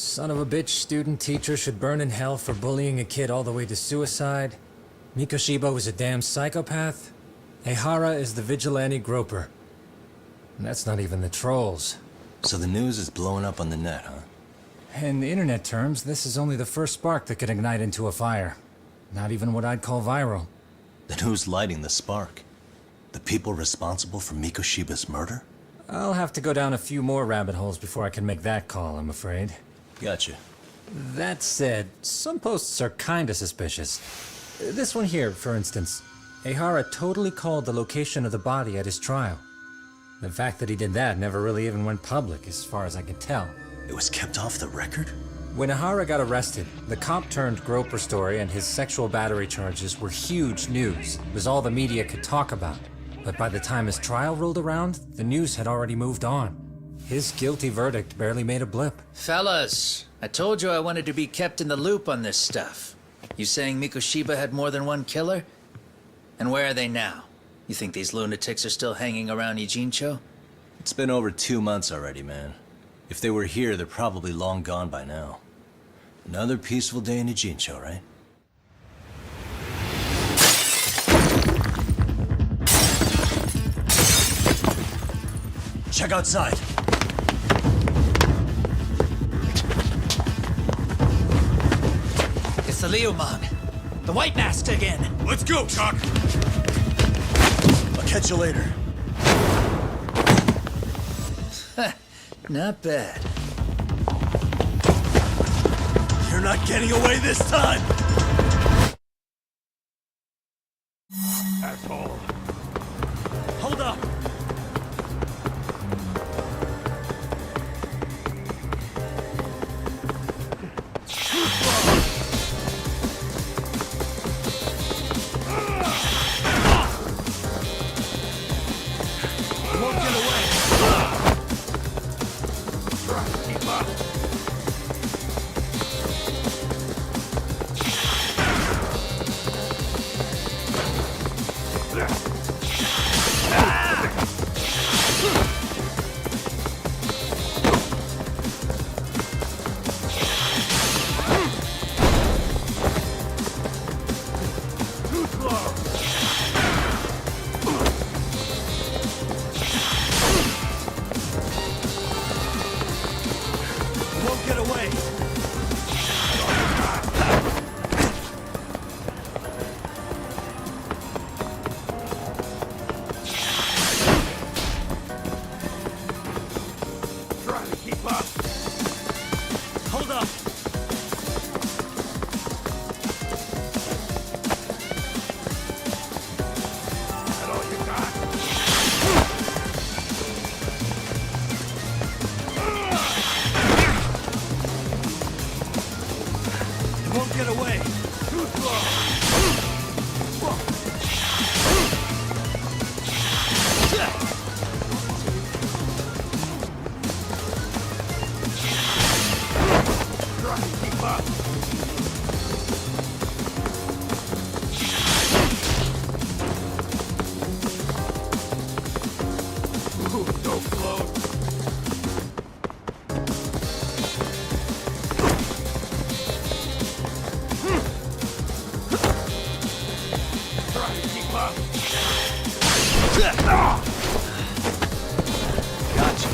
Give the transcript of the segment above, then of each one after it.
Son of a bitch student teacher should burn in hell for bullying a kid all the way to suicide. Mikoshiba was a damn psychopath. Ehara is the vigilante groper. And that's not even the trolls. So the news is blowing up on the net, huh? In the internet terms, this is only the first spark that could ignite into a fire. Not even what I'd call viral. Then who's lighting the spark? The people responsible for Mikoshiba's murder? I'll have to go down a few more rabbit holes before I can make that call, I'm afraid. Gotcha. That said, some posts are kinda suspicious. This one here, for instance. Ehara totally called the location of the body at his trial. The fact that he did that never really even went public, as far as I can tell. It was kept off the record? When Ehara got arrested, the cop-turned-groper story and his sexual battery charges were huge news. It was all the media could talk about. But by the time his trial rolled around, the news had already moved on. His guilty verdict barely made a blip. Fellas, I told you I wanted to be kept in the loop on this stuff. You saying Mikoshiba had more than one killer? And where are they now? You think these lunatics are still hanging around Ijincho? It's been over 2 months already, man. If they were here, they're probably long gone by now. Another peaceful day in Ijincho, right? Check outside. It's the Leomon. The White Master again. Let's go, Chuck! I'll catch you later. Not bad. You're not getting away this time! Asshole. Hold up! Won't get away. Try to keep up. Too slow. Won't get away! Try to keep up. Hold up! That all you got? You won't get away! Too slow. Try to keep up. Ooh, so close. Try to keep up. Gotcha.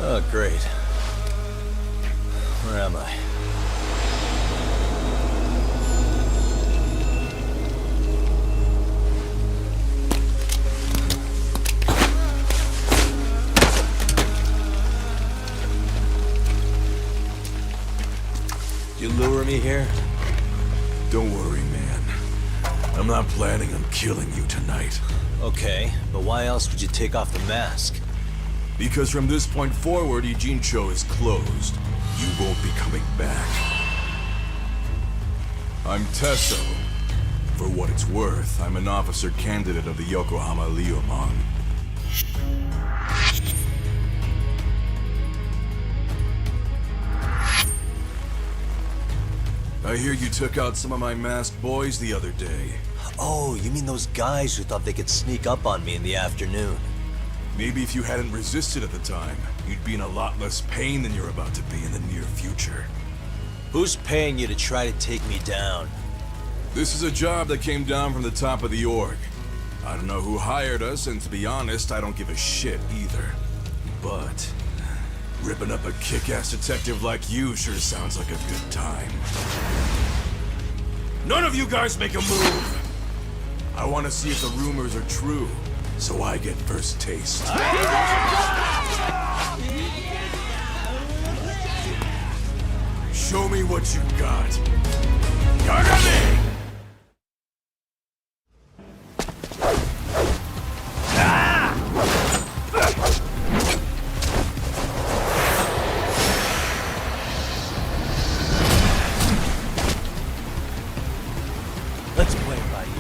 Oh, great. Where am I? You lure me here? Don't worry, man. I'm not planning on killing you tonight. Okay, but why else would you take off the mask? Because from this point forward, Ijincho is closed. You won't be coming back. I'm Tesso. For what it's worth, I'm an officer candidate of the Yokohama Leomon. I hear you took out some of my masked boys the other day. Oh, you mean those guys who thought they could sneak up on me in the afternoon? Maybe if you hadn't resisted at the time, you'd be in a lot less pain than you're about to be in the near future. Who's paying you to try to take me down? This is a job that came down from the top of the org. I don't know who hired us, and to be honest, I don't give a shit either. But ripping up a kick-ass detective like you sure sounds like a good time. None of you guys make a move! I want to see if the rumors are true, so I get first taste. Show me what you got. Kagami! Let's play it by ear.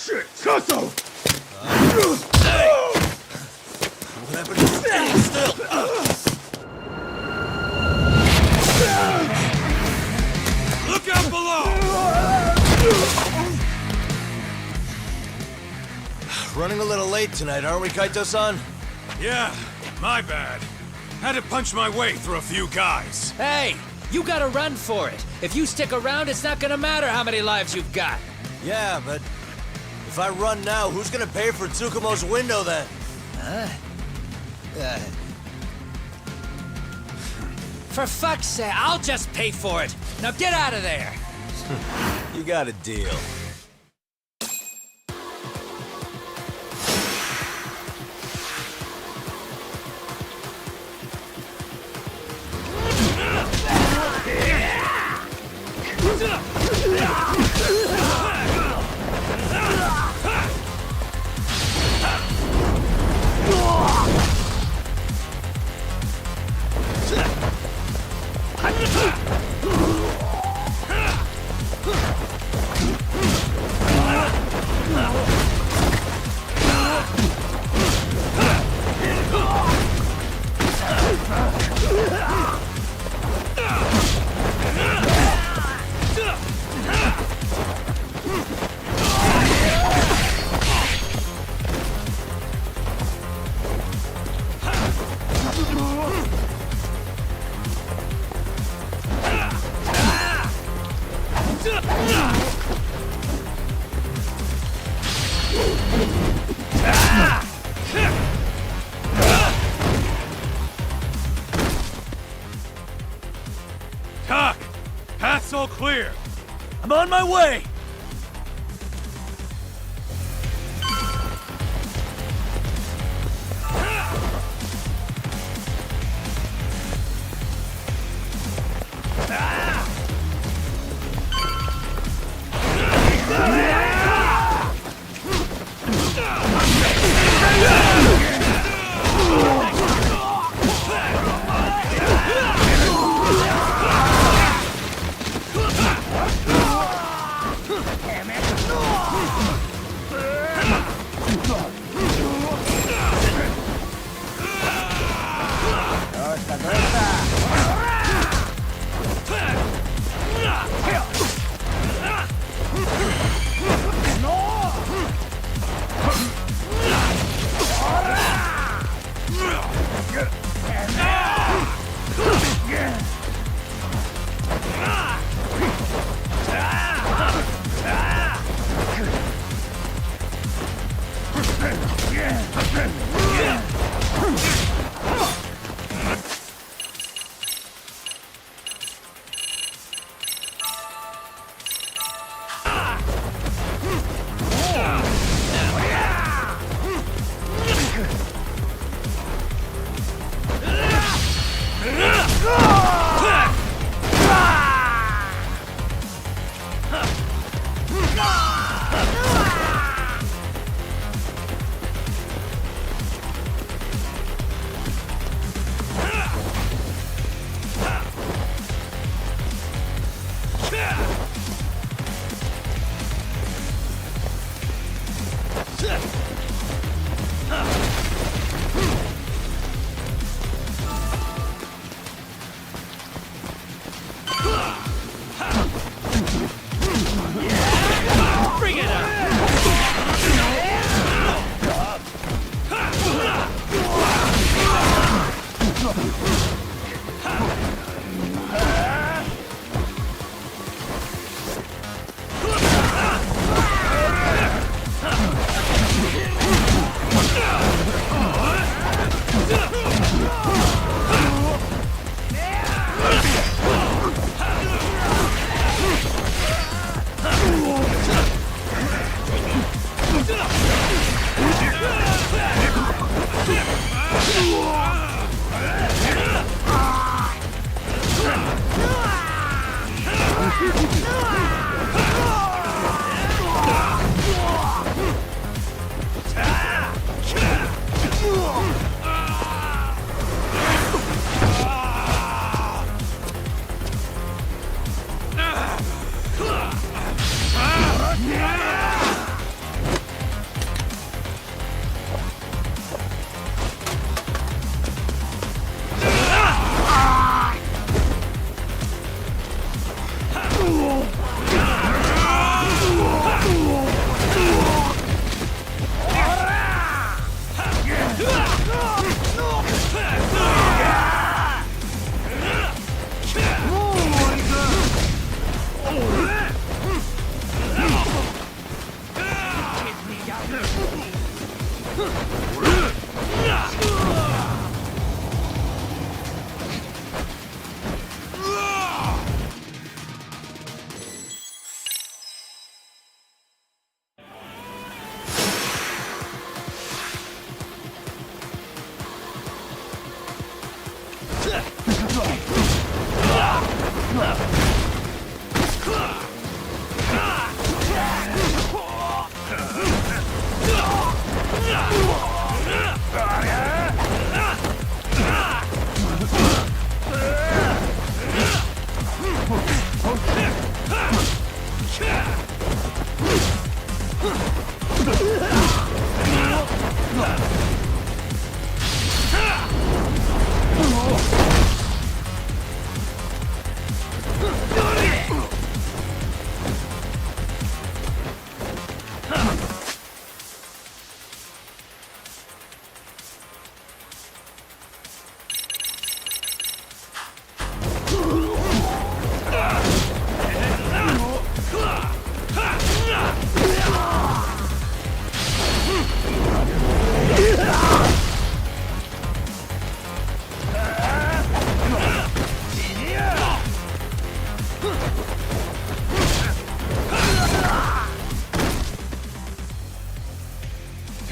Shit! Tusso! What happened to standing still? Look out below! Running a little late tonight, aren't we, Kaito-san? Yeah, my bad. Had to punch my way through a few guys. Hey, you gotta run for it. If you stick around, it's not gonna matter how many lives you've got. Yeah, but if I run now, who's gonna pay for Tsukumo's window then? For fuck's sake, I'll just pay for it. Now get out of there. You got a deal. Doc! Path's all clear! I'm on my way!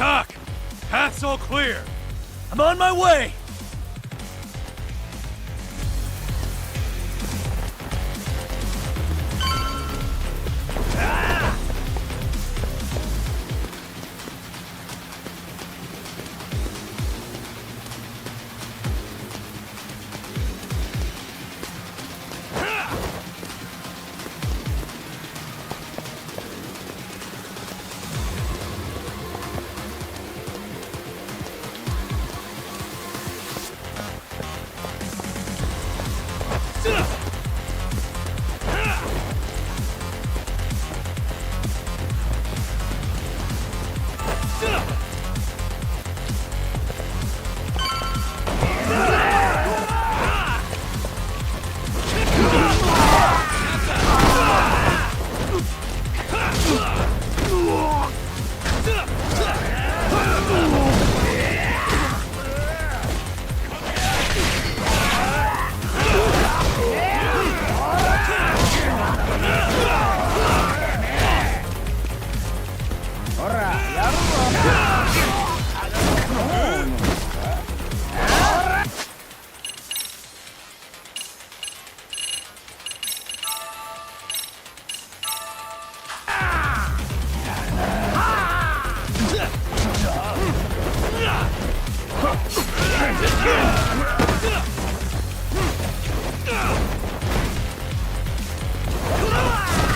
Doc, path's all clear. I'm on my way.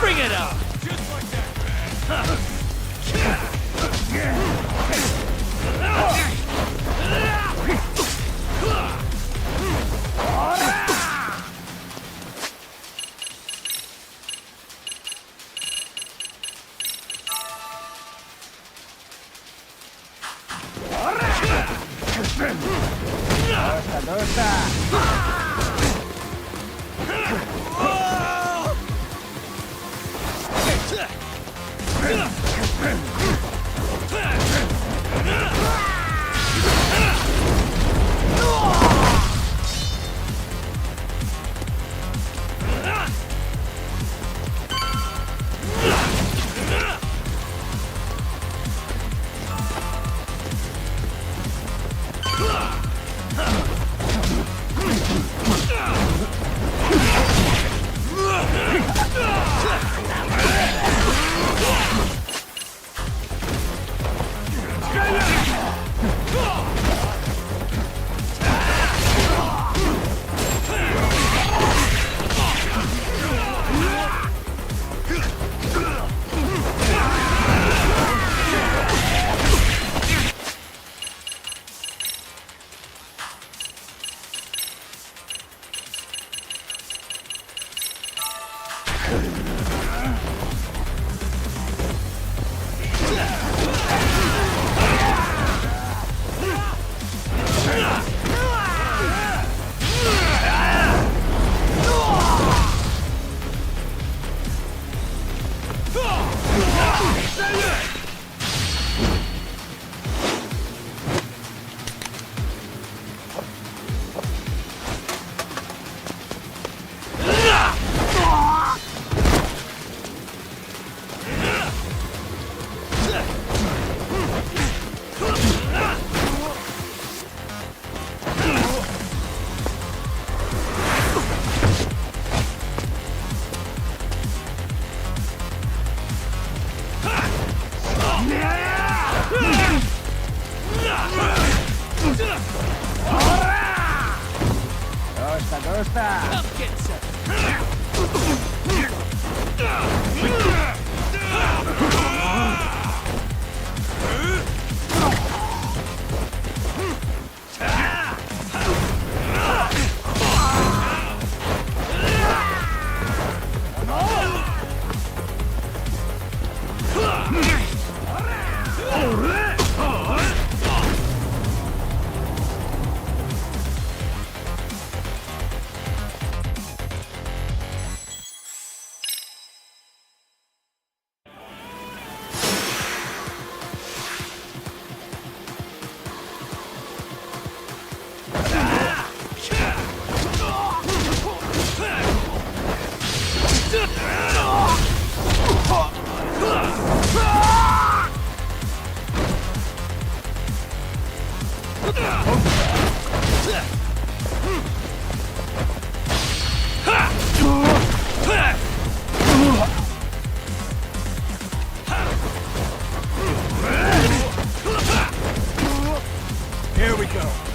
Bring it up! Just like that, man. Here we go.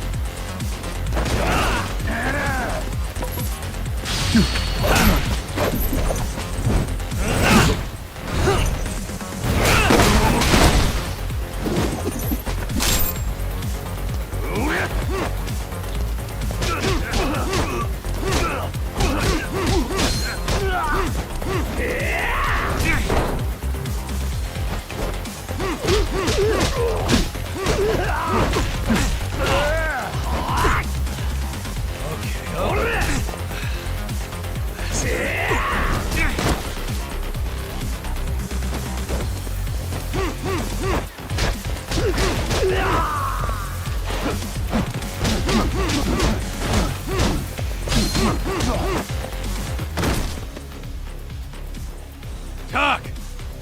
Talk!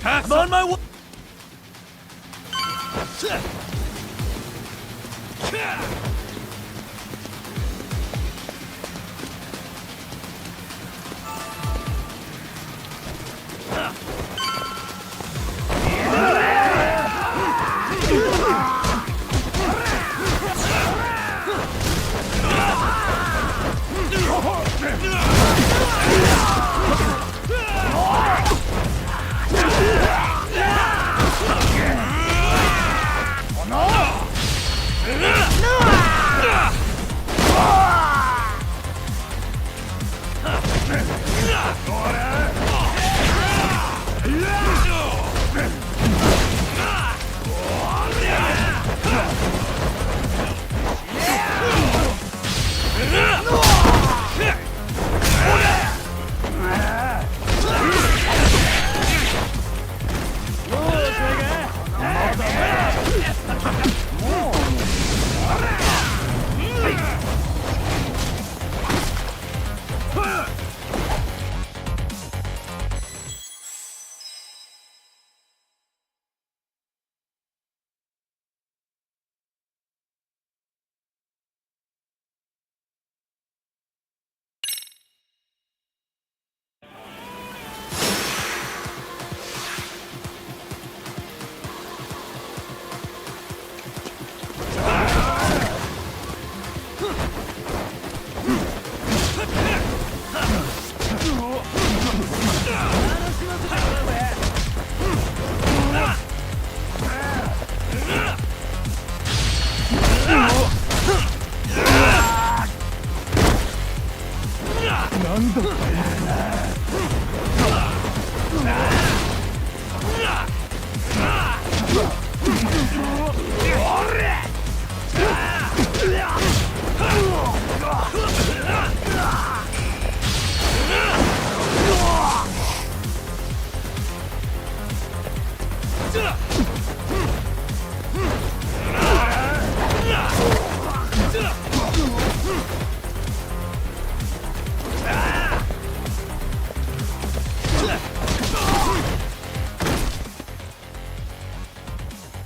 I'm on my way!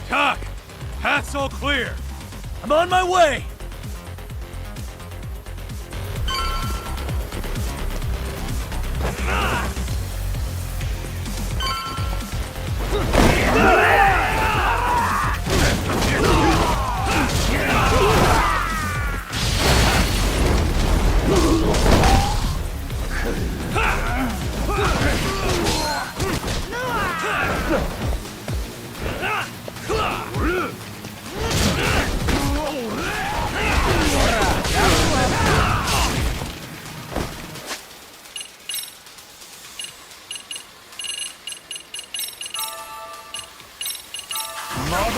Talk! Path's all clear. I'm on my way! Doc,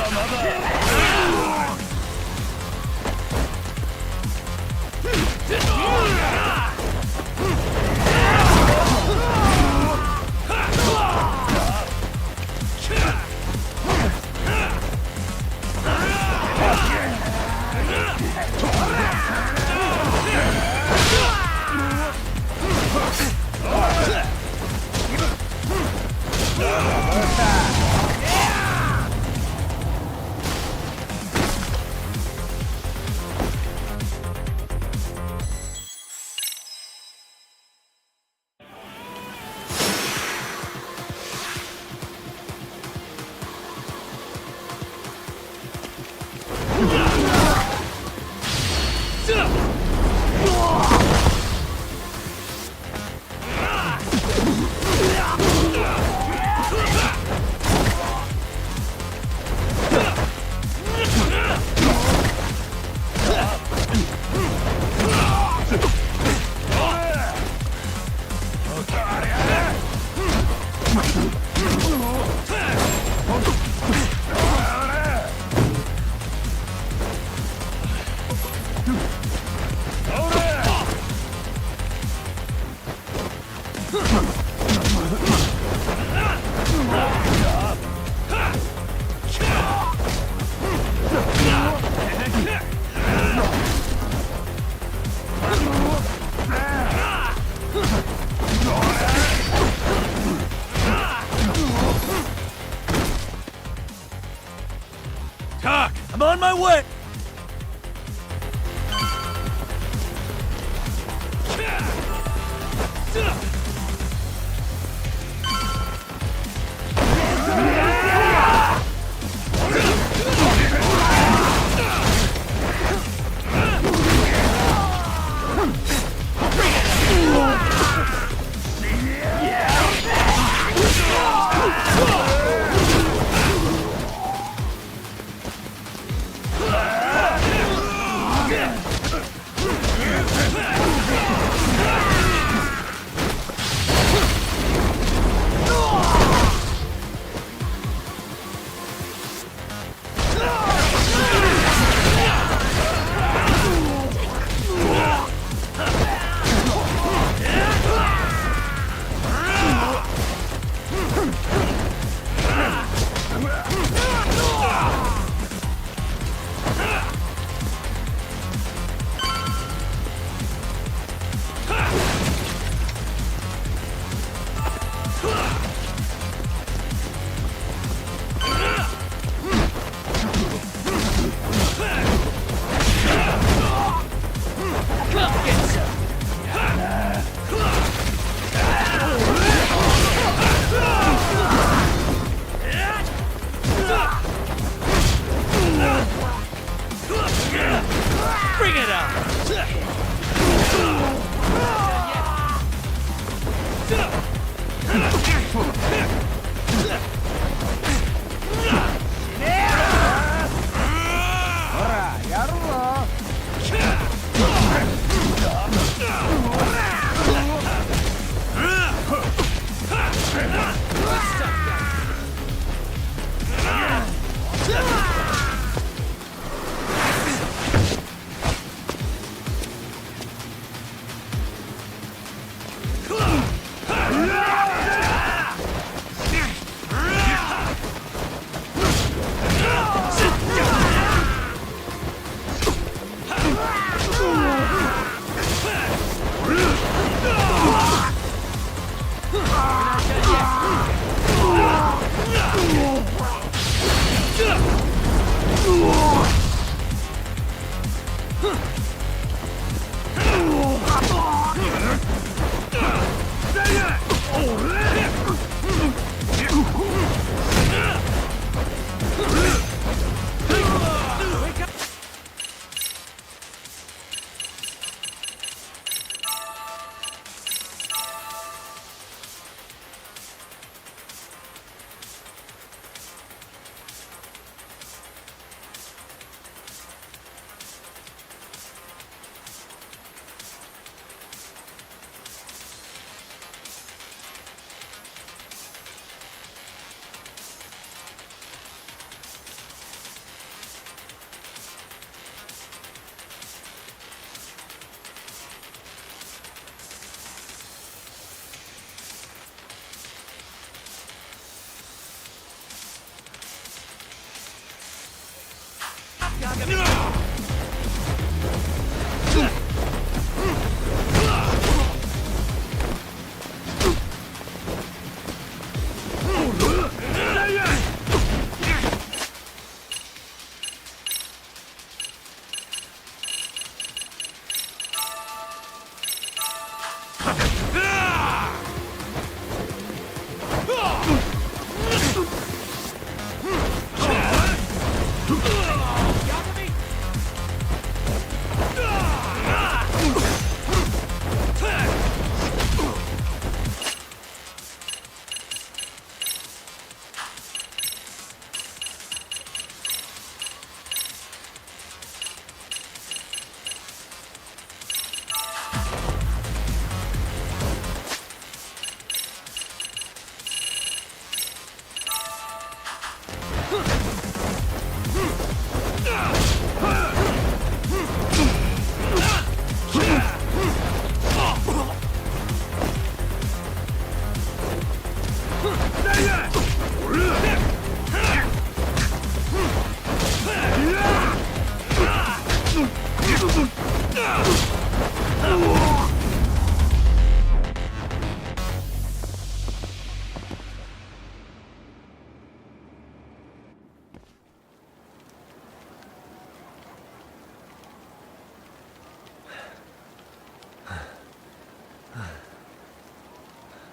I'm on my way!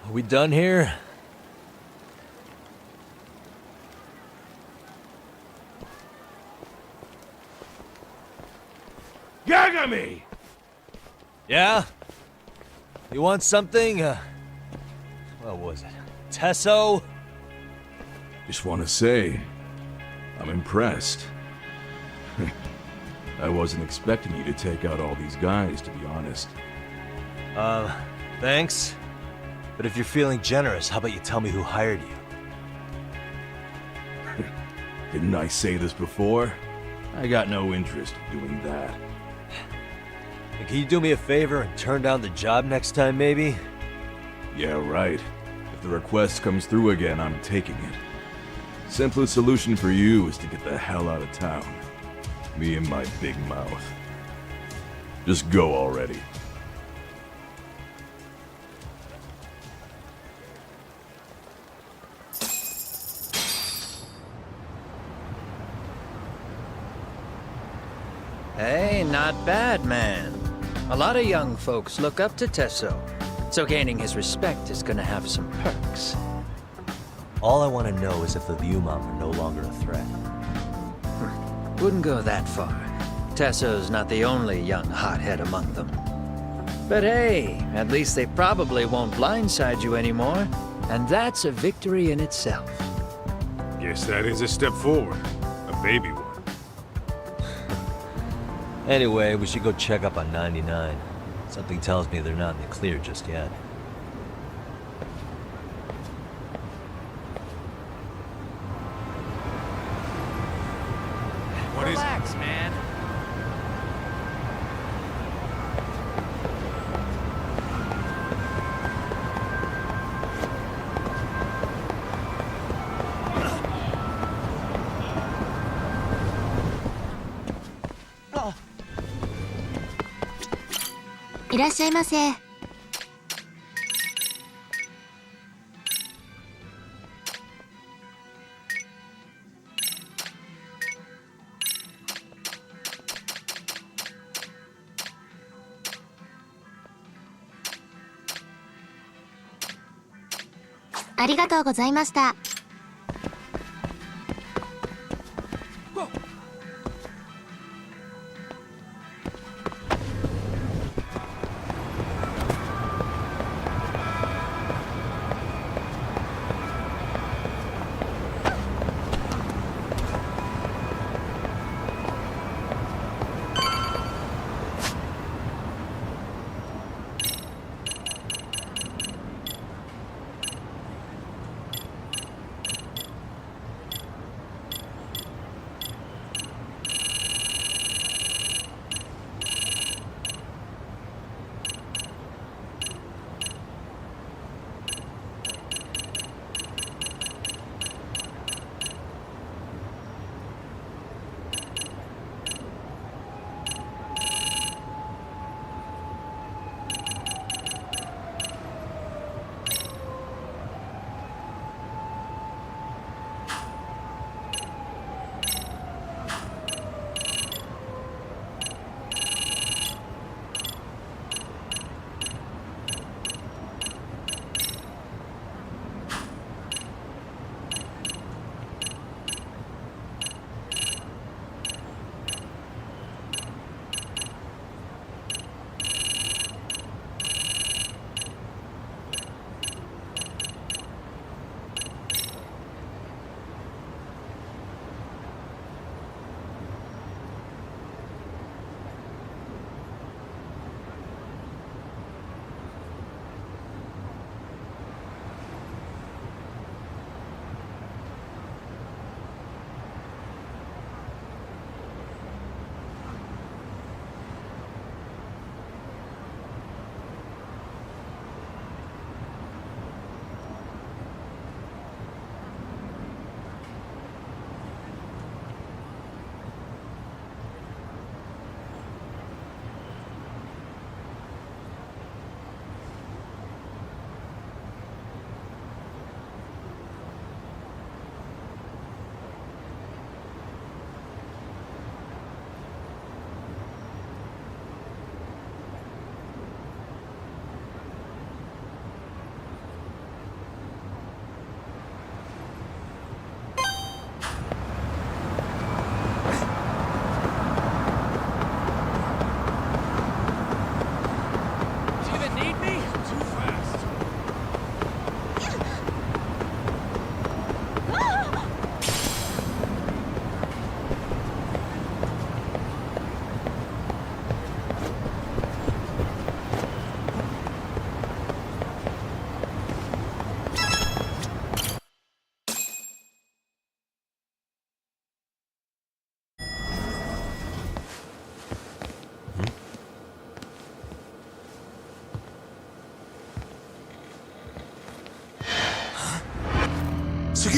Are we done here? Yagami! Yeah? You want something? What was it? Tesso? Just want to say, I'm impressed. I wasn't expecting you to take out all these guys, to be honest. Thanks. But if you're feeling generous, how about you tell me who hired you? Didn't I say this before? I got no interest in doing that. And can you do me a favor and turn down the job next time, maybe? Yeah, right. If the request comes through again, I'm taking it. Simplest solution for you is to get the hell out of town. Me and my big mouth. Just go already. Hey, not bad, man. A lot of young folks look up to Tesso, so gaining his respect is gonna have some perks. All I want to know is if the Viewmom are no longer a threat. Wouldn't go that far. Tesso's not the only young hothead among them. But hey, at least they probably won't blindside you anymore, and that's a victory in itself. Guess that is a step forward. A baby one. Anyway, we should go check up on 99. Something tells me they're not in the clear just yet. What is it? Relax, man.いらっしゃいませ。ありがとうございました。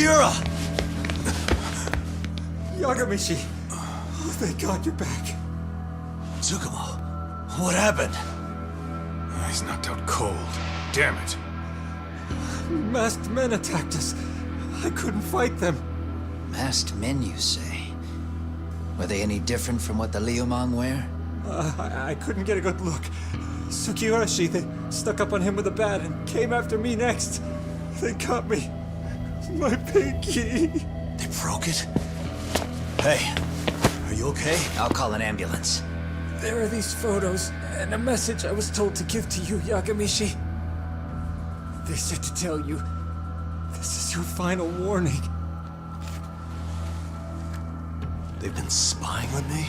Sugiura! Yagamishi! Oh, thank God you're back. Tsukumo, what happened? He's knocked out cold. Damn it. Masked men attacked us. I couldn't fight them. Masked men, you say? Were they any different from what the Liumang wear? I couldn't get a good look. Sugiura, they stuck up on him with a bat and came after me next. They got me. My pinky. They broke it? Hey, are you okay? I'll call an ambulance. There are these photos and a message I was told to give to you, Yagamishi. They said to tell you, this is your final warning. They've been spying on me?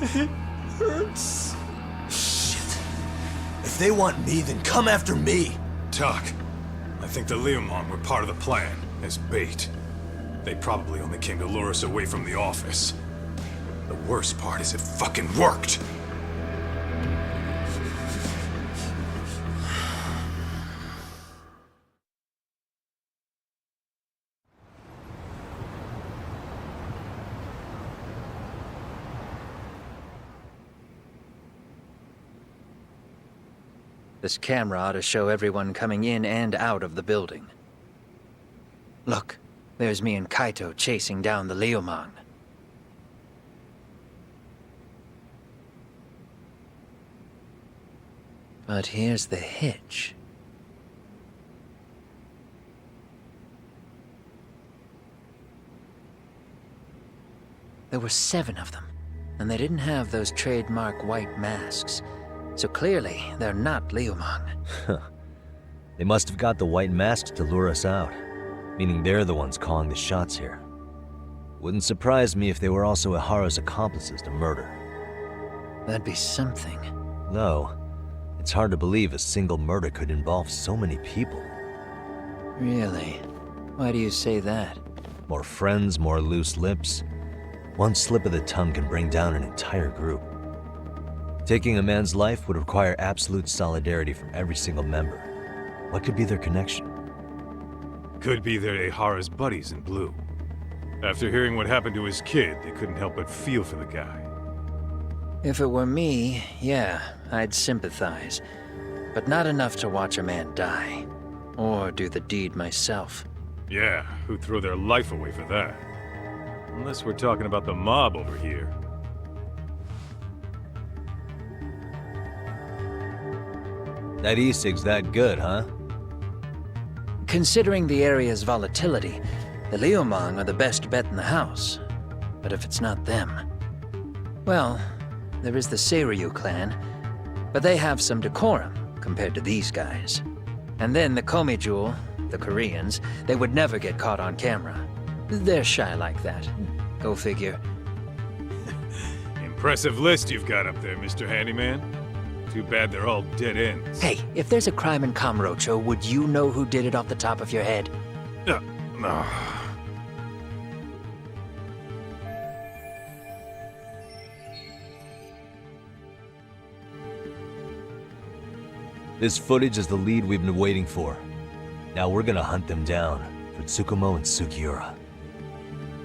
It hurts. Shit. If they want me, then come after me! Talk. I think the Liumang were part of the plan, as bait. They probably only came to lure us away from the office. The worst part is it fucking worked! This camera ought to show everyone coming in and out of the building. Look, there's me and Kaito chasing down the Liumang. But here's the hitch. There were 7 of them, and they didn't have those trademark white masks. So clearly, they're not Liumang. They must have got the white masks to lure us out, meaning they're the ones calling the shots here. Wouldn't surprise me if they were also Ihara's accomplices to murder. That'd be something. Though, it's hard to believe a single murder could involve so many people. Really? Why do you say that? More friends, more loose lips. One slip of the tongue can bring down an entire group. Taking a man's life would require absolute solidarity from every single member. What could be their connection? Could be they're Ihara's buddies in blue. After hearing what happened to his kid, they couldn't help but feel for the guy. If it were me, yeah, I'd sympathize. But not enough to watch a man die. Or do the deed myself. Yeah, who'd throw their life away for that? Unless we're talking about the mob over here. That e-cig's that good, huh? Considering the area's volatility, the Liumang are the best bet in the house. But if it's not them... Well, there is the Seiryu clan, but they have some decorum compared to these guys. And then the Komijul, the Koreans, they would never get caught on camera. They're shy like that. Go figure. Impressive list you've got up there, Mr. Handyman. Too bad they're all dead ends. Hey, if there's a crime in Kamurocho, would you know who did it off the top of your head? No. This footage is the lead we've been waiting for. Now we're gonna hunt them down for Tsukumo and Sugiura.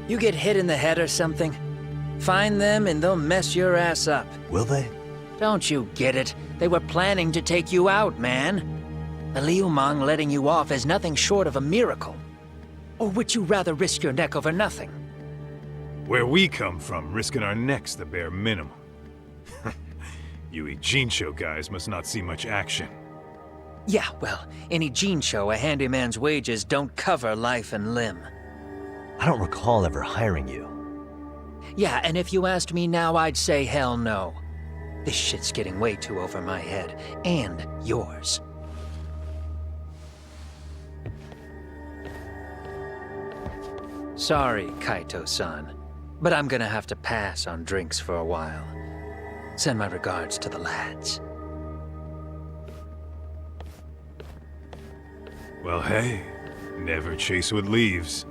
You get hit in the head or something? Find them and they'll mess your ass up. Will they? Don't you get it? They were planning to take you out, man. The Liumang letting you off is nothing short of a miracle. Or would you rather risk your neck over nothing? Where we come from, risking our necks the bare minimum. You Ijincho guys must not see much action. Yeah, well, in Ijincho, a handyman's wages don't cover life and limb. I don't recall ever hiring you. Yeah, and if you asked me now, I'd say hell no. This shit's getting way too over my head. And yours. Sorry, Kaito-san. But I'm gonna have to pass on drinks for a while. Send my regards to the lads. Well, hey, never chase what leaves.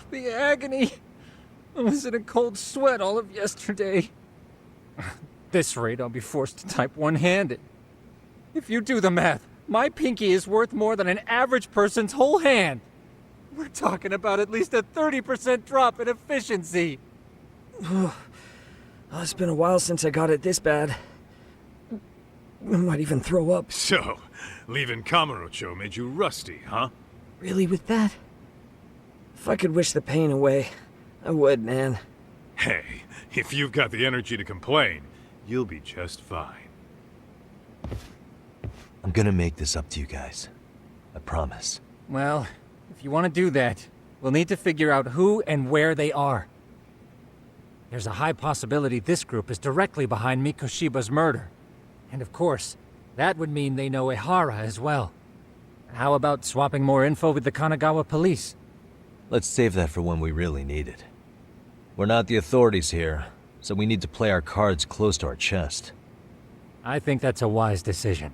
The agony. I was in a cold sweat all of yesterday. At this rate, I'll be forced to type one-handed. If you do the math, my pinky is worth more than an average person's whole hand. We're talking about at least a 30% drop in efficiency. It's been a while since I got it this bad. I might even throw up. So, leaving Kamurocho made you rusty, huh? Really with that? If I could wish the pain away, I would, man. Hey, if you've got the energy to complain, you'll be just fine. I'm gonna make this up to you guys. I promise. Well, if you want to do that, we'll need to figure out who and where they are. There's a high possibility this group is directly behind Mikoshiba's murder. And of course, that would mean they know Ehara as well. How about swapping more info with the Kanagawa police? Let's save that for when we really need it. We're not the authorities here, so we need to play our cards close to our chest. I think that's a wise decision.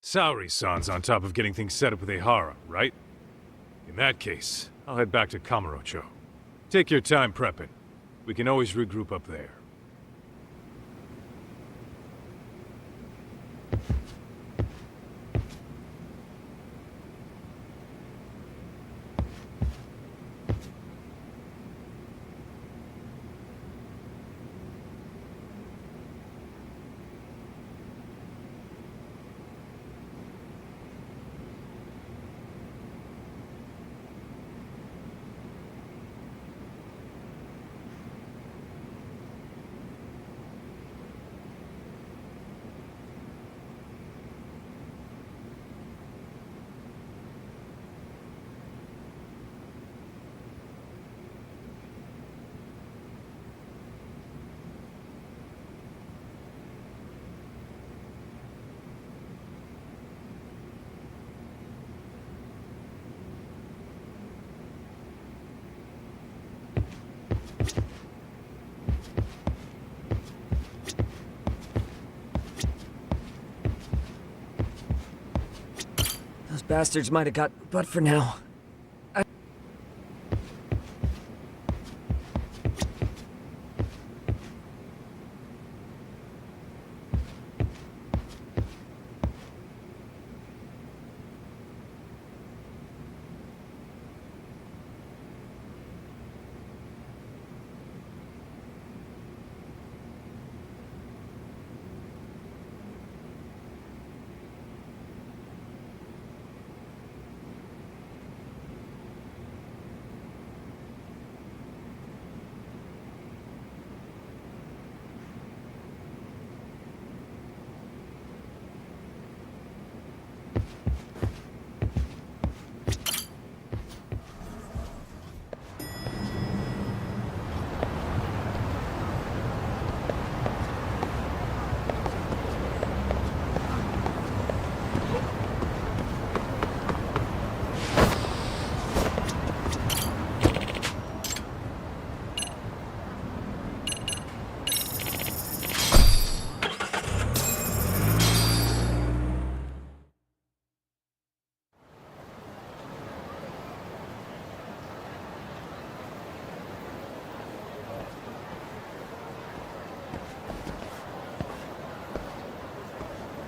Saori-san's on top of getting things set up with Ehara, right? In that case, I'll head back to Kamurocho. Take your time prepping. We can always regroup up there. Those bastards might have got butt for now.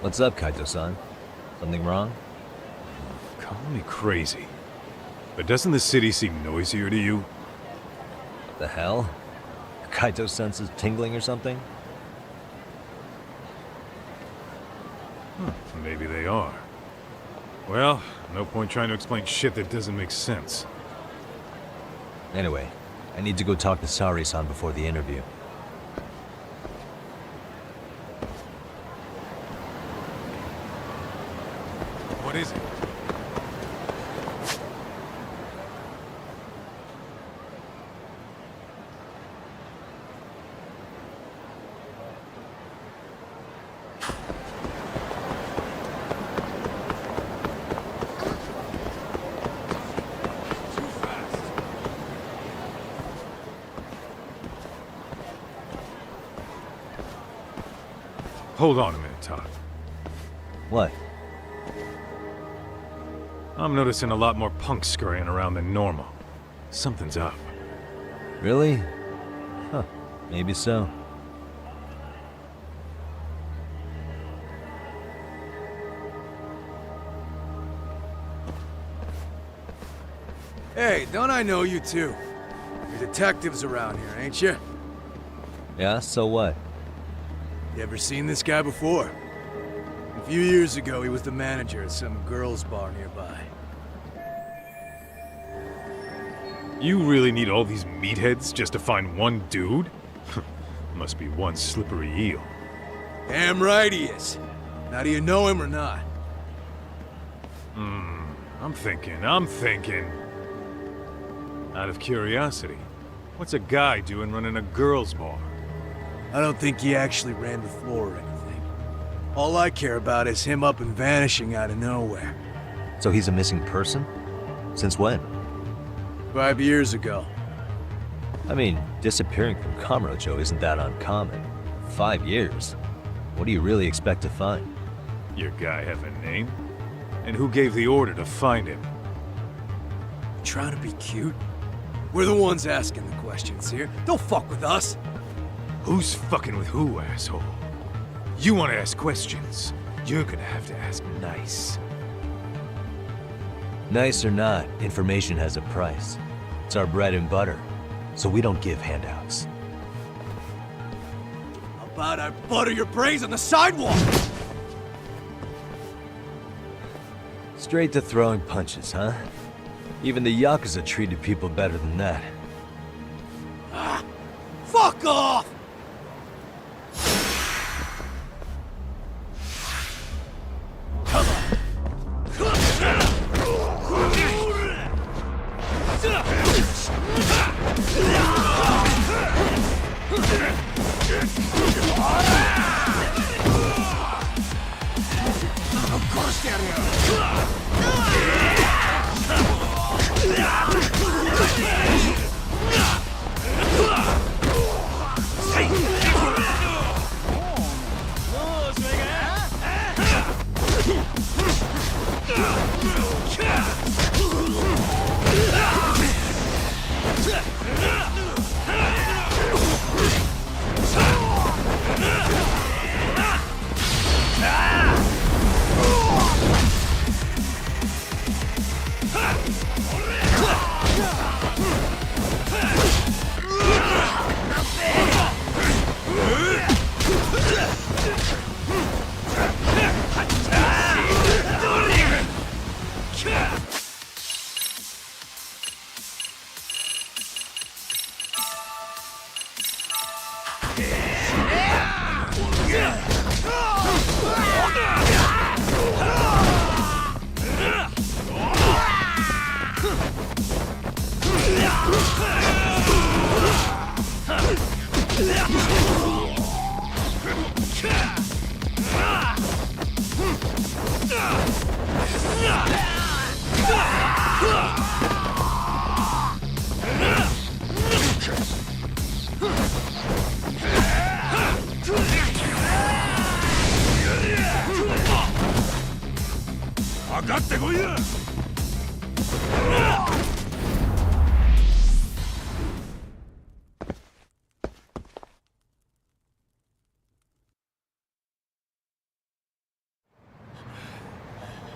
What's up, Kaito-san? Something wrong? Call me crazy, but doesn't the city seem noisier to you? The hell? Kaito's senses tingling or something? Maybe they are. Well, no point trying to explain shit that doesn't make sense. Anyway, I need to go talk to Saori-san before the interview. What is it? What? Hold on a minute, Todd. What? I'm noticing a lot more punks scurrying around than normal. Something's up. Really? Huh. Maybe so. Hey, don't I know you too? You're detectives around here, ain't you? Yeah, so what? You ever seen this guy before? A few years ago, he was the manager at some girls' bar nearby. You really need all these meatheads just to find one dude? Must be one slippery eel. Damn right he is. Now, do you know him or not? I'm thinking. Out of curiosity, what's a guy doing running a girls' bar? I don't think he actually ran the floor or anything. All I care about is him up and vanishing out of nowhere. So he's a missing person? Since when? 5 years ago. I mean, disappearing from Kamurocho isn't that uncommon. 5 years? What do you really expect to find? Your guy have a name? And who gave the order to find him? Trying to be cute? We're the ones asking the questions here. Don't fuck with us. Who's fucking with who, asshole? You want to ask questions? You're gonna have to ask nice. Nice or not, information has a price. It's our bread and butter, so we don't give handouts. How about I butter your brains on the sidewalk? Straight to throwing punches, huh? Even the Yakuza treated people better than that. Fuck off!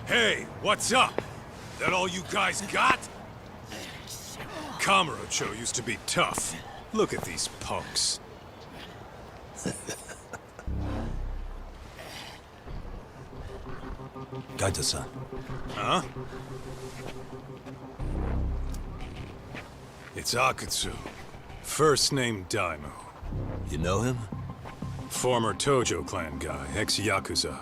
Hey, what's up? That all you guys got? Kamurocho used to be tough. Look at these punks. Gaito-san. Huh? It's Akutsu. First name Daimyo. You know him? Former Tojo clan guy, ex-Yakuza.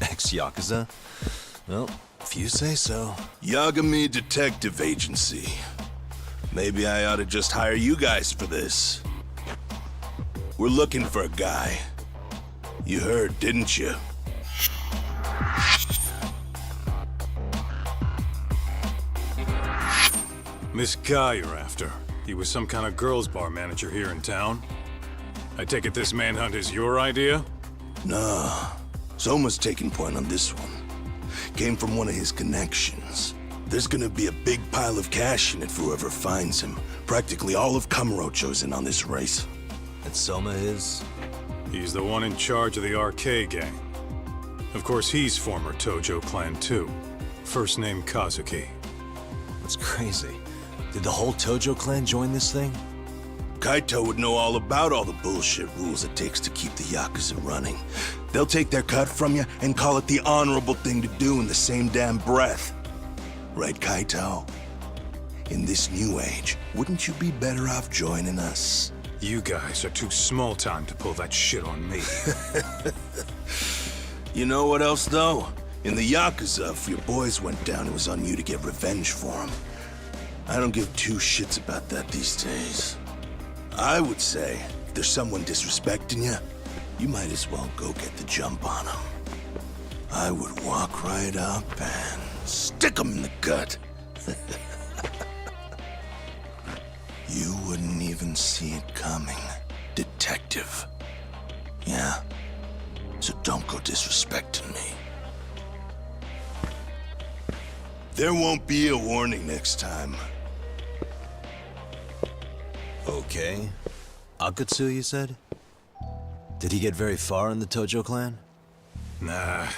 Ex-Yakuza? Well, if you say so. Yagami Detective Agency. Maybe I ought to just hire you guys for this. We're looking for a guy. You heard, didn't you? This guy you're after, He was some kind of girls' bar manager here in town. I take it this manhunt is your idea? Nah, Soma's taking point on this one. Came from one of his connections. There's gonna be a big pile of cash in it for whoever finds him. Practically all of Kamurocho's in on this race. And Soma is? He's the one in charge of the RK gang. Of course, he's former Tojo clan too. First name Kazuki. That's crazy. Did the whole Tojo clan join this thing? Kaito would know all about all the bullshit rules it takes to keep the Yakuza running. They'll take their cut from you and call it the honorable thing to do in the same damn breath. Right, Kaito? In this new age, wouldn't you be better off joining us? You guys are too small time to pull that shit on me. You know what else, though? In the Yakuza, if your boys went down, it was on you to get revenge for them. I don't give two shits about that these days. I would say, if there's someone disrespecting you, you might as well go get the jump on them. I would walk right up and stick them in the gut. You wouldn't even see it coming, detective. Yeah? So don't go disrespecting me. There won't be a warning next time. Okay. Akutsu, you said? Did he get very far in the Tojo clan? Nah.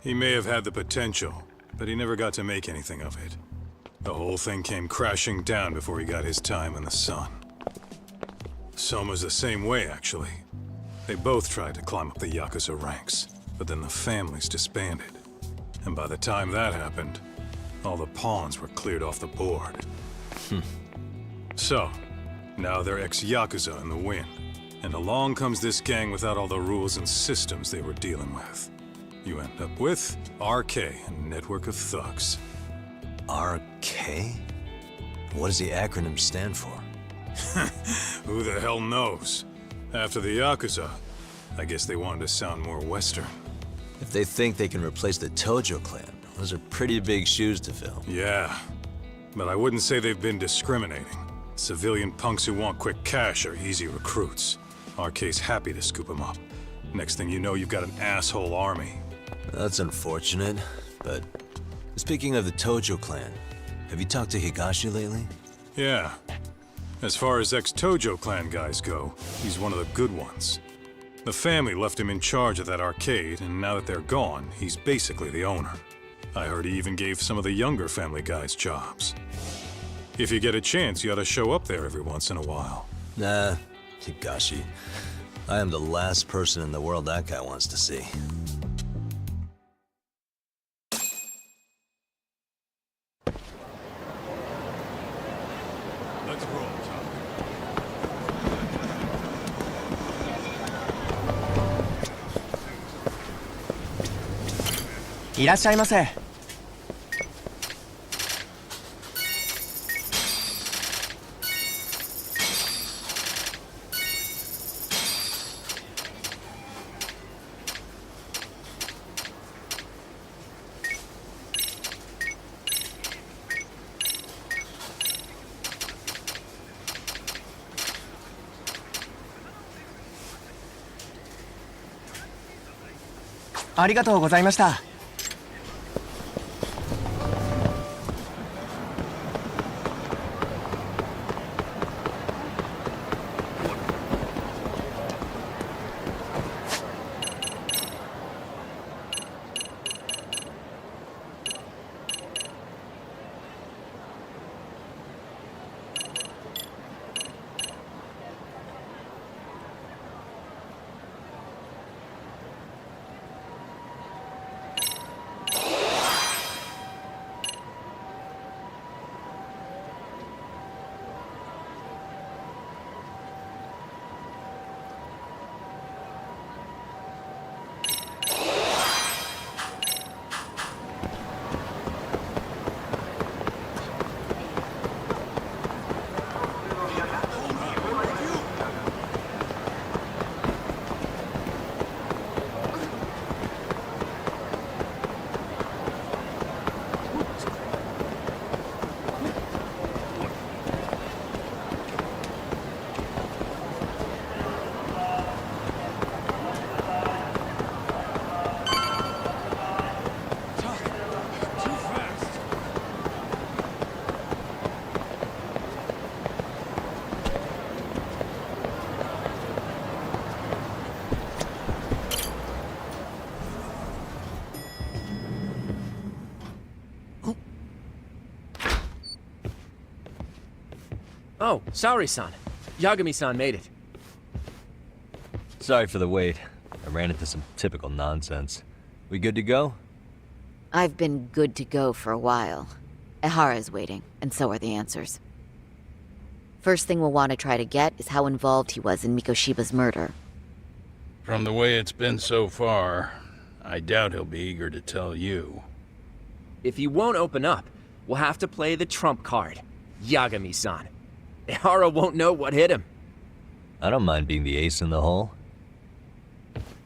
He may have had the potential, but he never got to make anything of it. The whole thing came crashing down before he got his time in the sun. Soma's the same way, actually. They both tried to climb up the Yakuza ranks, but then the families disbanded. And by the time that happened, all the pawns were cleared off the board. So, now they're ex-Yakuza in the wind. And along comes this gang without all the rules and systems they were dealing with. You end up with RK, a network of thugs. RK? What does the acronym stand for? Who the hell knows? After the Yakuza, I guess they wanted to sound more Western. If they think they can replace the Tojo clan, those are pretty big shoes to fill. Yeah, but I wouldn't say they've been discriminating. Civilian punks who want quick cash are easy recruits. RK's happy to scoop them up. Next thing you know, you've got an asshole army. That's unfortunate, but speaking of the Tojo clan, have you talked to Higashi lately? Yeah. As far as ex-Tojo clan guys go, he's one of the good ones. The family left him in charge of that arcade, and now that they're gone, he's basically the owner. I heard he even gave some of the younger family guys jobs. If you get a chance, you ought to show up there every once in a while. Nah, Higashi. I am the last person in the world that guy wants to see. Let's roll, Tom. いらっしゃいませ。ありがとうございました。Oh, sorry-san. Yagami-san made it. Sorry for the wait. I ran into some typical nonsense. We good to go? I've been good to go for a while. Ehara's waiting, and so are the answers. First thing we'll want to try to get is how involved he was in Mikoshiba's murder. From the way it's been so far, I doubt he'll be eager to tell you. If he won't open up, we'll have to play the trump card. Yagami-san. Ehara won't know what hit him. I don't mind being the ace in the hole.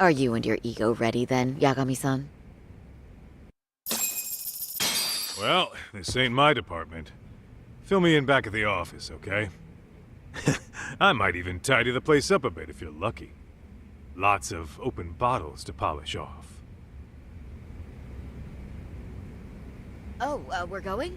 Are you and your ego ready then, Yagami-san? Well, this ain't my department. Fill me in back at the office, okay? I might even tidy the place up a bit if you're lucky. Lots of open bottles to polish off. Oh, we're going?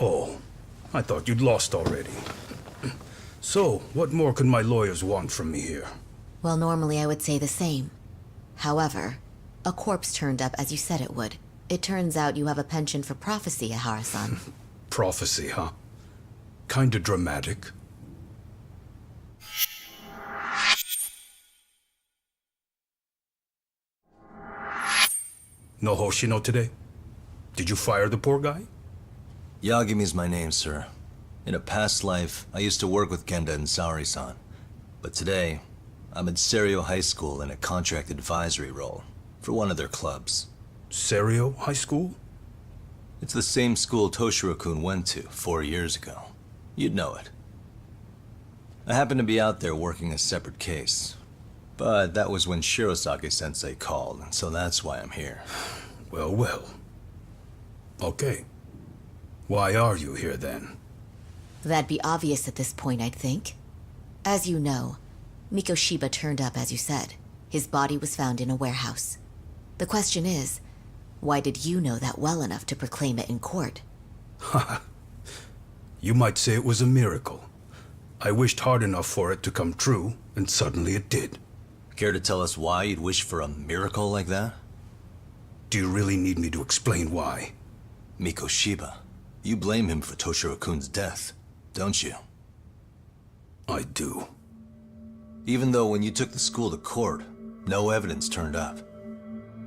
Oh, I thought you'd lost already. So, what more could my lawyers want from me here? Well, normally I would say the same. However, a corpse turned up as you said it would. It turns out you have a penchant for prophecy, Ehara-san. Prophecy, huh? Kinda dramatic. No Hoshino today? Did you fire the poor guy? Yagami's my name, sir. In a past life, I used to work with Kenda and Saori-san. But today, I'm at Serio High School in a contract advisory role for one of their clubs. Serio High School? It's the same school Toshiro-kun went to 4 years ago. You'd know it. I happened to be out there working a separate case. But that was when Shirosake-sensei called, and so that's why I'm here. Well, well. Okay. Why are you here then? That'd be obvious at this point, I'd think. As you know, Mikoshiba turned up as you said. His body was found in a warehouse. The question is, why did you know that well enough to proclaim it in court? Haha. You might say it was a miracle. I wished hard enough for it to come true, and suddenly it did. Care to tell us why you'd wish for a miracle like that? Do you really need me to explain why? Mikoshiba. You blame him for Toshiro-kun's death, don't you? I do. Even though when you took the school to court, no evidence turned up.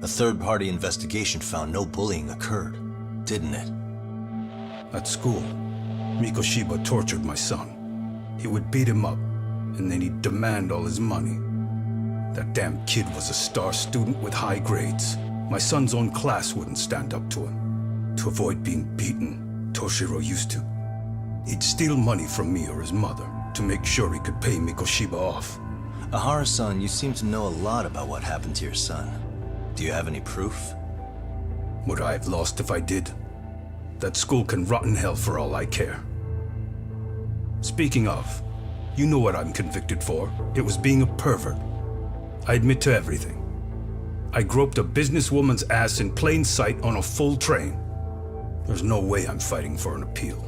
A third-party investigation found no bullying occurred, didn't it? At school, Mikoshiba tortured my son. He would beat him up, and then he'd demand all his money. That damn kid was a star student with high grades. My son's own class wouldn't stand up to him. To avoid being beaten, Toshiro used to. He'd steal money from me or his mother to make sure he could pay Mikoshiba off. Ehara-san, you seem to know a lot about what happened to your son. Do you have any proof? Would I have lost if I did? That school can rot in hell for all I care. Speaking of, you know what I'm convicted for. It was being a pervert. I admit to everything. I groped a businesswoman's ass in plain sight on a full train. There's no way I'm fighting for an appeal.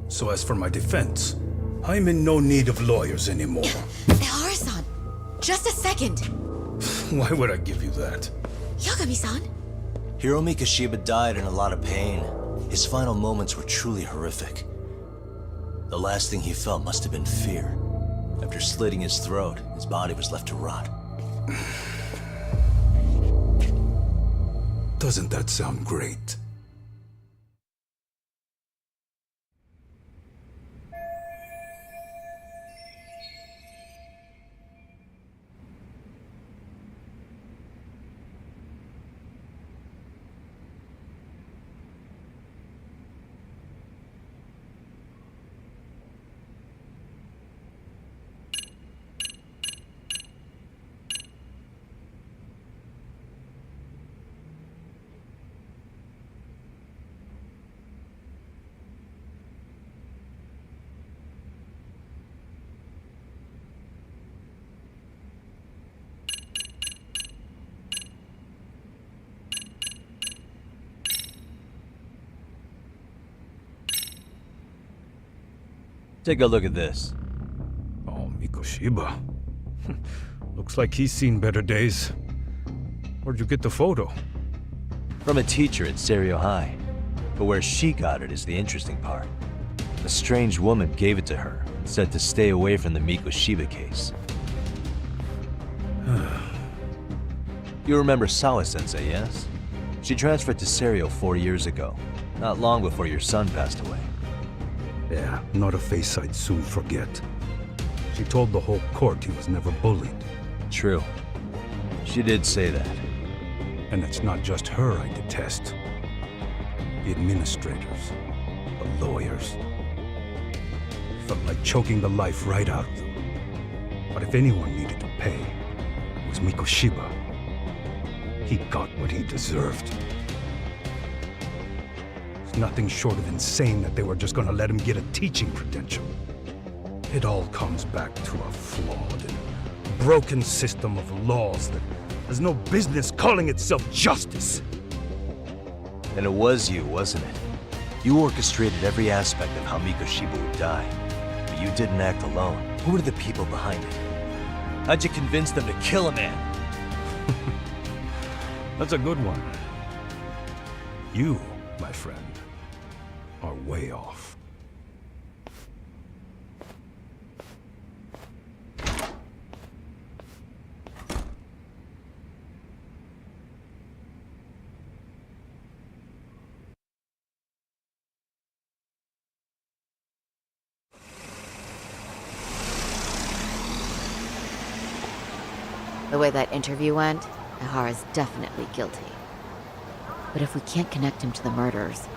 So as for my defense, I'm in no need of lawyers anymore. Ehara-san, just a second. Why would I give you that? Yagami-san, Hiro Mikoshiba died in a lot of pain. His final moments were truly horrific. The last thing he felt must have been fear. After slitting his throat, his body was left to rot. Doesn't that sound great? Take a look at this. Oh, Mikoshiba. Looks like he's seen better days. Where'd you get the photo? From a teacher at Serio High. But where she got it is the interesting part. A strange woman gave it to her and said to stay away from the Mikoshiba case. You remember Sawa-sensei, yes? She transferred to Serio 4 years ago, not long before your son passed away. Yeah, not a face I'd soon forget. She told the whole court he was never bullied. True. She did say that. And it's not just her I detest. The administrators, the lawyers. Felt like choking the life right out of them. But if anyone needed to pay, it was Mikoshiba. He got what he deserved. It's nothing short of insane that they were just gonna let him get a teaching credential. It all comes back to a flawed and broken system of laws that has no business calling itself justice. And it was you, wasn't it? You orchestrated every aspect of how Mikoshiba would die. But you didn't act alone. Who were the people behind it? How'd you convince them to kill a man? That's a good one. You, my friend, are way off. The way that interview went, Ihara's definitely guilty. But if we can't connect him to the murderers,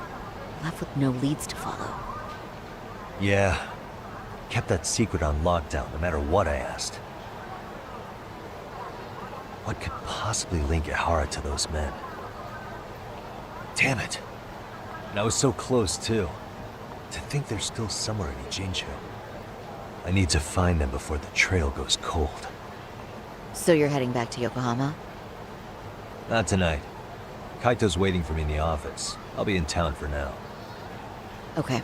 we're left with no leads to follow. Yeah. Kept that secret on lockdown no matter what I asked. What could possibly link Ihara to those men? Damn it. And I was so close too. To think they're still somewhere in Ijincho. I need to find them before the trail goes cold. So you're heading back to Yokohama? Not tonight. Kaito's waiting for me in the office. I'll be in town for now. Okay.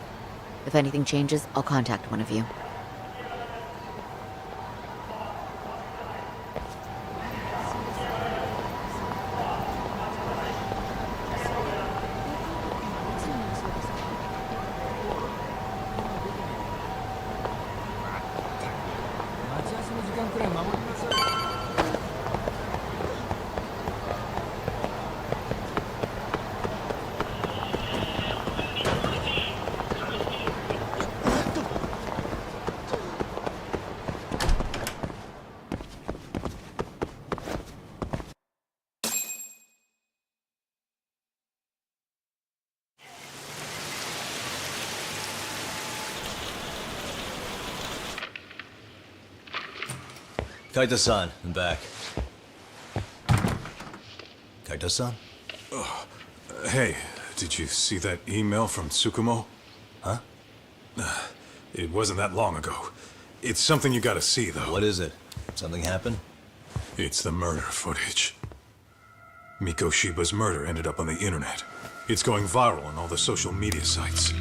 If anything changes, I'll contact one of you. Kaito-san, I'm back. Kaito-san? Hey, did you see that email from Tsukumo? Huh? It wasn't that long ago. It's something you gotta see, though. What is it? Something happened? It's the murder footage. Mikoshiba's murder ended up on the internet. It's going viral on all the social media sites.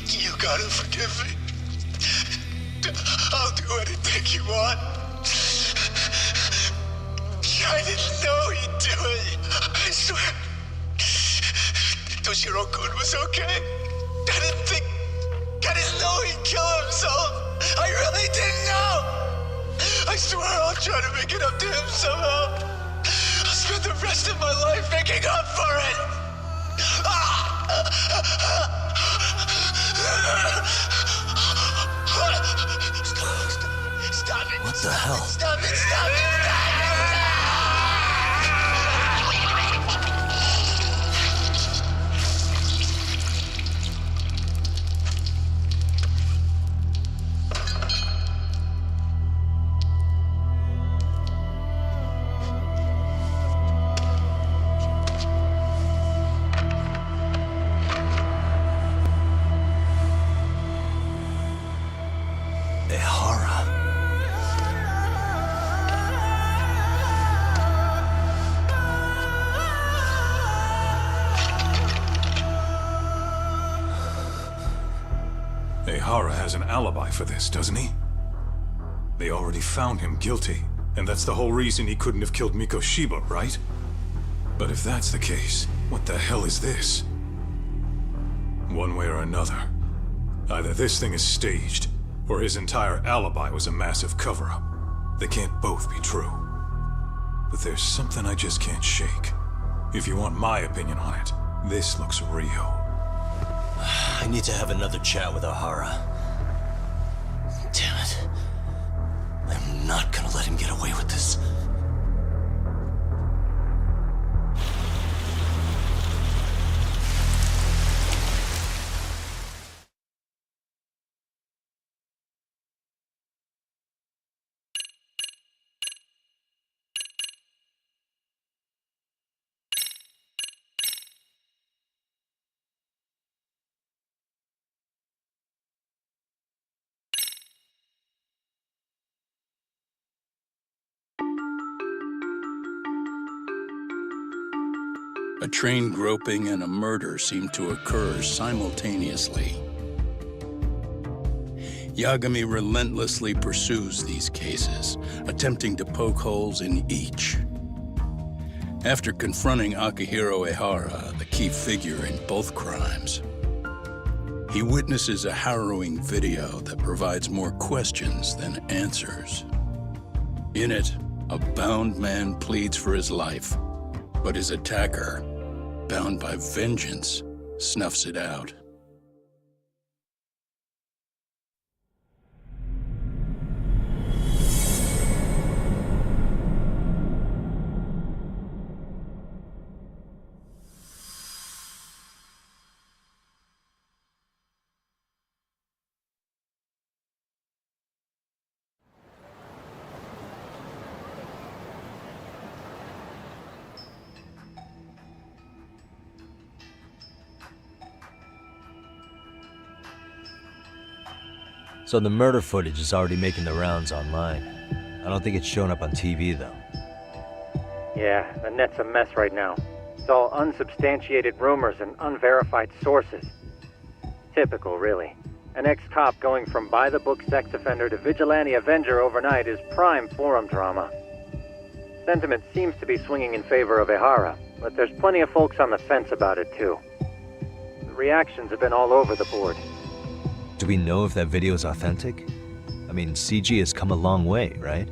You gotta forgive me. I'll do anything you want. I didn't know he'd do it. I swear. Toshiro-kun was okay. I didn't know he'd kill himself. I really didn't know. I swear I'll try to make it up to him somehow. I'll spend the rest of my life making up for it. Stop it. What the hell? Stop it, stop it, stop it! Ehara has an alibi for this, doesn't he? They already found him guilty, and that's the whole reason he couldn't have killed Mikoshiba, right? But if that's the case, what the hell is this? One way or another, either this thing is staged, or his entire alibi was a massive cover-up. They can't both be true. But there's something I just can't shake. If you want my opinion on it, this looks real. I need to have another chat with Ehara. Damn it. I'm not gonna let him get away with this. A train groping and a murder seem to occur simultaneously. Yagami relentlessly pursues these cases, attempting to poke holes in each. After confronting Akihiro Ehara, the key figure in both crimes, he witnesses a harrowing video that provides more questions than answers. In it, a bound man pleads for his life, but his attacker, bound by vengeance, snuffs it out. So the murder footage is already making the rounds online. I don't think it's showing up on TV, though. Yeah, the net's a mess right now. It's all unsubstantiated rumors and unverified sources. Typical, really. An ex-cop going from by-the-book sex offender to vigilante avenger overnight is prime forum drama. Sentiment seems to be swinging in favor of Ehara, but there's plenty of folks on the fence about it, too. The reactions have been all over the board. Do we know if that video is authentic? I mean, CG has come a long way, right?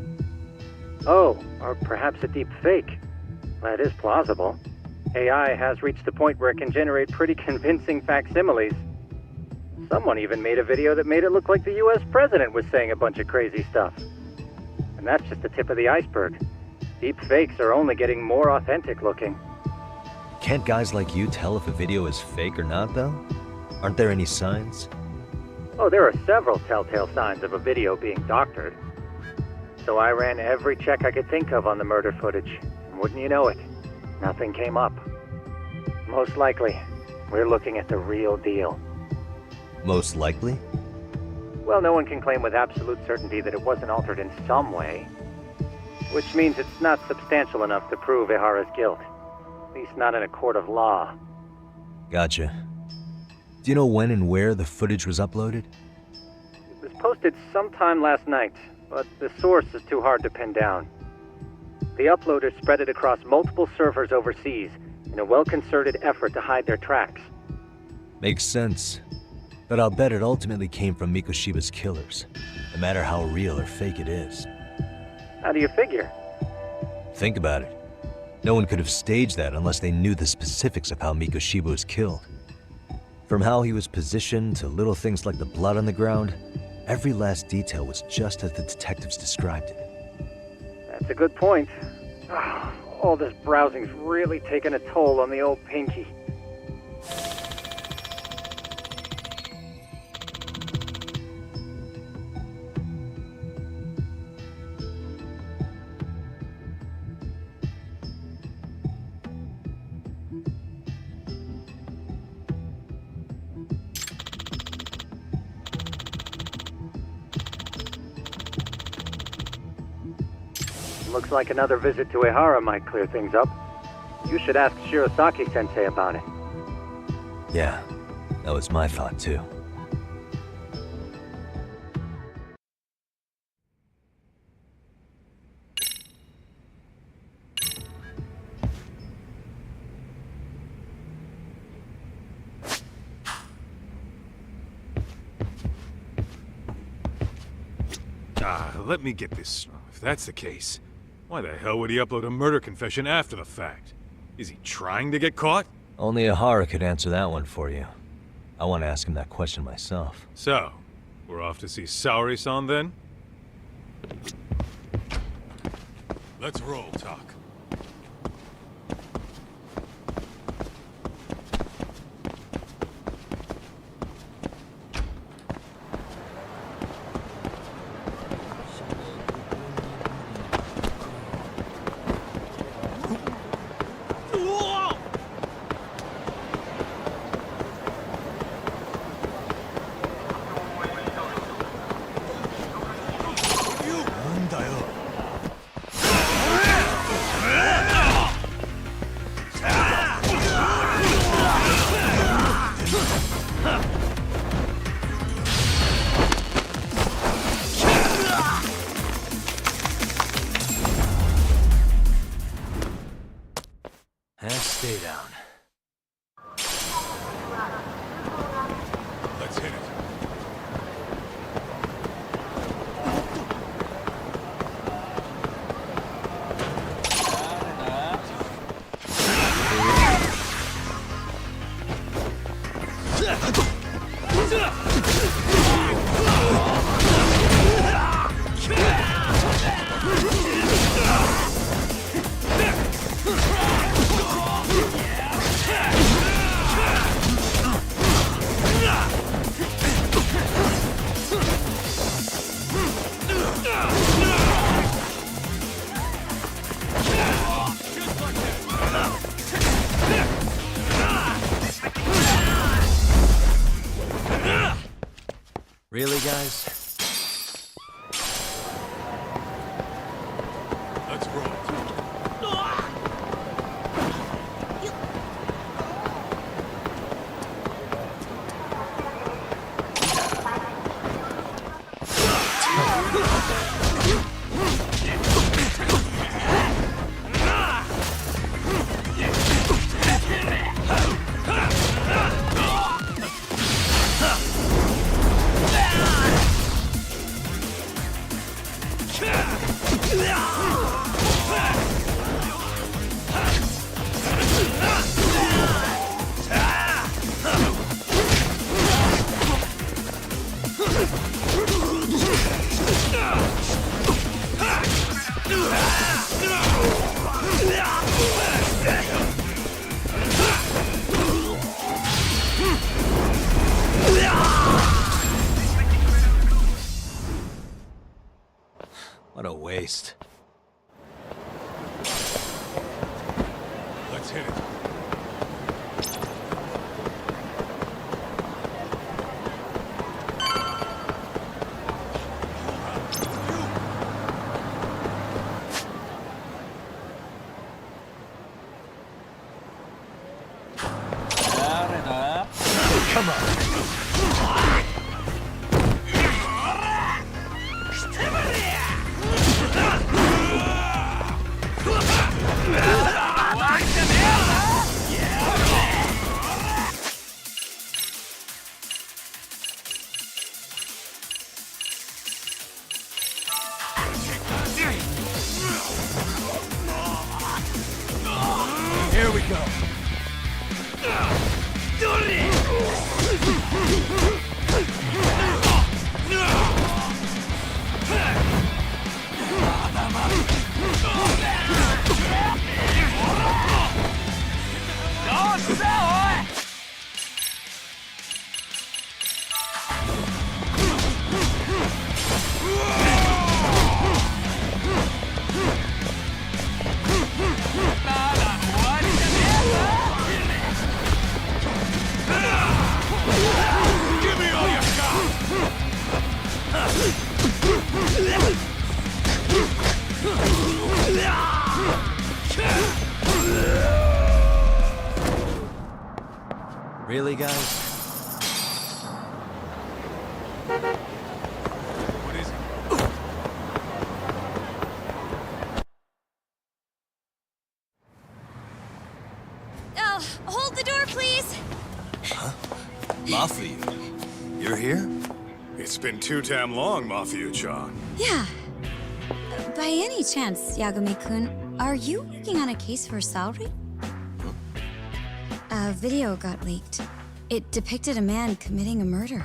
Oh, or perhaps a deep fake. That is plausible. AI has reached the point where it can generate pretty convincing facsimiles. Someone even made a video that made it look like the US president was saying a bunch of crazy stuff. And that's just the tip of the iceberg. Deep fakes are only getting more authentic looking. Can't guys like you tell if a video is fake or not, though? Aren't there any signs? Oh, there are several telltale signs of a video being doctored. So I ran every check I could think of on the murder footage. And wouldn't you know it, nothing came up. Most likely, we're looking at the real deal. Most likely? Well, no one can claim with absolute certainty that it wasn't altered in some way. Which means it's not substantial enough to prove Ehara's guilt. At least not in a court of law. Gotcha. Do you know when and where the footage was uploaded? It was posted sometime last night, but the source is too hard to pin down. The uploaders spread it across multiple servers overseas in a well-concerted effort to hide their tracks. Makes sense. But I'll bet it ultimately came from Mikoshiba's killers, no matter how real or fake it is. How do you figure? Think about it. No one could have staged that unless they knew the specifics of how Mikoshiba was killed. From how he was positioned to little things like the blood on the ground, every last detail was just as the detectives described it. That's a good point. All this browsing's really taken a toll on the old pinky. Looks like another visit to Ehara might clear things up. You should ask Shirosaki-sensei about it. Yeah, that was my thought too. Let me get this. If that's the case, why the hell would he upload a murder confession after the fact? Is he trying to get caught? Only Ehara could answer that one for you. I want to ask him that question myself. So, we're off to see Saori-san then? Let's roll, Talk. Stay down. Let's hit it. Really, guys? Let's roll. What a waste. Let's hit it. Come on. Really, guys? Hold the door, please. Huh? Mafia? You're here? It's been too damn long, Mafia-chan. Yeah. By any chance, Yagami-kun, are you working on a case for Saori? A video got leaked. It depicted a man committing a murder.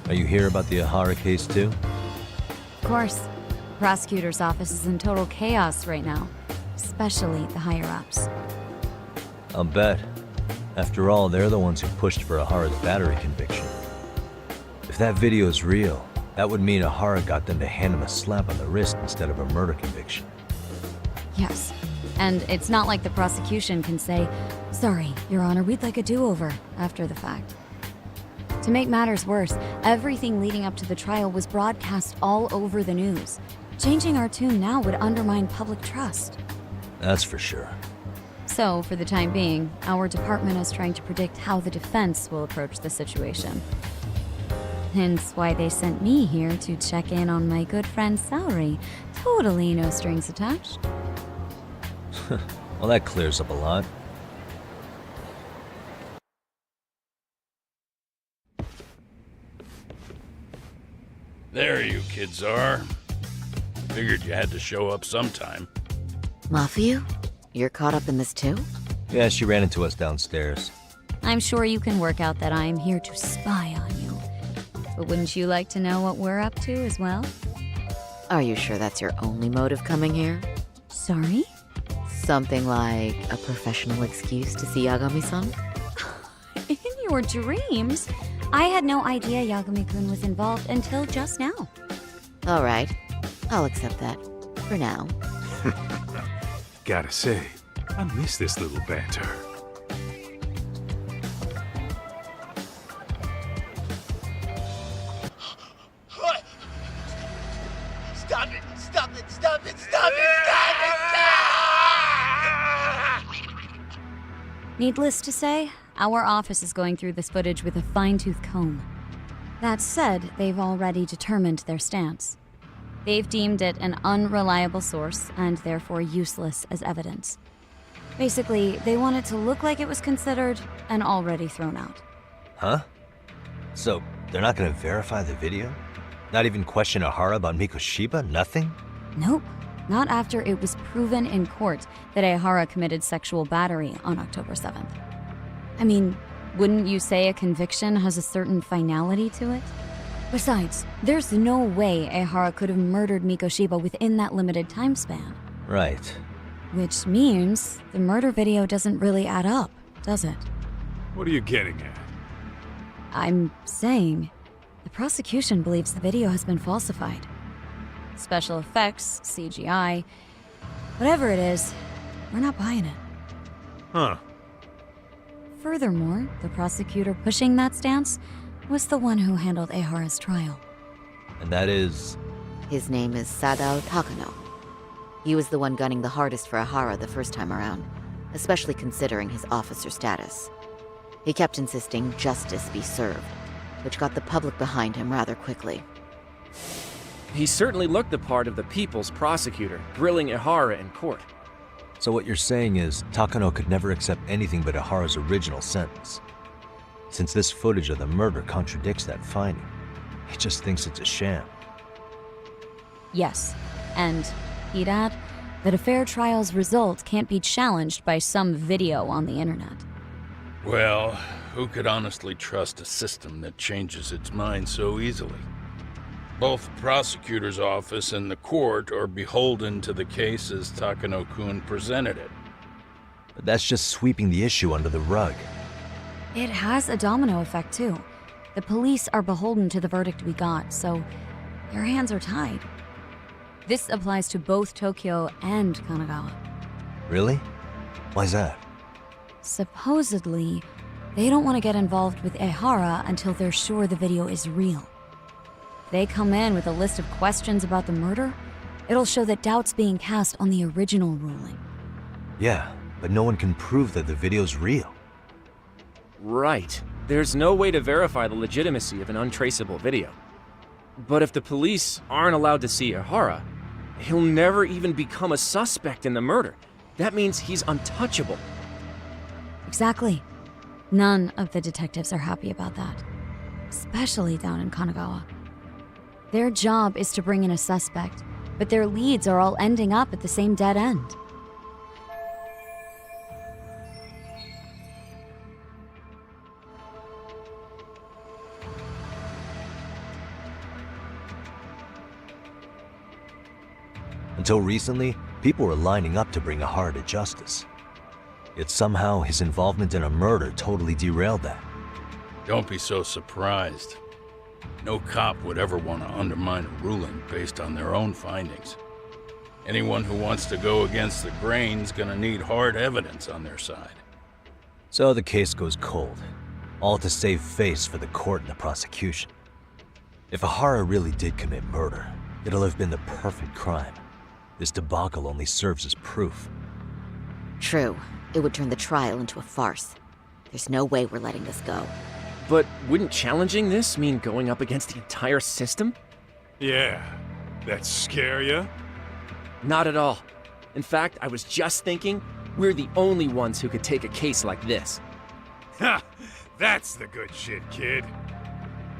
Are you here about the Ahara case too? Of course. Prosecutor's office is in total chaos right now, especially the higher-ups. I'll bet. After all, they're the ones who pushed for Ahara's battery conviction. If that video is real, that would mean Ahara got them to hand him a slap on the wrist instead of a murder conviction. Yes. And it's not like the prosecution can say, "Sorry, Your Honor, we'd like a do-over," after the fact. To make matters worse, everything leading up to the trial was broadcast all over the news. Changing our tune now would undermine public trust. That's for sure. So, for the time being, our department is trying to predict how the defense will approach the situation. Hence why they sent me here to check in on my good friend Saori. Totally no strings attached. Well, that clears up a lot. There you kids are. Figured you had to show up sometime. Mafia? You're caught up in this too? Yeah, she ran into us downstairs. I'm sure you can work out that I'm here to spy on you. But wouldn't you like to know what we're up to as well? Are you sure that's your only motive coming here? Sorry? Something like a professional excuse to see Yagami-san? In your dreams? I had no idea Yagami-kun was involved until just now. All right. I'll accept that. For now. Gotta say, I miss this little banter. Stop it! Stop it! Stop it! Stop it! Needless to say, our office is going through this footage with a fine-tooth comb. That said, they've already determined their stance. They've deemed it an unreliable source and therefore useless as evidence. Basically, they want it to look like it was considered and already thrown out. Huh? So, they're not gonna verify the video? Not even question Ahara about Mikoshiba? Nothing? Nope. Not after it was proven in court that Ahara committed sexual battery on October 7th. I mean, wouldn't you say a conviction has a certain finality to it? Besides, there's no way Ahara could have murdered Mikoshiba within that limited time span. Right. Which means the murder video doesn't really add up, does it? What are you getting at? I'm saying, the prosecution believes the video has been falsified. Special effects, CGI, whatever it is, we're not buying it. Huh. Furthermore, the prosecutor pushing that stance was the one who handled Ahara's trial. And that is? His name is Sadao Takano. He was the one gunning the hardest for Ahara the first time around, especially considering his officer status. He kept insisting justice be served, which got the public behind him rather quickly. He certainly looked the part of the people's prosecutor, grilling Ihara in court. So what you're saying is, Takano could never accept anything but Ihara's original sentence. Since this footage of the murder contradicts that finding, he just thinks it's a sham. Yes, and he'd add that a fair trial's result can't be challenged by some video on the internet. Well, who could honestly trust a system that changes its mind so easily? Both the prosecutor's office and the court are beholden to the case as Takano-kun presented it. But that's just sweeping the issue under the rug. It has a domino effect, too. The police are beholden to the verdict we got, so their hands are tied. This applies to both Tokyo and Kanagawa. Really? Why's that? Supposedly, they don't want to get involved with Ihara until they're sure the video is real. They come in with a list of questions about the murder, it'll show that doubt's being cast on the original ruling. Yeah, but no one can prove that the video's real. Right. There's no way to verify the legitimacy of an untraceable video. But if the police aren't allowed to see Ihara, he'll never even become a suspect in the murder. That means he's untouchable. Exactly. None of the detectives are happy about that. Especially down in Kanagawa. Their job is to bring in a suspect, but their leads are all ending up at the same dead end. Until recently, people were lining up to bring Ihara to justice. Yet somehow his involvement in a murder totally derailed that. Don't be so surprised. No cop would ever want to undermine a ruling based on their own findings. Anyone who wants to go against the grain's gonna need hard evidence on their side. So the case goes cold, all to save face for the court and the prosecution. If Ihara really did commit murder, it'll have been the perfect crime. This debacle only serves as proof. True. It would turn the trial into a farce. There's no way we're letting this go. But wouldn't challenging this mean going up against the entire system? Yeah. That scare ya? Not at all. In fact, I was just thinking, we're the only ones who could take a case like this. Ha! That's the good shit, kid.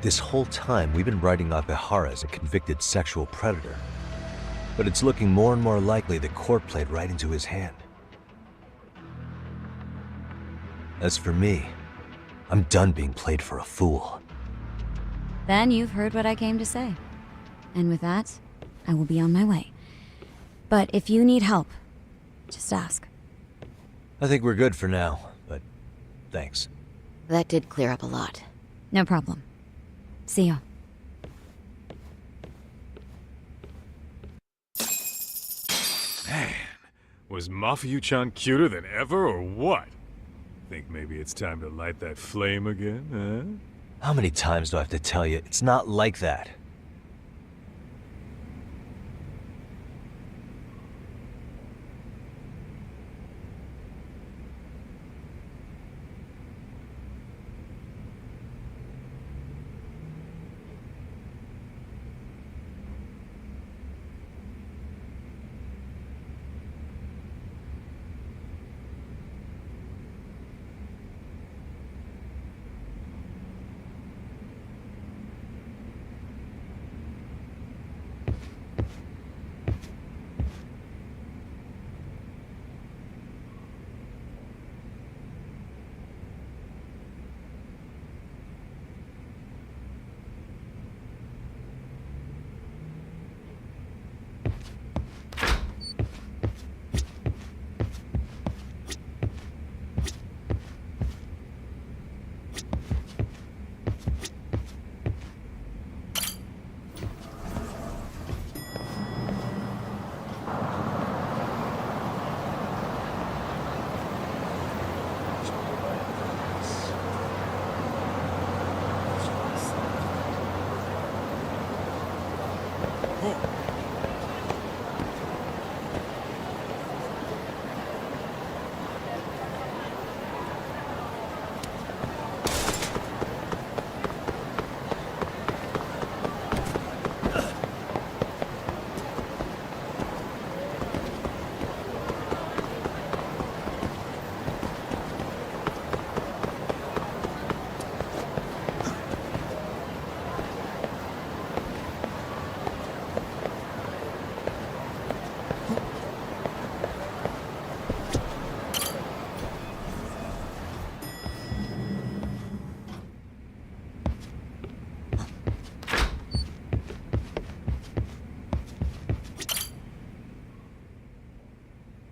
This whole time, we've been writing off Ihara as a convicted sexual predator. But it's looking more and more likely the court played right into his hand. As for me, I'm done being played for a fool. Then you've heard what I came to say. And with that, I will be on my way. But if you need help, just ask. I think we're good for now, but thanks. That did clear up a lot. No problem. See ya. Man, was Mafuyu-chan cuter than ever or what? Think maybe it's time to light that flame again, huh? How many times do I have to tell you, it's not like that?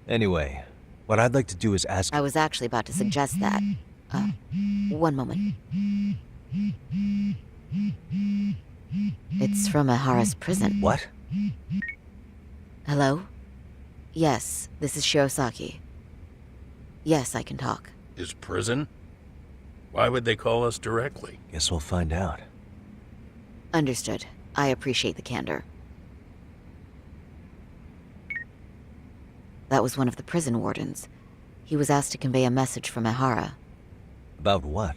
Anyway, what I'd like to do is ask... I was actually about to suggest that. One moment. It's from Ehara's prison. What? Hello? Yes, this is Shirosaki. Yes, I can talk. His prison? Why would they call us directly? Guess we'll find out. Understood. I appreciate the candor. That was one of the prison wardens. He was asked to convey a message from Ehara. About what?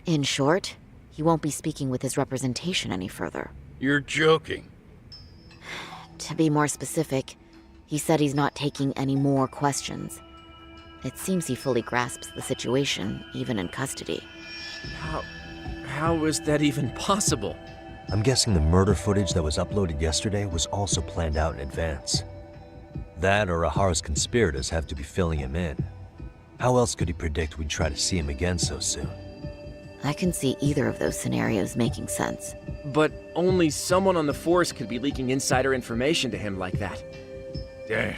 In short, he won't be speaking with his representation any further. You're joking. To be more specific, he said he's not taking any more questions. It seems he fully grasps the situation, even in custody. How is that even possible? I'm guessing the murder footage that was uploaded yesterday was also planned out in advance. That or Ehara's conspirators have to be filling him in. How else could he predict we'd try to see him again so soon? I can see either of those scenarios making sense. But only someone on the force could be leaking insider information to him like that. Damn.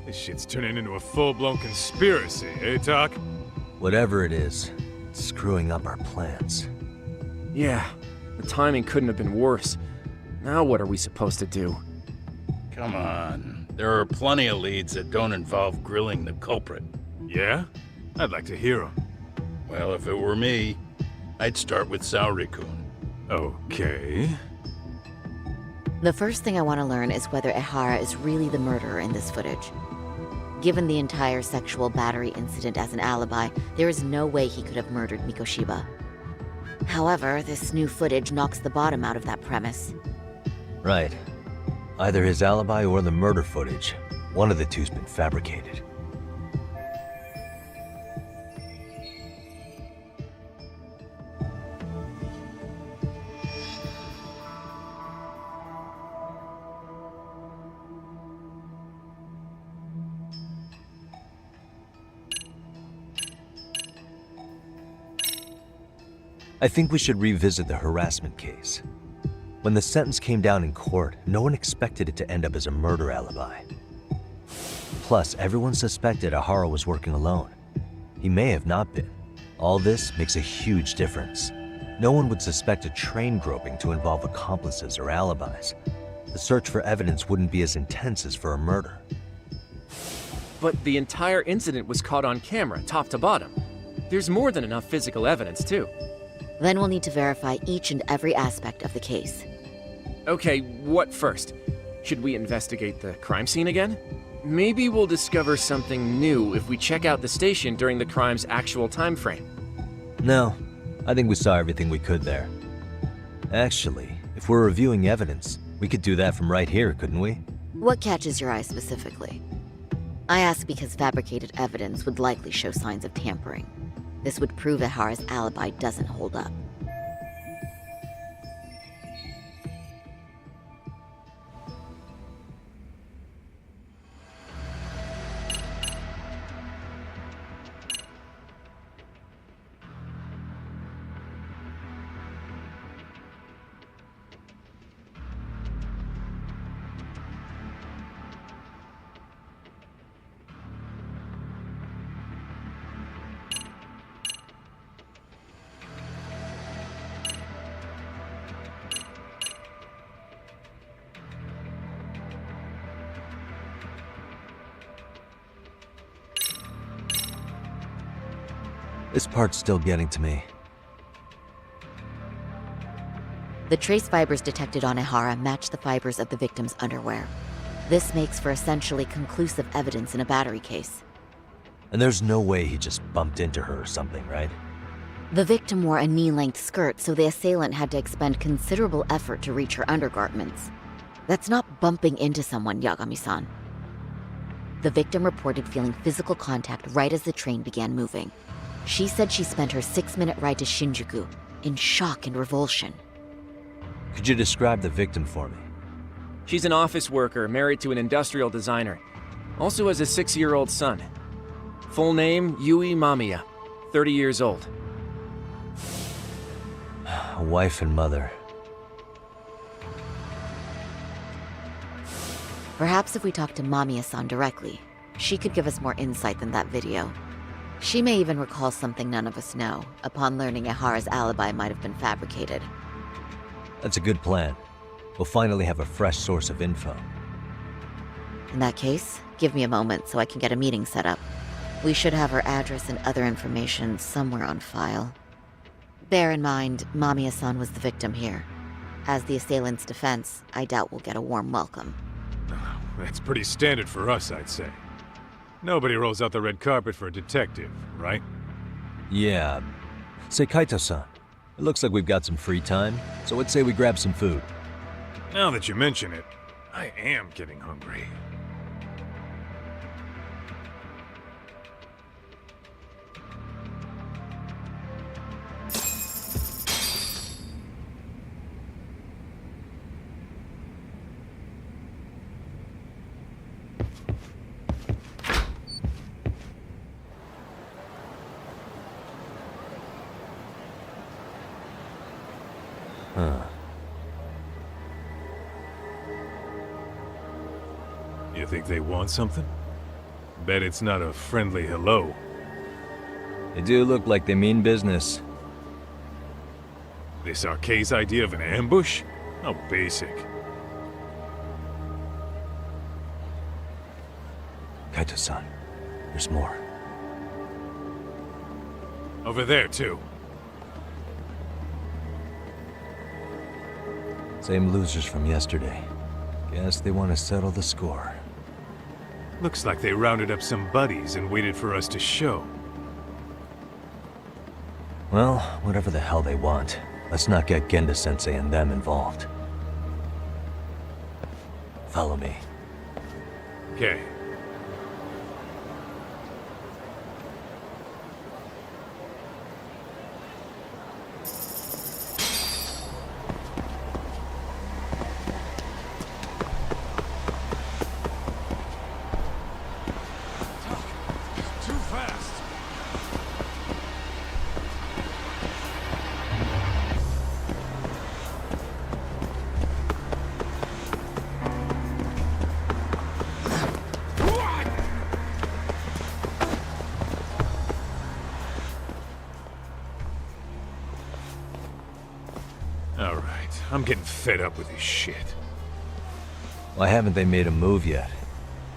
This shit's turning into a full-blown conspiracy, eh, Talk? Whatever it is, it's screwing up our plans. Yeah, the timing couldn't have been worse. Now what are we supposed to do? Come on. There are plenty of leads that don't involve grilling the culprit. Yeah? I'd like to hear them. Well, if it were me, I'd start with Saori-kun. Okay. The first thing I want to learn is whether Ehara is really the murderer in this footage. Given the entire sexual battery incident as an alibi, there is no way he could have murdered Mikoshiba. However, this new footage knocks the bottom out of that premise. Right. Either his alibi or the murder footage. One of the two's been fabricated. I think we should revisit the harassment case. When the sentence came down in court, no one expected it to end up as a murder alibi. Plus, everyone suspected Ehara was working alone. He may have not been. All this makes a huge difference. No one would suspect a train groping to involve accomplices or alibis. The search for evidence wouldn't be as intense as for a murder. But the entire incident was caught on camera, top to bottom. There's more than enough physical evidence, too. Then we'll need to verify each and every aspect of the case. Okay, what first? Should we investigate the crime scene again? Maybe we'll discover something new if we check out the station during the crime's actual time frame. No, I think we saw everything we could there. Actually, if we're reviewing evidence, we could do that from right here, couldn't we? What catches your eye specifically? I ask because fabricated evidence would likely show signs of tampering. This would prove Ehara's alibi doesn't hold up. This part's still getting to me. The trace fibers detected on Ehara match the fibers of the victim's underwear. This makes for essentially conclusive evidence in a battery case. And there's no way he just bumped into her or something, right? The victim wore a knee-length skirt, so the assailant had to expend considerable effort to reach her undergarments. That's not bumping into someone, Yagami-san. The victim reported feeling physical contact right as the train began moving. She said she spent her 6-minute ride to Shinjuku in shock and revulsion. Could you describe the victim for me? She's an office worker married to an industrial designer. Also has a 6-year-old son. Full name, Yui Mamiya, 30 years old. A wife and mother. Perhaps if we talk to Mamiya-san directly, she could give us more insight than that video. She may even recall something none of us know, upon learning Ihara's alibi might have been fabricated. That's a good plan. We'll finally have a fresh source of info. In that case, give me a moment so I can get a meeting set up. We should have her address and other information somewhere on file. Bear in mind, Mamiya-san was the victim here. As the assailant's defense, I doubt we'll get a warm welcome. That's pretty standard for us, I'd say. Nobody rolls out the red carpet for a detective, right? Yeah. Say, Kaito-san, it looks like we've got some free time, so I'd say we grab some food. Now that you mention it, I am getting hungry. Huh. You think they want something? Bet it's not a friendly hello. They do look like they mean business. This Arcay's idea of an ambush? How basic. Kaito-san, there's more. Over there, too. Same losers from yesterday. Guess they want to settle the score. Looks like they rounded up some buddies and waited for us to show. Well, whatever the hell they want, let's not get Genda-sensei and them involved. Follow me. Okay. Alright, I'm getting fed up with this shit. Why haven't they made a move yet?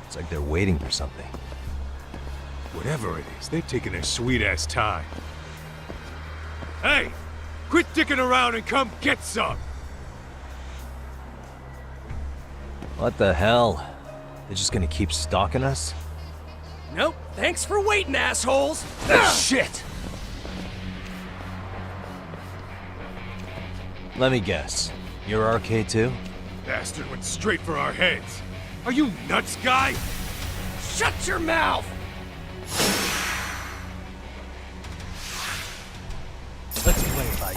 It's like they're waiting for something. Whatever it is, they're taking their sweet-ass time. Hey! Quit dicking around and come get some! What the hell? They're just gonna keep stalking us? Nope. Thanks for waiting, assholes! Shit! Let me guess. You're RK too? Bastard went straight for our heads. Are you nuts, guy? Shut your mouth! Let's play it by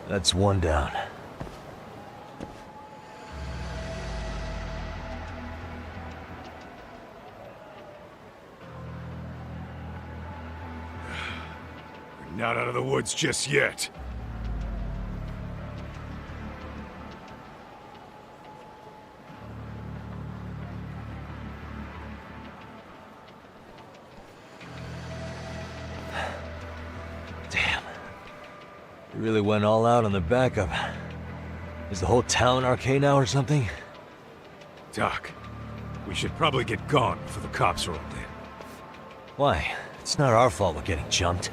That's one down. We're not out of the woods just yet. You really went all out on the backup. Is the whole town arcade now or something? Doc, we should probably get gone before the cops rolled in. Why? It's not our fault we're getting jumped.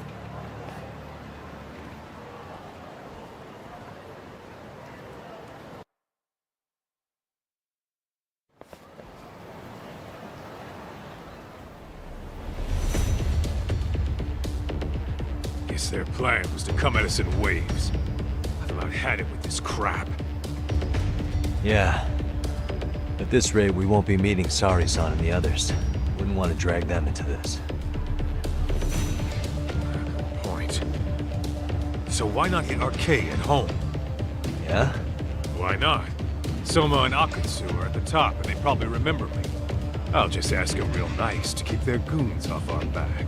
Guess their plan was to come at us in waves. I've about had it with this crap. Yeah. At this rate, we won't be meeting Sari-san and the others. Wouldn't want to drag them into this. Good point. So why not hit Arcade at home? Yeah? Why not? Soma and Akutsu are at the top, and they probably remember me. I'll just ask them real nice to keep their goons off our back.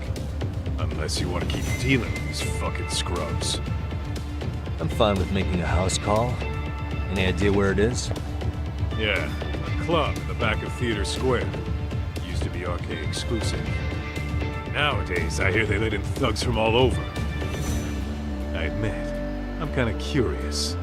Unless you want to keep dealing with these fucking scrubs. I'm fine with making a house call. Any idea where it is? Yeah, a club in the back of Theater Square. Used to be arcade exclusive. Nowadays, I hear they let in thugs from all over. I admit, I'm kind of curious.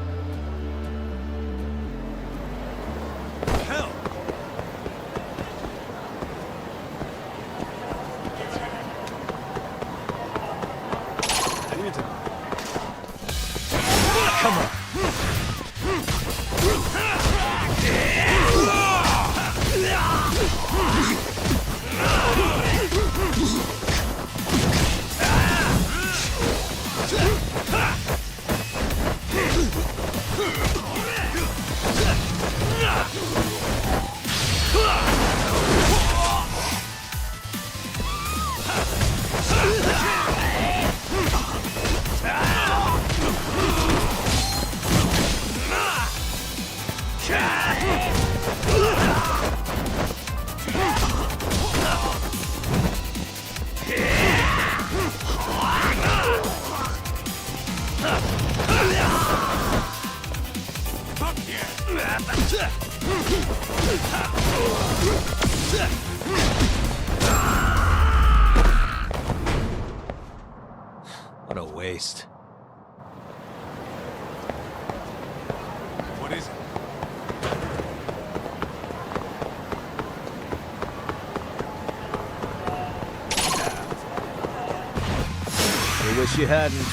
What a waste. What is it? I wish you hadn't.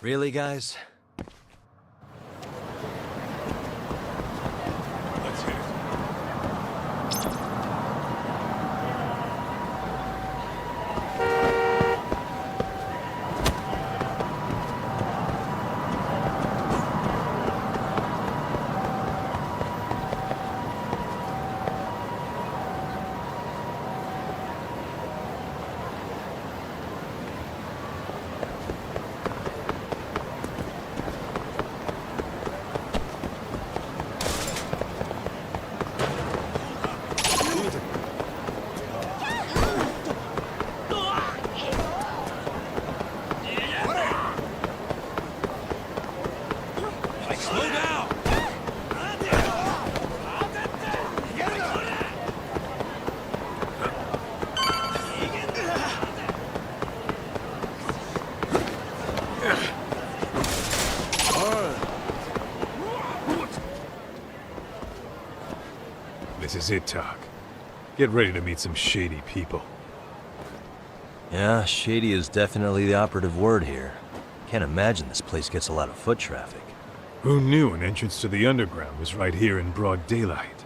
Really, guys? Let's hit it. is it, Talk. Get ready to meet some shady people. Yeah, shady is definitely the operative word here. Can't imagine this place gets a lot of foot traffic. Who knew an entrance to the underground was right here in broad daylight?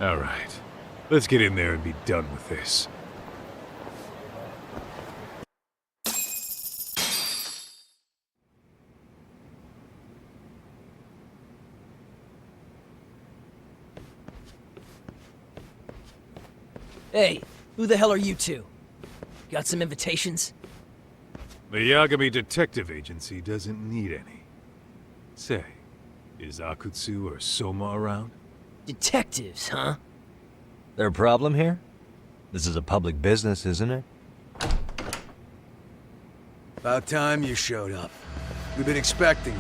Alright, let's get in there and be done with this. Hey, who the hell are you two? Got some invitations? The Yagami Detective Agency doesn't need any. Say, is Akutsu or Soma around? Detectives, huh? There a problem here? This is a public business, isn't it? About time you showed up. We've been expecting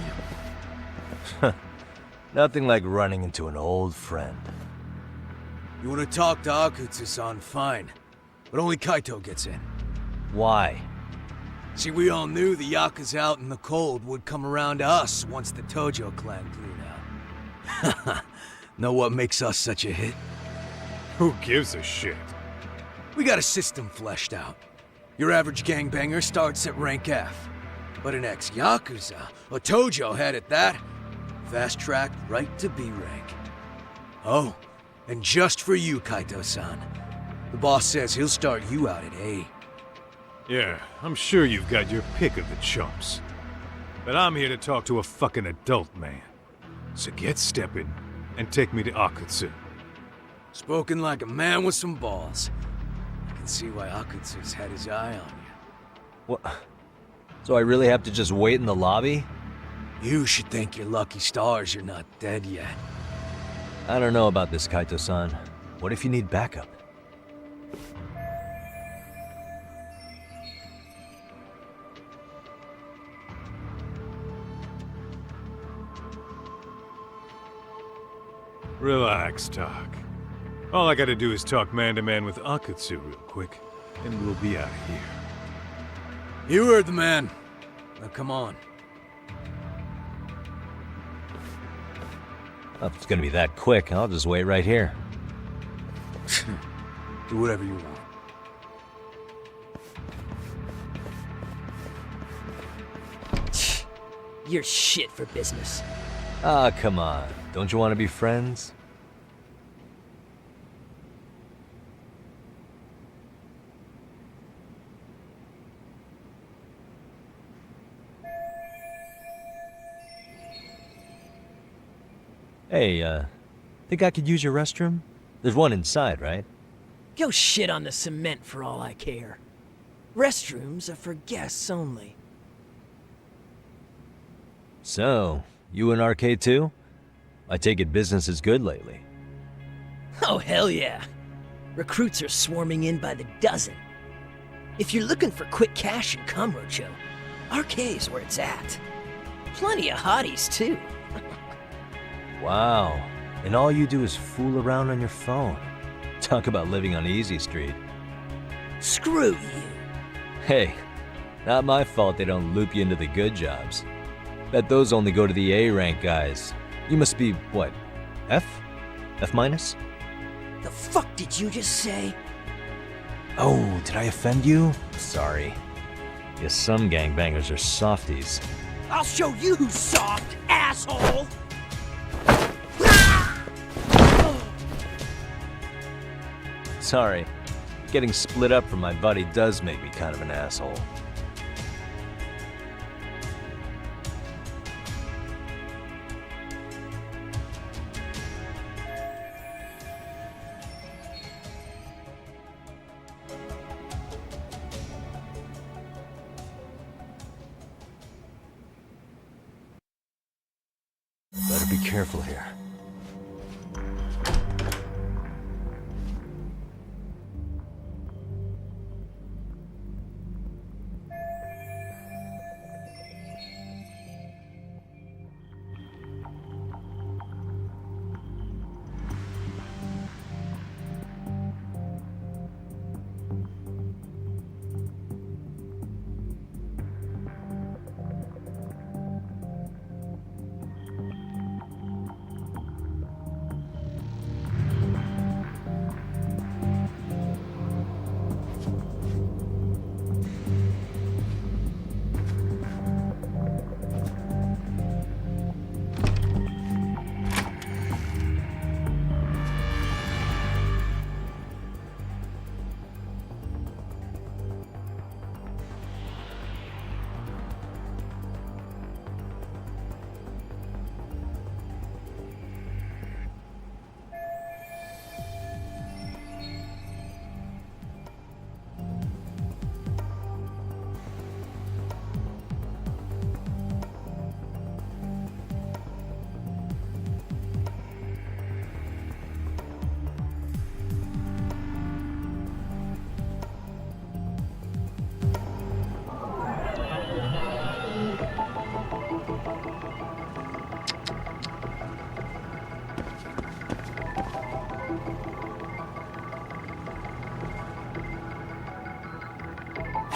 you. Nothing like running into an old friend. You want to talk to Akutsu-san, fine. But only Kaito gets in. Why? See, we all knew the Yakuza out in the cold would come around to us once the Tojo clan cleared out. Know what makes us such a hit? Who gives a shit? We got a system fleshed out. Your average gangbanger starts at rank F. But an ex-Yakuza, a Tojo head at that, fast-tracked right to B rank. Oh, and just for you, Kaito-san. The boss says he'll start you out at A. Yeah, I'm sure you've got your pick of the chumps. But I'm here to talk to a fucking adult man. So get stepping and take me to Akutsu. Spoken like a man with some balls. I can see why Akutsu's had his eye on you. What? So I really have to just wait in the lobby? You should thank your lucky stars you're not dead yet. I don't know about this, Kaito-san. What if you need backup? Relax, Talk. All I gotta do is talk man-to-man with Akutsu real quick, and we'll be out of here. You heard the man. Now come on. If it's gonna be that quick, I'll just wait right here. Do whatever you want. You're shit for business. Ah, come on. Don't you want to be friends? Hey, think I could use your restroom? There's one inside, right? Go shit on the cement for all I care. Restrooms are for guests only. So, you in RK too? I take it business is good lately. Oh, hell yeah. Recruits are swarming in by the dozen. If you're looking for quick cash and Kamurocho, RK's where it's at. Plenty of hotties, too. Wow. And all you do is fool around on your phone. Talk about living on Easy Street. Screw you. Hey, not my fault they don't loop you into the good jobs. Bet those only go to the A-rank guys. You must be, what, F? F minus? The fuck did you just say? Oh, did I offend you? Sorry. Guess some gangbangers are softies. I'll show you who's soft, asshole! Sorry. Getting split up from my buddy does make me kind of an asshole. Better be careful here.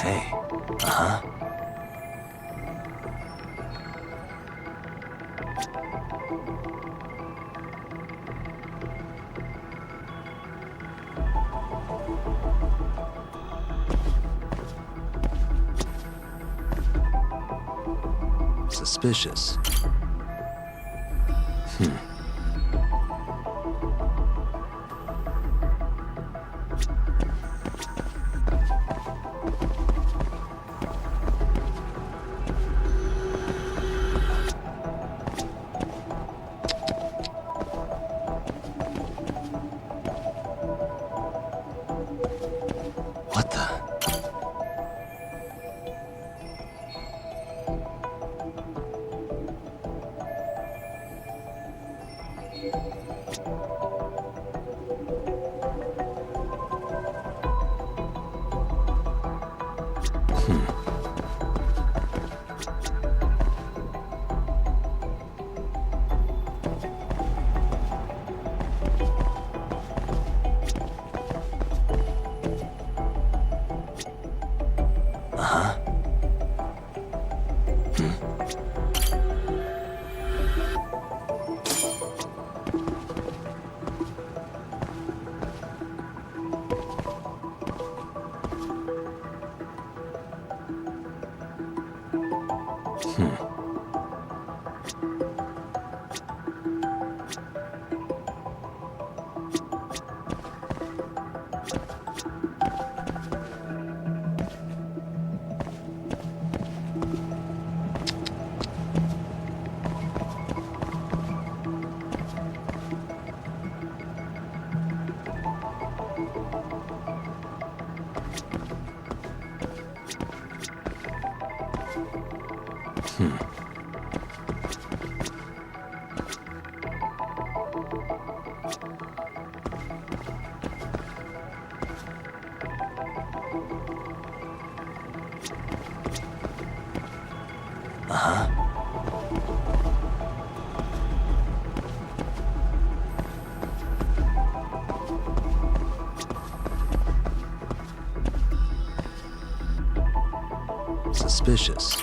Hey. Uh-huh. Suspicious. What the? Suspicious.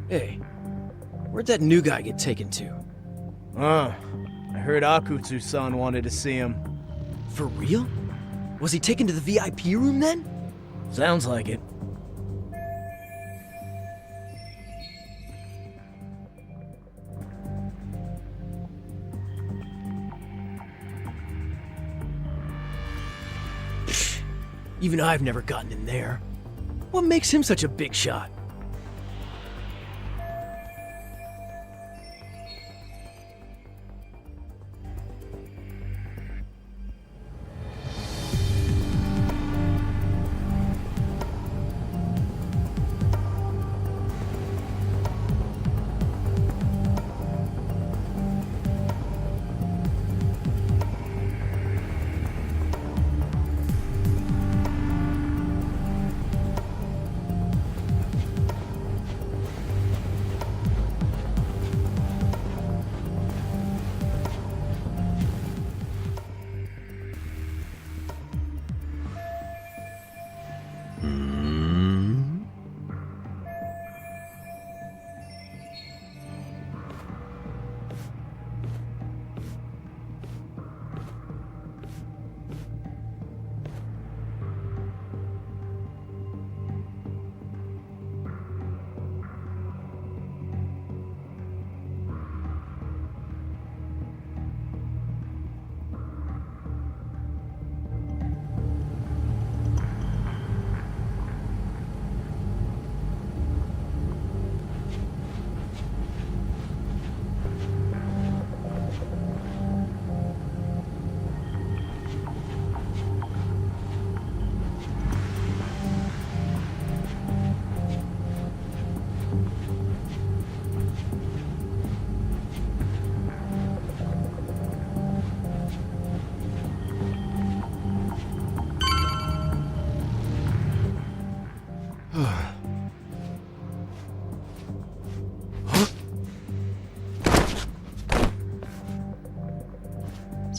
Hey, where'd that new guy get taken to? I heard Akutsu-san wanted to see him. For real? Was he taken to the VIP room then? Sounds like it. Even I've never gotten in there. What makes him such a big shot?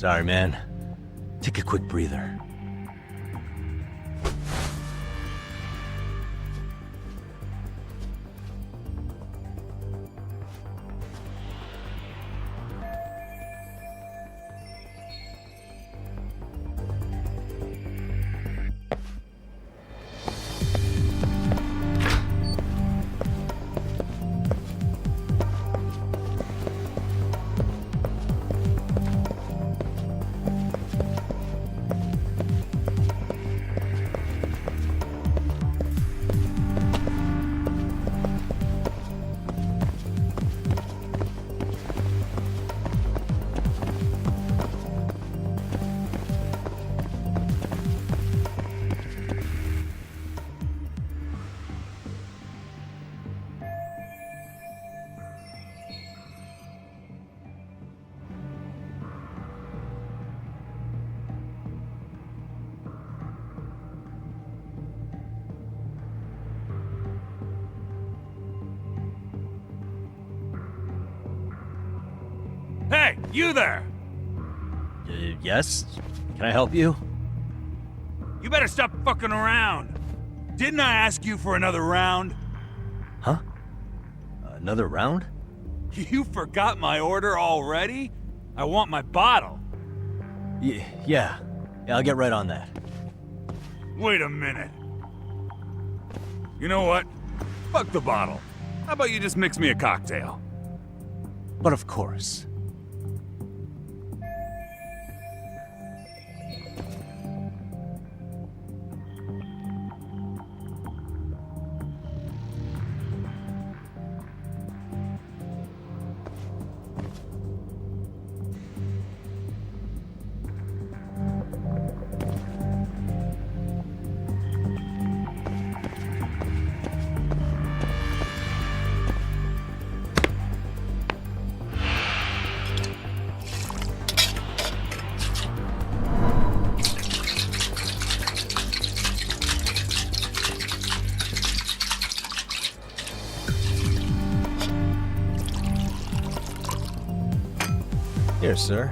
Sorry, man. Take a quick breather. Hey, you there! Yes? Can I help you? You better stop fucking around! Didn't I ask you for another round? Huh? Another round? You forgot my order already? I want my bottle. Yeah, I'll get right on that. Wait a minute. You know what? Fuck the bottle. How about you just mix me a cocktail? But of course. Here, sir.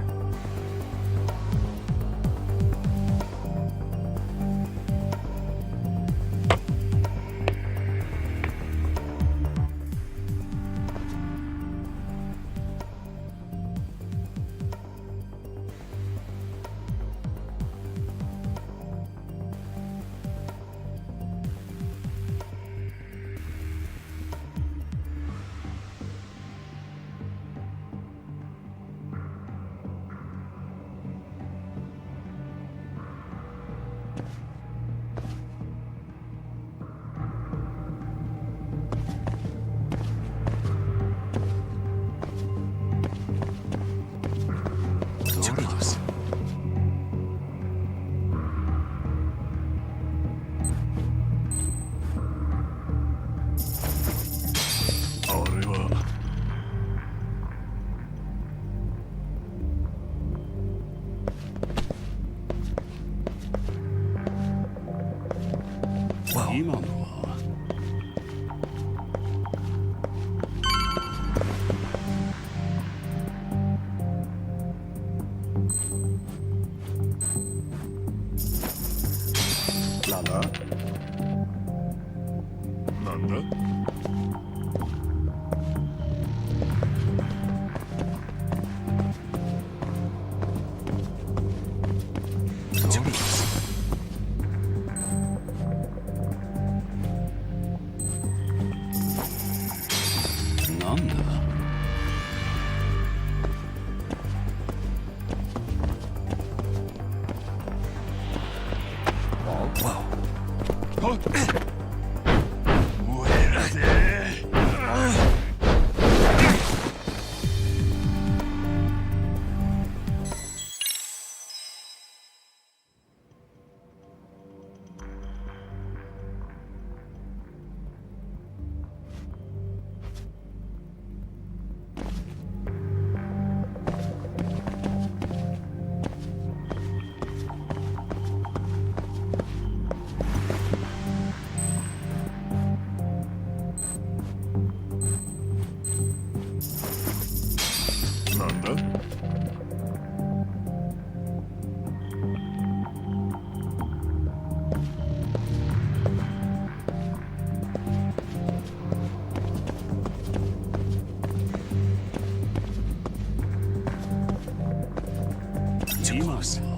close.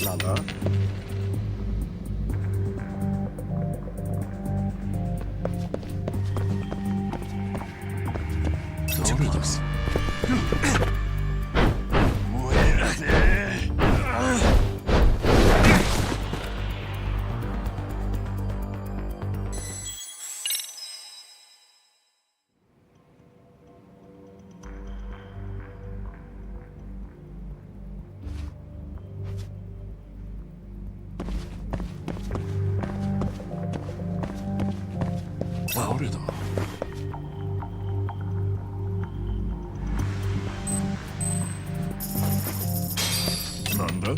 Let go! だ?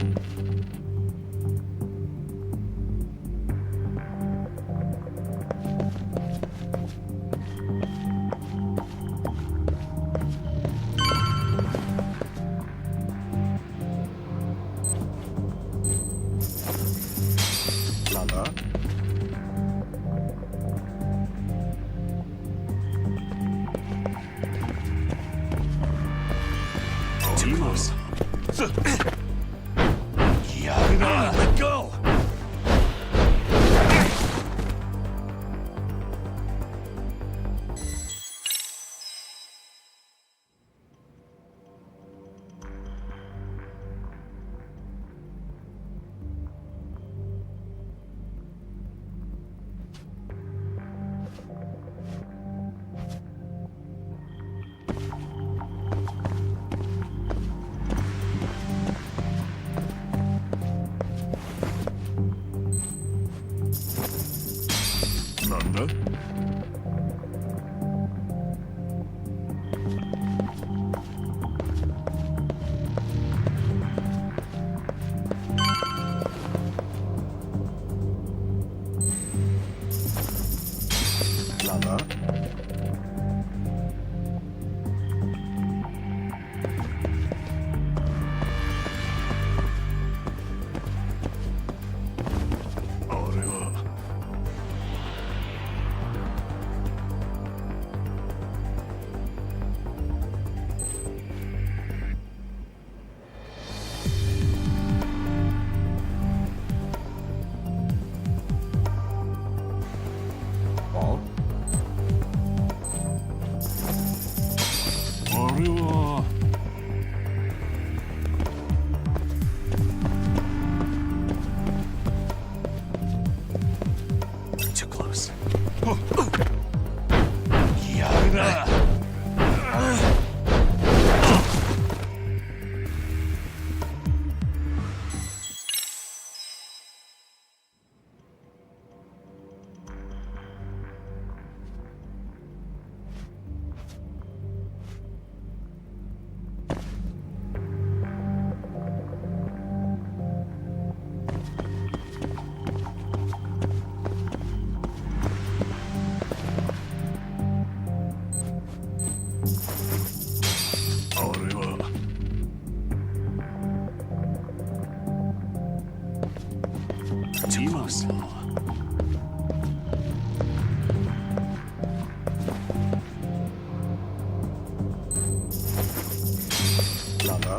Too close. Yeah, let go! Too close. Yeah. Too close. Let go!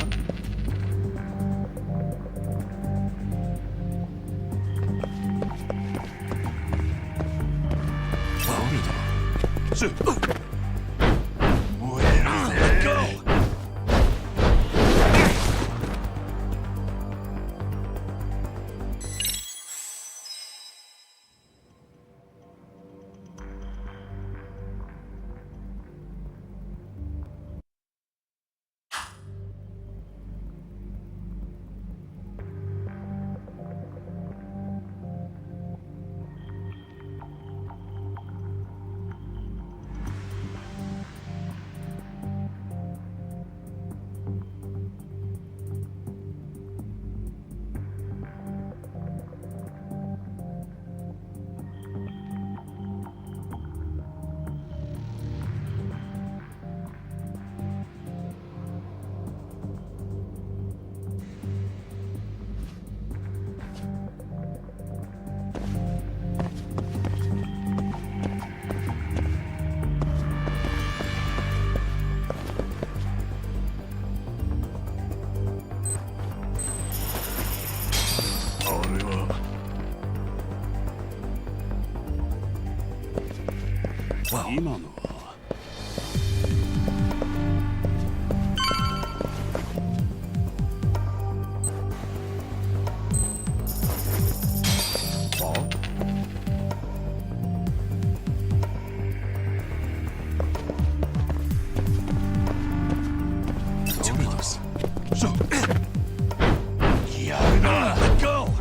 Let go!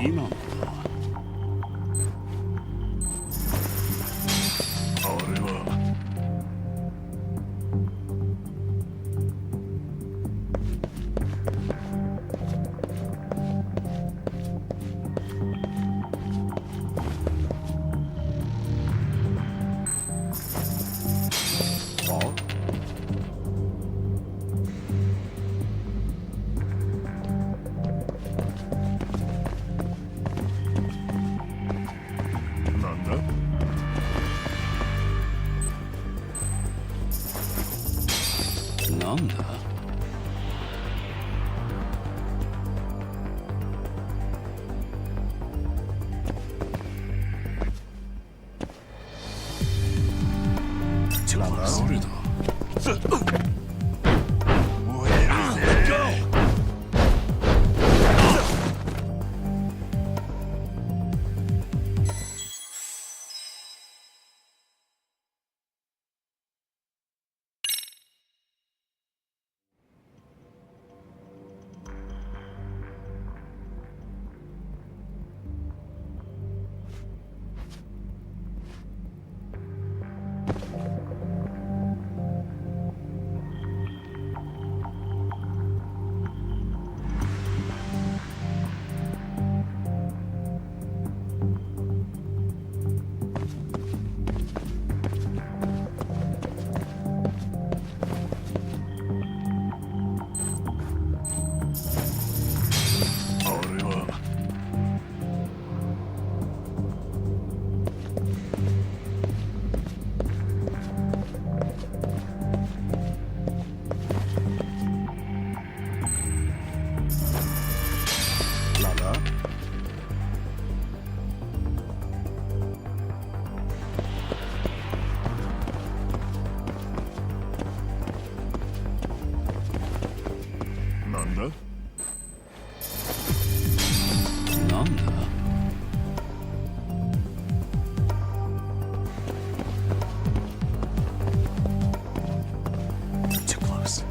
今のだ。あれは。なんだ？なんだ？誰だ？なんだ？なんだ？Too close.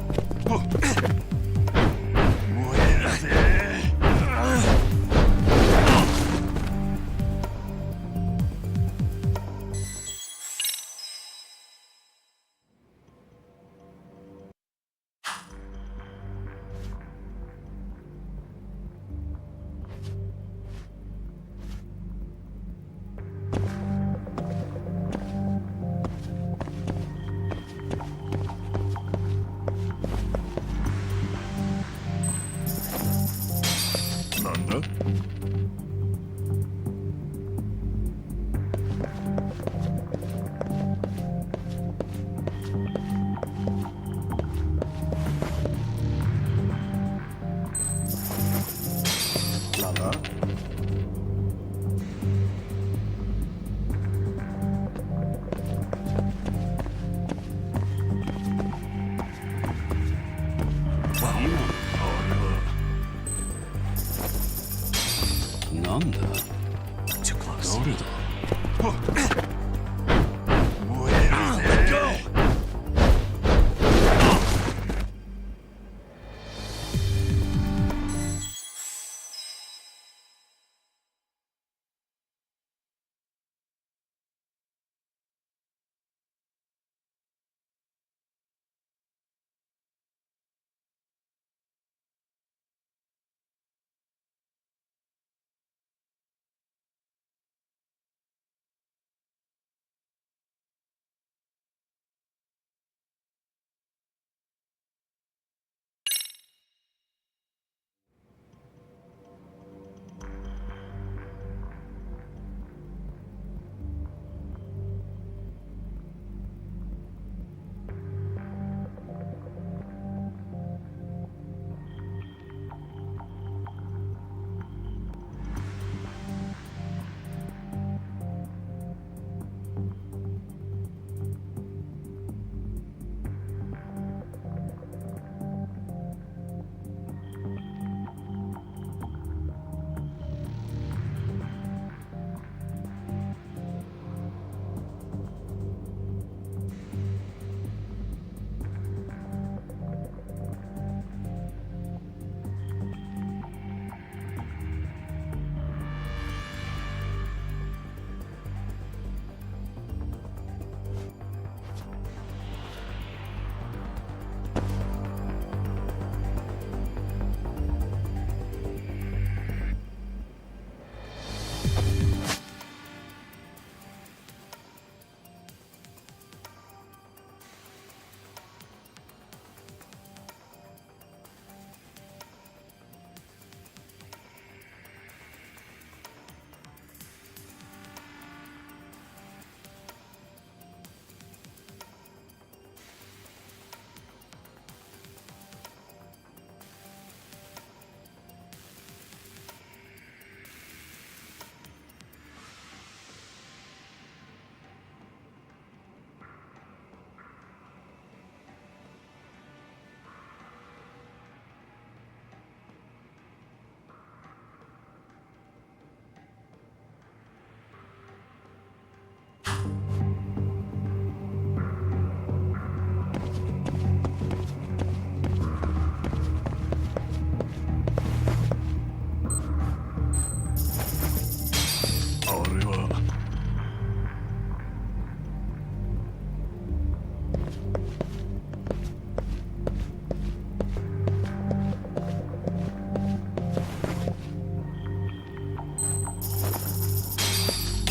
Too close. 誰だ？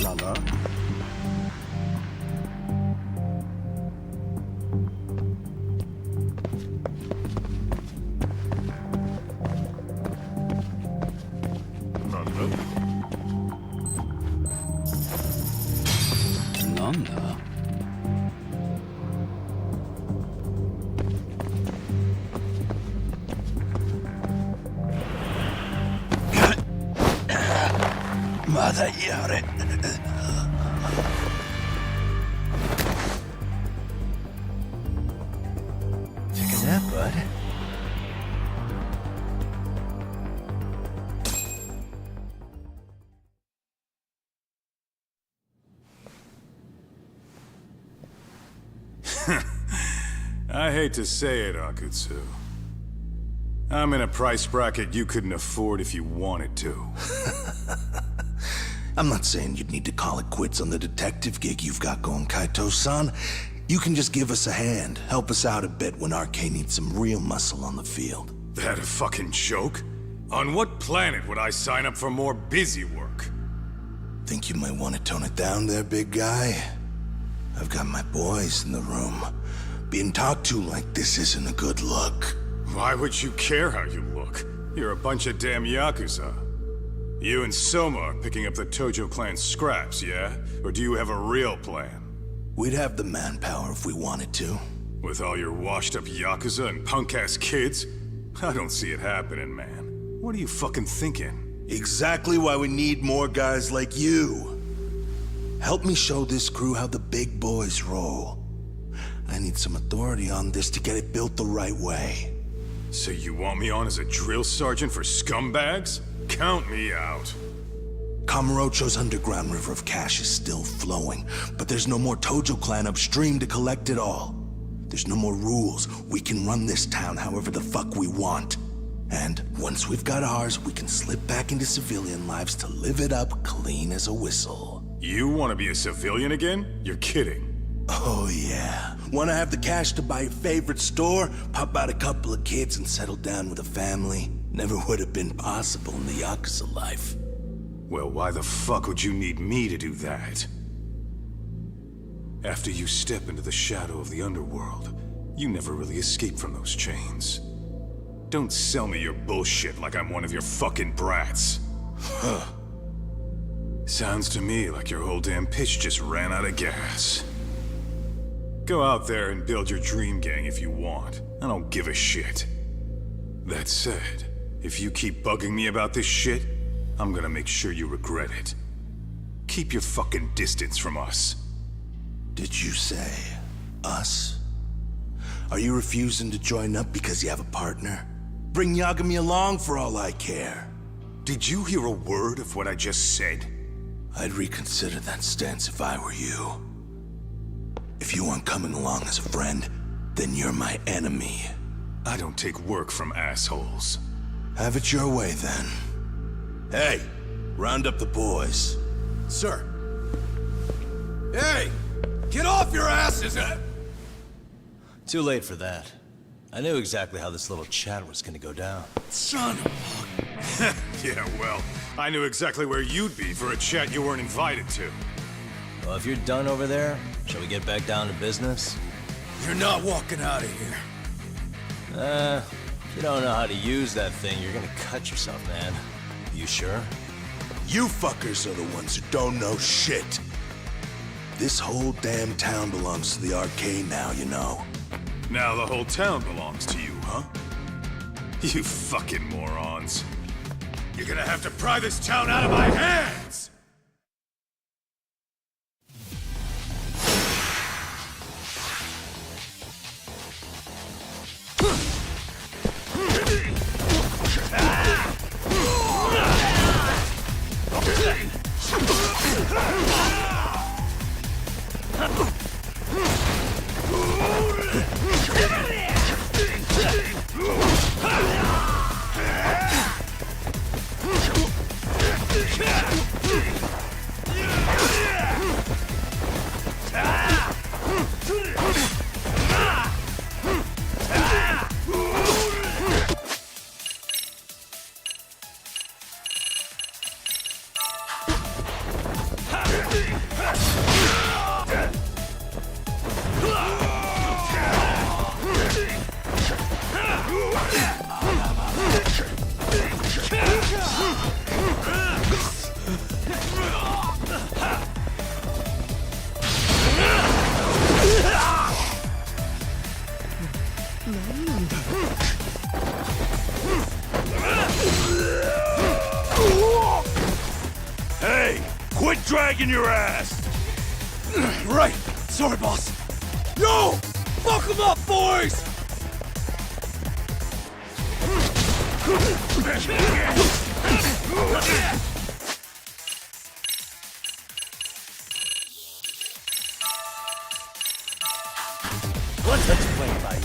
Nana? Nanda? Mother yare. Take a nap, bud. I hate to say it, Akutsu. I'm in a price bracket you couldn't afford if you wanted to. I'm not saying you'd need to call it quits on the detective gig you've got going, Kaito-san. You can just give us a hand, help us out a bit when RK needs some real muscle on the field. That a fucking joke? On what planet would I sign up for more busy work? Think you might want to tone it down there, big guy? I've got my boys in the room. Being talked to like this isn't a good look. Why would you care how you look? You're a bunch of damn Yakuza. You and Soma are picking up the Tojo clan scraps, yeah? Or do you have a real plan? We'd have the manpower if we wanted to. With all your washed-up Yakuza and punk-ass kids? I don't see it happening, man. What are you fucking thinking? Exactly why we need more guys like you. Help me show this crew how the big boys roll. I need some authority on this to get it built the right way. So you want me on as a drill sergeant for scumbags? Count me out. Kamurocho's underground river of cash is still flowing, but there's no more Tojo clan upstream to collect it all. There's no more rules. We can run this town however the fuck we want. And once we've got ours, we can slip back into civilian lives to live it up clean as a whistle. You want to be a civilian again? You're kidding. Oh yeah. Want to have the cash to buy your favorite store, pop out a couple of kids and settle down with a family? Never would have been possible in the Yakuza life. Well, why the fuck would you need me to do that? After you step into the shadow of the underworld, you never really escape from those chains. Don't sell me your bullshit like I'm one of your fucking brats. Huh. Sounds to me like your whole damn pitch just ran out of gas. Go out there and build your dream gang if you want. I don't give a shit. That said, if you keep bugging me about this shit, I'm gonna make sure you regret it. Keep your fucking distance from us. Did you say us? Are you refusing to join up because you have a partner? Bring Yagami along for all I care. Did you hear a word of what I just said? I'd reconsider that stance if I were you. If you aren't coming along as a friend, then you're my enemy. I don't take work from assholes. Have it your way, then. Hey, round up the boys. Sir. Hey! Get off your asses! Too late for that. I knew exactly how this little chat was gonna go down. Son of Yeah, well, I knew exactly where you'd be for a chat you weren't invited to. Well, if you're done over there, shall we get back down to business? You're not walking out of here. If you don't know how to use that thing, you're gonna cut yourself, man. You sure? You fuckers are the ones who don't know shit. This whole damn town belongs to the arcade now, you know. Now the whole town belongs to you, huh? You fucking morons. You're gonna have to pry this town out of my hands! dragging your ass! Right. Sorry, boss. Yo! Fuck him up, boys! Let's play by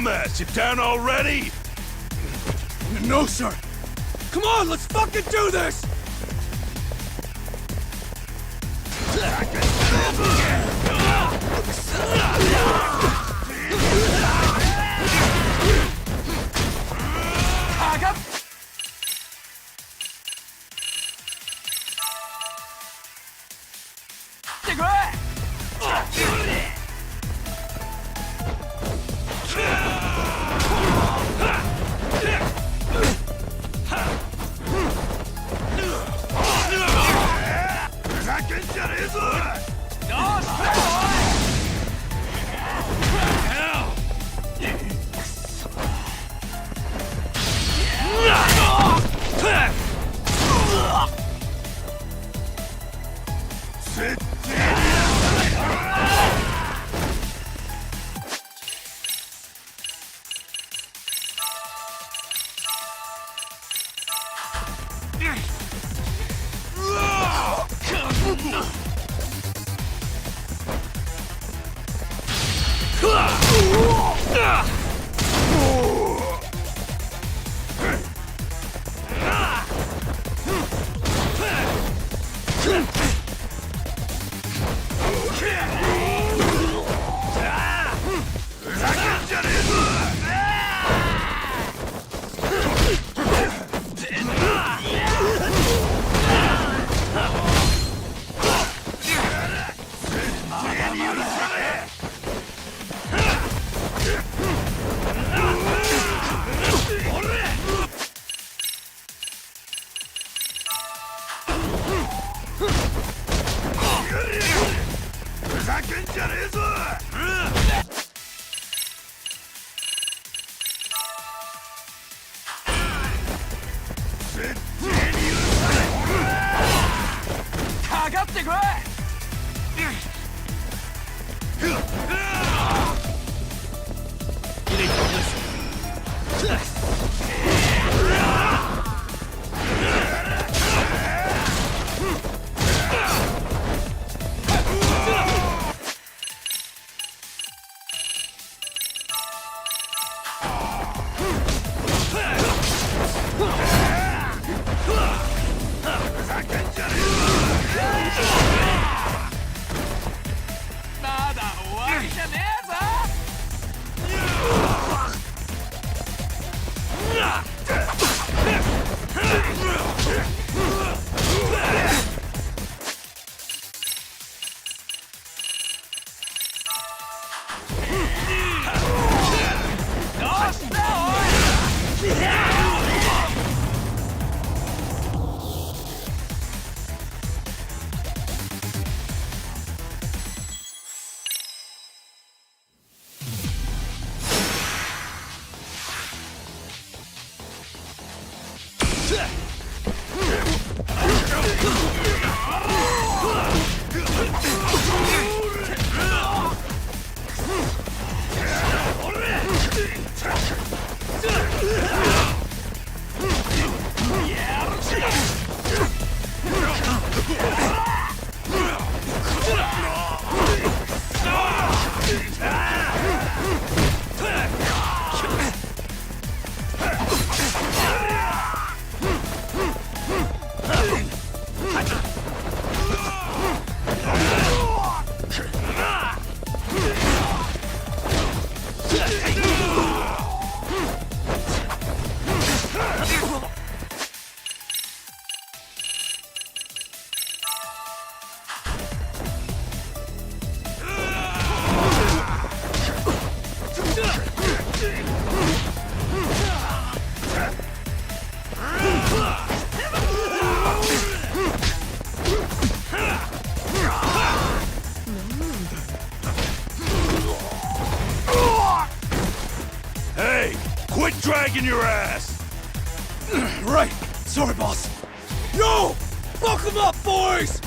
Dumbass, you down already? No, sir. Come on, let's fucking do this! Hey, quit dragging your ass! Right. Sorry, boss. No! Buck them up, boys!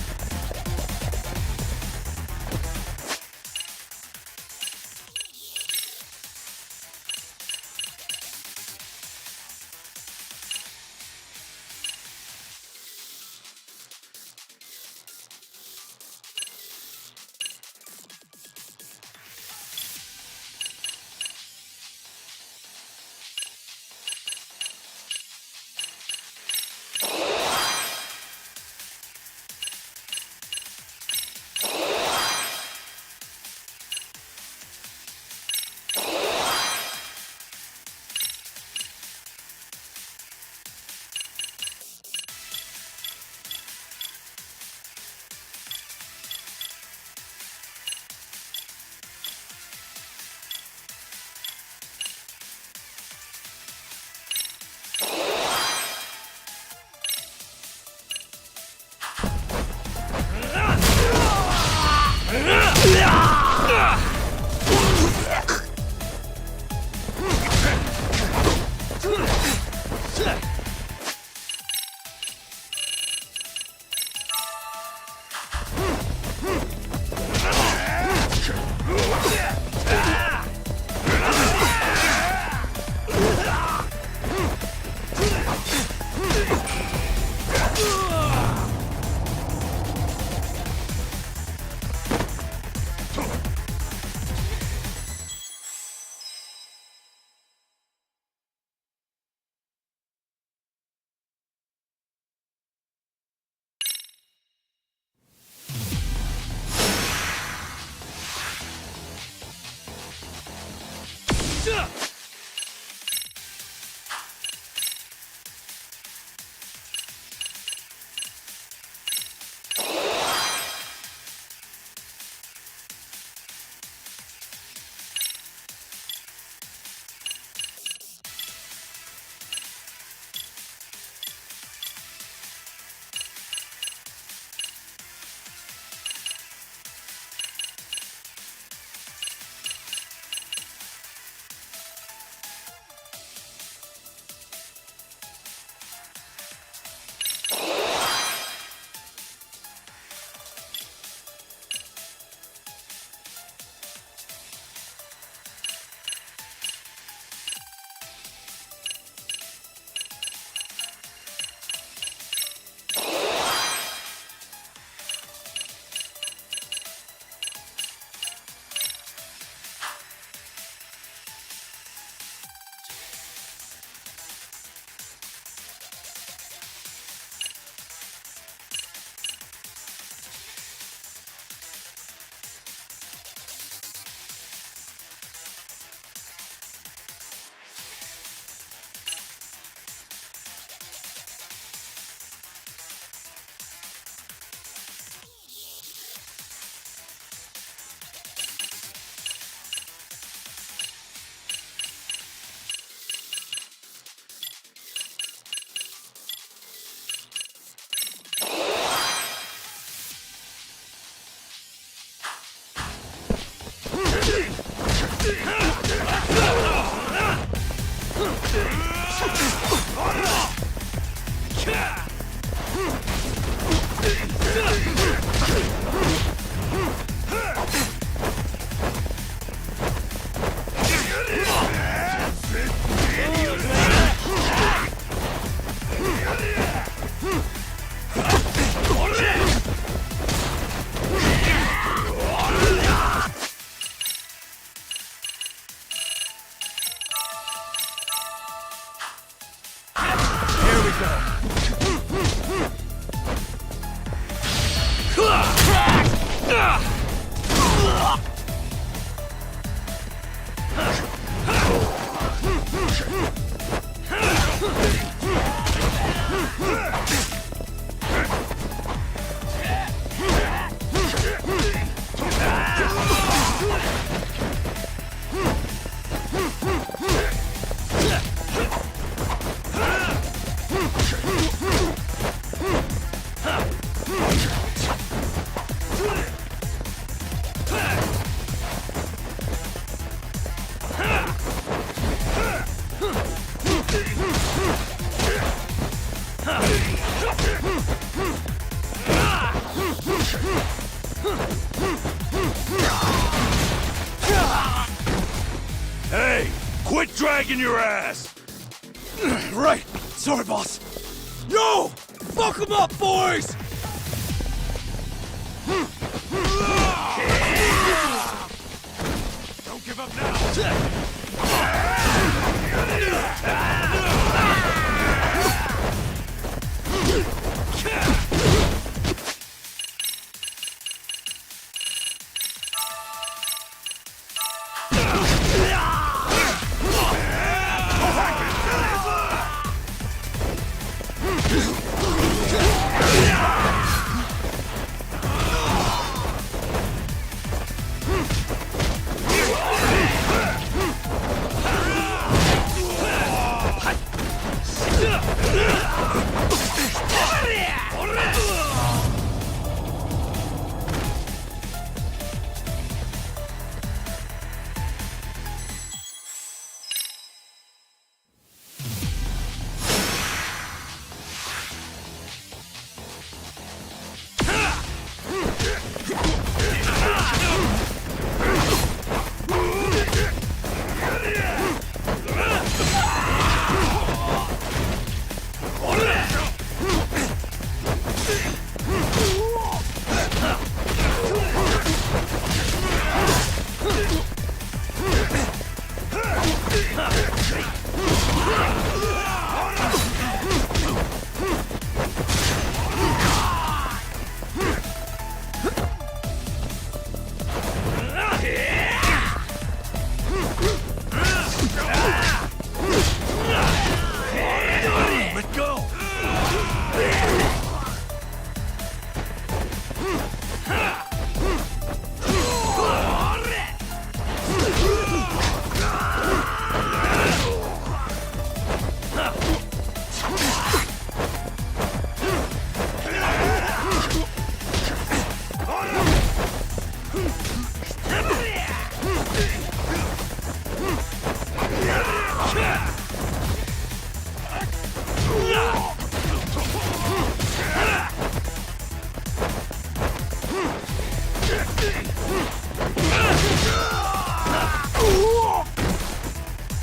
Hey, quit dragging your ass! Right. Sorry, boss. Yo! Fuck them up, boys! Don't give up now!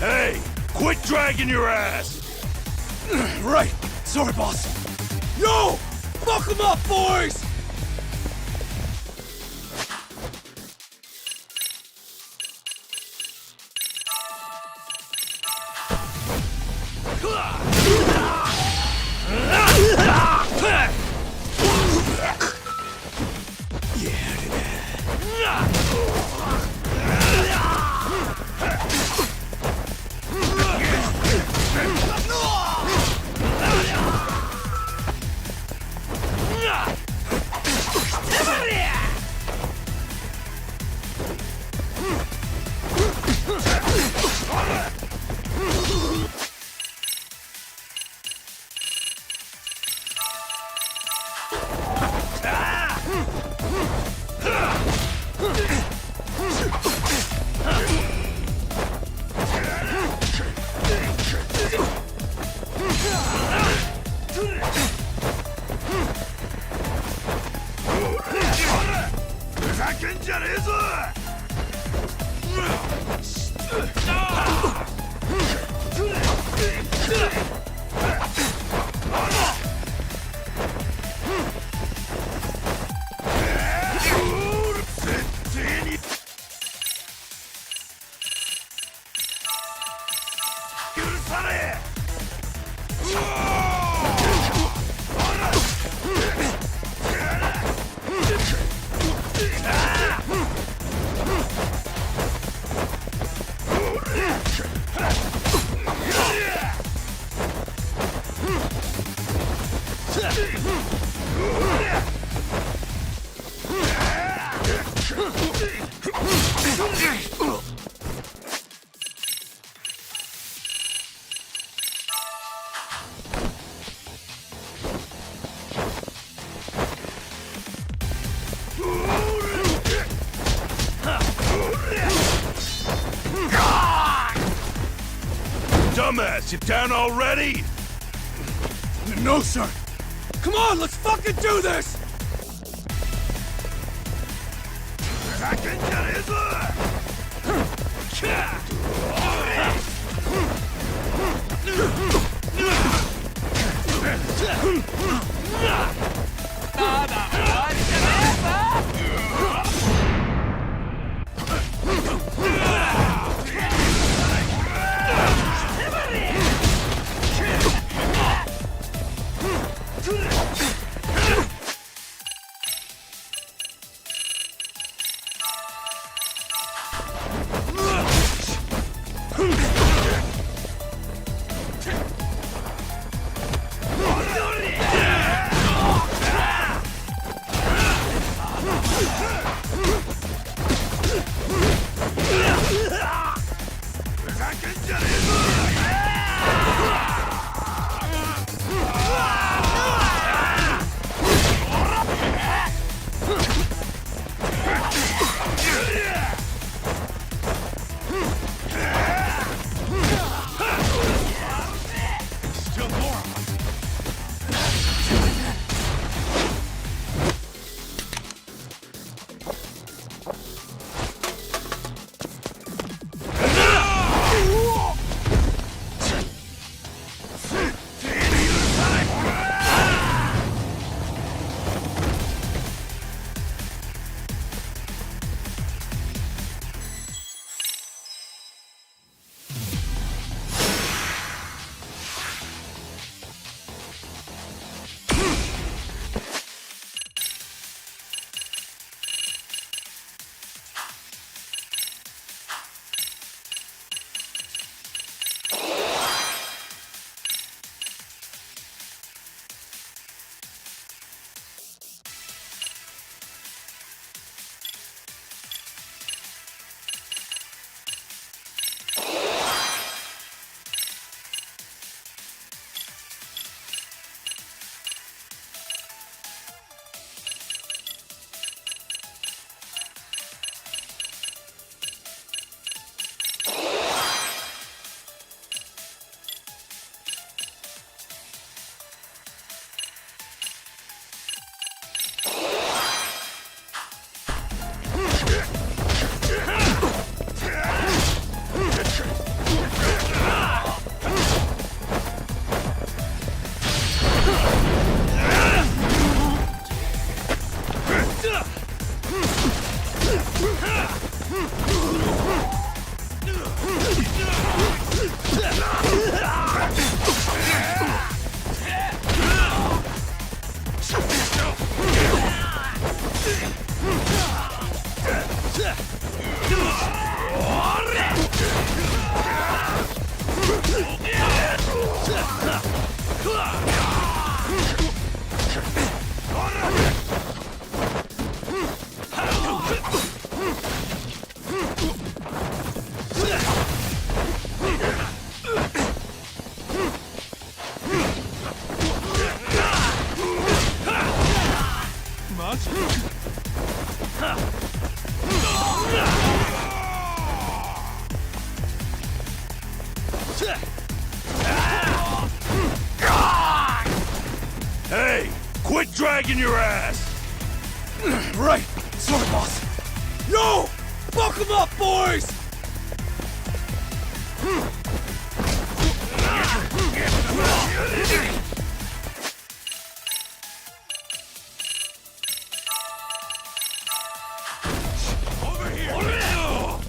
Hey, quit dragging your ass! Right. Sorry, boss. Yo! Fuck them up, boys! Dumbass, you down already? No, sir. Come on, let's fucking do this! Hey, quit dragging your ass! Right! Sorry, boss! No! Buck 'em up, boys! Over here!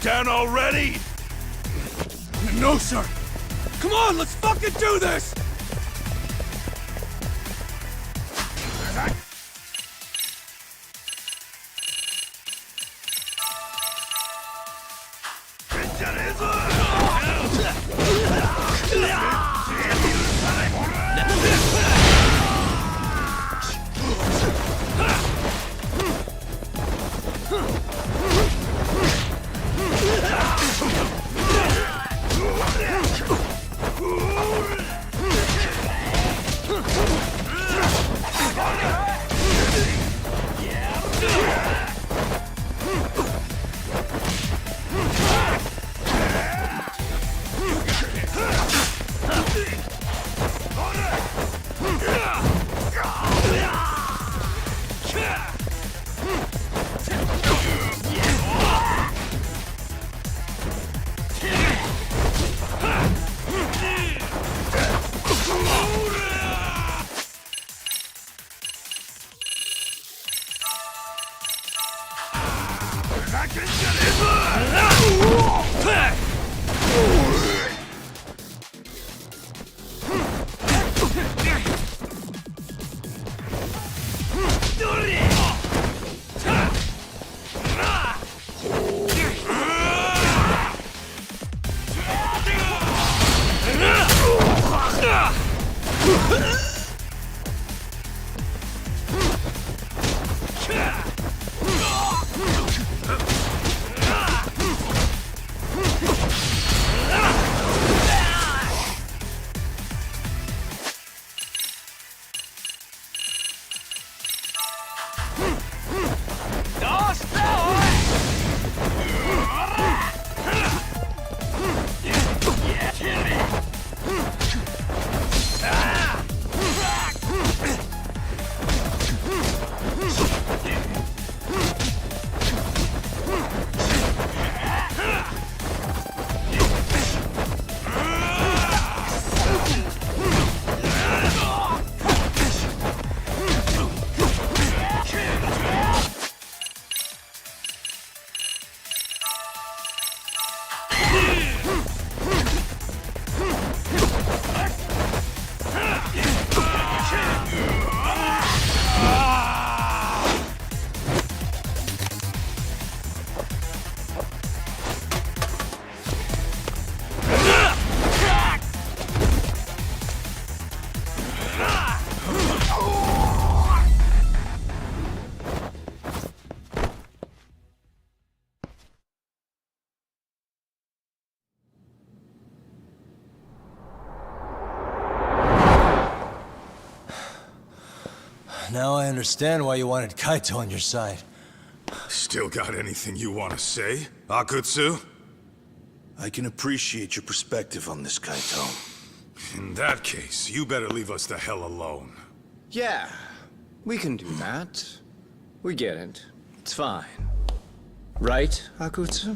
down already? No, sir. Come on, let's fucking do this! Now I understand why you wanted Kaito on your side. Still got anything you want to say, Akutsu? I can appreciate your perspective on this, Kaito. In that case, you better leave us the hell alone. Yeah, we can do that. We get it. It's fine. Right, Akutsu?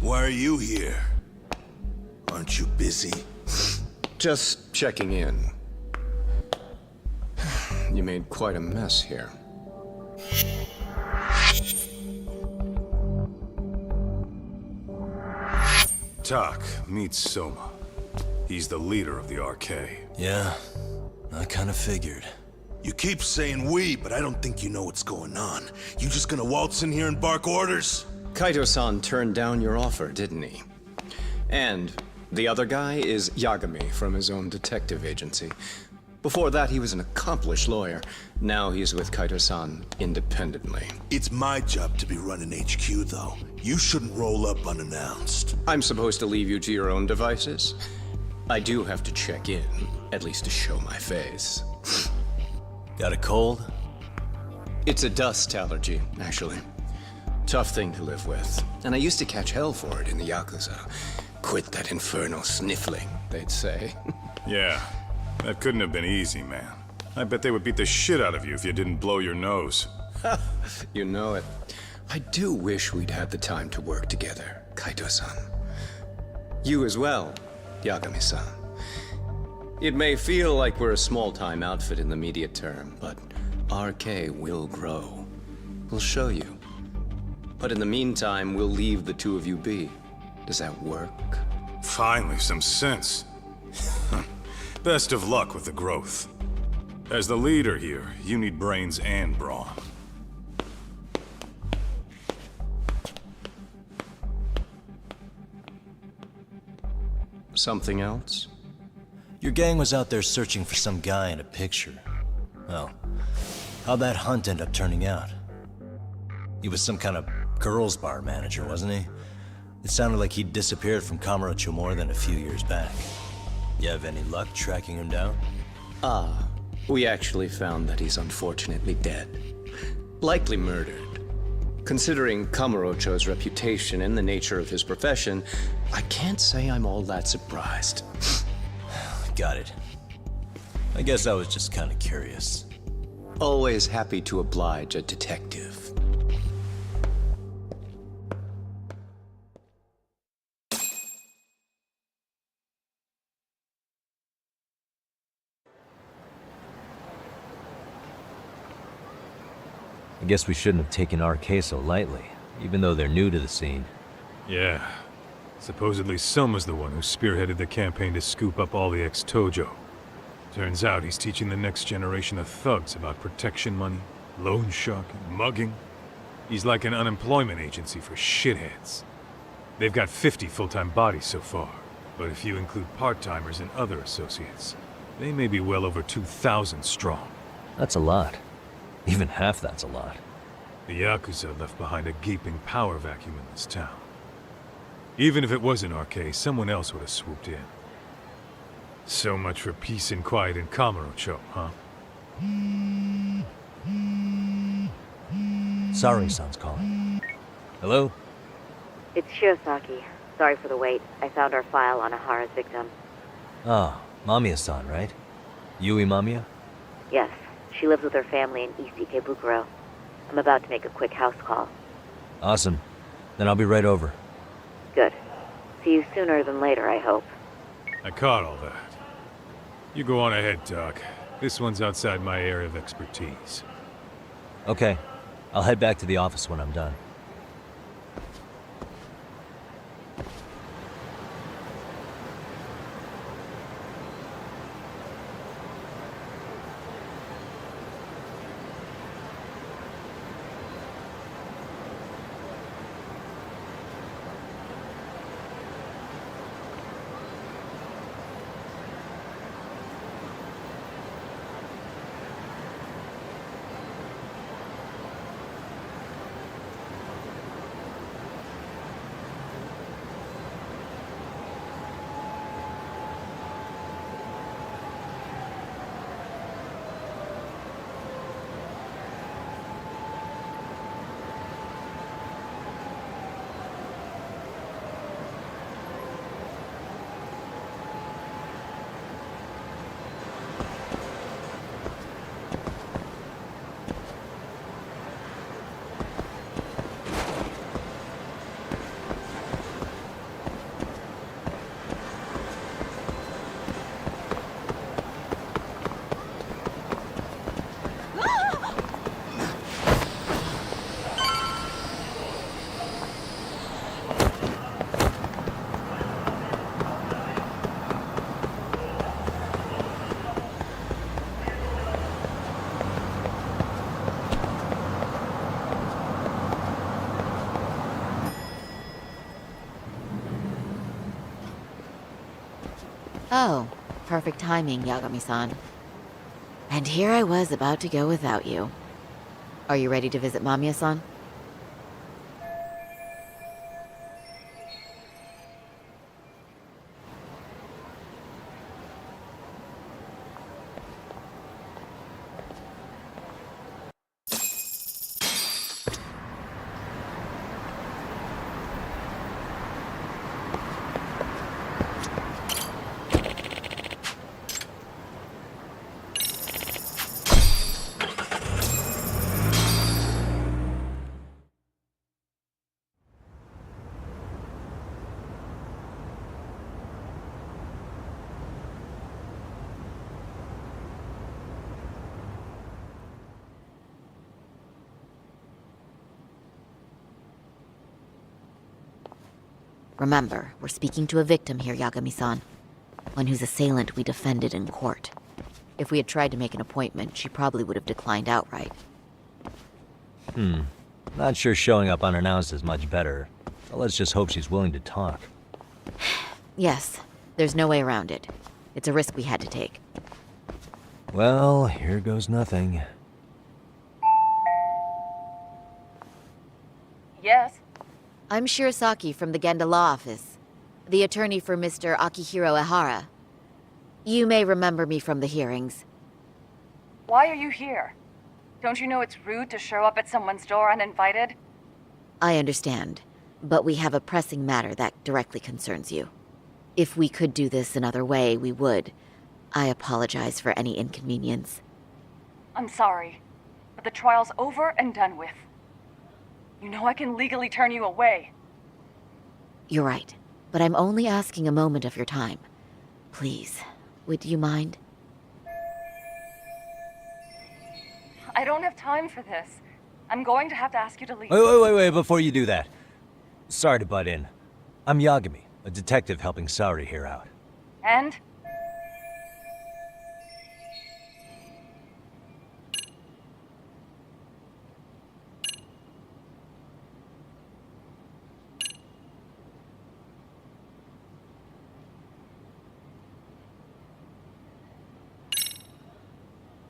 Why are you here? Aren't you busy? Just checking in. You made quite a mess here. Tak, meet Soma. He's the leader of the RK. Yeah, I kinda figured. You keep saying we, but I don't think you know what's going on. You just gonna waltz in here and bark orders? Kaito-san turned down your offer, didn't he? And the other guy is Yagami from his own detective agency. Before that, he was an accomplished lawyer. Now he's with Kaito-san independently. It's my job to be running HQ, though. You shouldn't roll up unannounced. I'm supposed to leave you to your own devices? I do have to check in, at least to show my face. Got a cold? It's a dust allergy, actually. Tough thing to live with. And I used to catch hell for it in the Yakuza. Quit that infernal sniffling, they'd say. Yeah. That couldn't have been easy, man. I bet they would beat the shit out of you if you didn't blow your nose. You know it. I do wish we'd had the time to work together, Kaito-san. You as well, Yagami-san. It may feel like we're a small-time outfit in the immediate term, but RK will grow. We'll show you. But in the meantime, we'll leave the two of you be. Does that work? Finally, some sense. Best of luck with the growth. As the leader here, you need brains and brawn. Something else? Your gang was out there searching for some guy in a picture. Well, how'd that hunt end up turning out? He was some kind of girls' bar manager, wasn't he? It sounded like he'd disappeared from Kamurocho more than a few years back. You have any luck tracking him down? We actually found that he's unfortunately dead. Likely murdered. Considering Kamurocho's reputation and the nature of his profession, I can't say I'm all that surprised. Got it. I guess I was just kind of curious. Always happy to oblige a detective. I guess we shouldn't have taken our case so lightly, even though they're new to the scene. Yeah. Supposedly Selma's the one who spearheaded the campaign to scoop up all the ex-Tojo. Turns out he's teaching the next generation of thugs about protection money, loan sharking, mugging. He's like an unemployment agency for shitheads. They've got 50 full-time bodies so far, but if you include part-timers and other associates, they may be well over 2,000 strong. That's a lot. Even half that's a lot. The Yakuza left behind a gaping power vacuum in this town. Even if it wasn't our case, someone else would have swooped in. So much for peace and quiet in Kamurocho, huh? Sorry-san's calling. Hello? It's Shiosaki. Sorry for the wait. I found our file on Ahara's victim. Ah, Mamiya-san, right? Yui Mamiya? Yes, she lives with her family in East Ikebukuro. I'm about to make a quick house call. Awesome. Then I'll be right over. Good. See you sooner than later, I hope. I caught all that. You go on ahead, Doc. This one's outside my area of expertise. Okay. I'll head back to the office when I'm done. Oh, perfect timing, Yagami-san. And here I was about to go without you. Are you ready to visit Mamiya-san? Remember, we're speaking to a victim here, Yagami-san. One whose assailant we defended in court. If we had tried to make an appointment, she probably would have declined outright. Not sure showing up unannounced is much better. So let's just hope she's willing to talk. Yes, there's no way around it. It's a risk we had to take. Well, here goes nothing. Yes? I'm Shirasaki from the Genda Law Office, the attorney for Mr. Akihiro Ehara. You may remember me from the hearings. Why are you here? Don't you know it's rude to show up at someone's door uninvited? I understand, but we have a pressing matter that directly concerns you. If we could do this another way, we would. I apologize for any inconvenience. I'm sorry, but the trial's over and done with. You know I can legally turn you away. You're right, but I'm only asking a moment of your time. Please, would you mind? I don't have time for this. I'm going to have to ask you to leave. Wait, before you do that. Sorry to butt in. I'm Yagami, a detective helping Saori here out. And?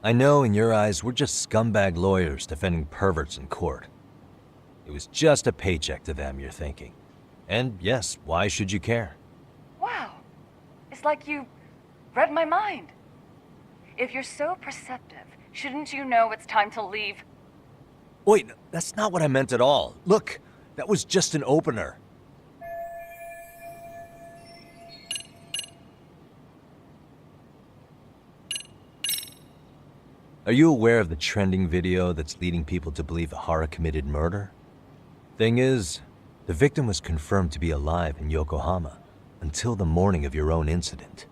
I know in your eyes we're just scumbag lawyers defending perverts in court. It was just a paycheck to them, you're thinking. And yes, why should you care? Wow. It's like you read my mind. If you're so perceptive, shouldn't you know it's time to leave? Wait, that's not what I meant at all. Look, that was just an opener. Are you aware of the trending video that's leading people to believe Ehara committed murder? Thing is, the victim was confirmed to be alive in Yokohama until the morning of your own incident.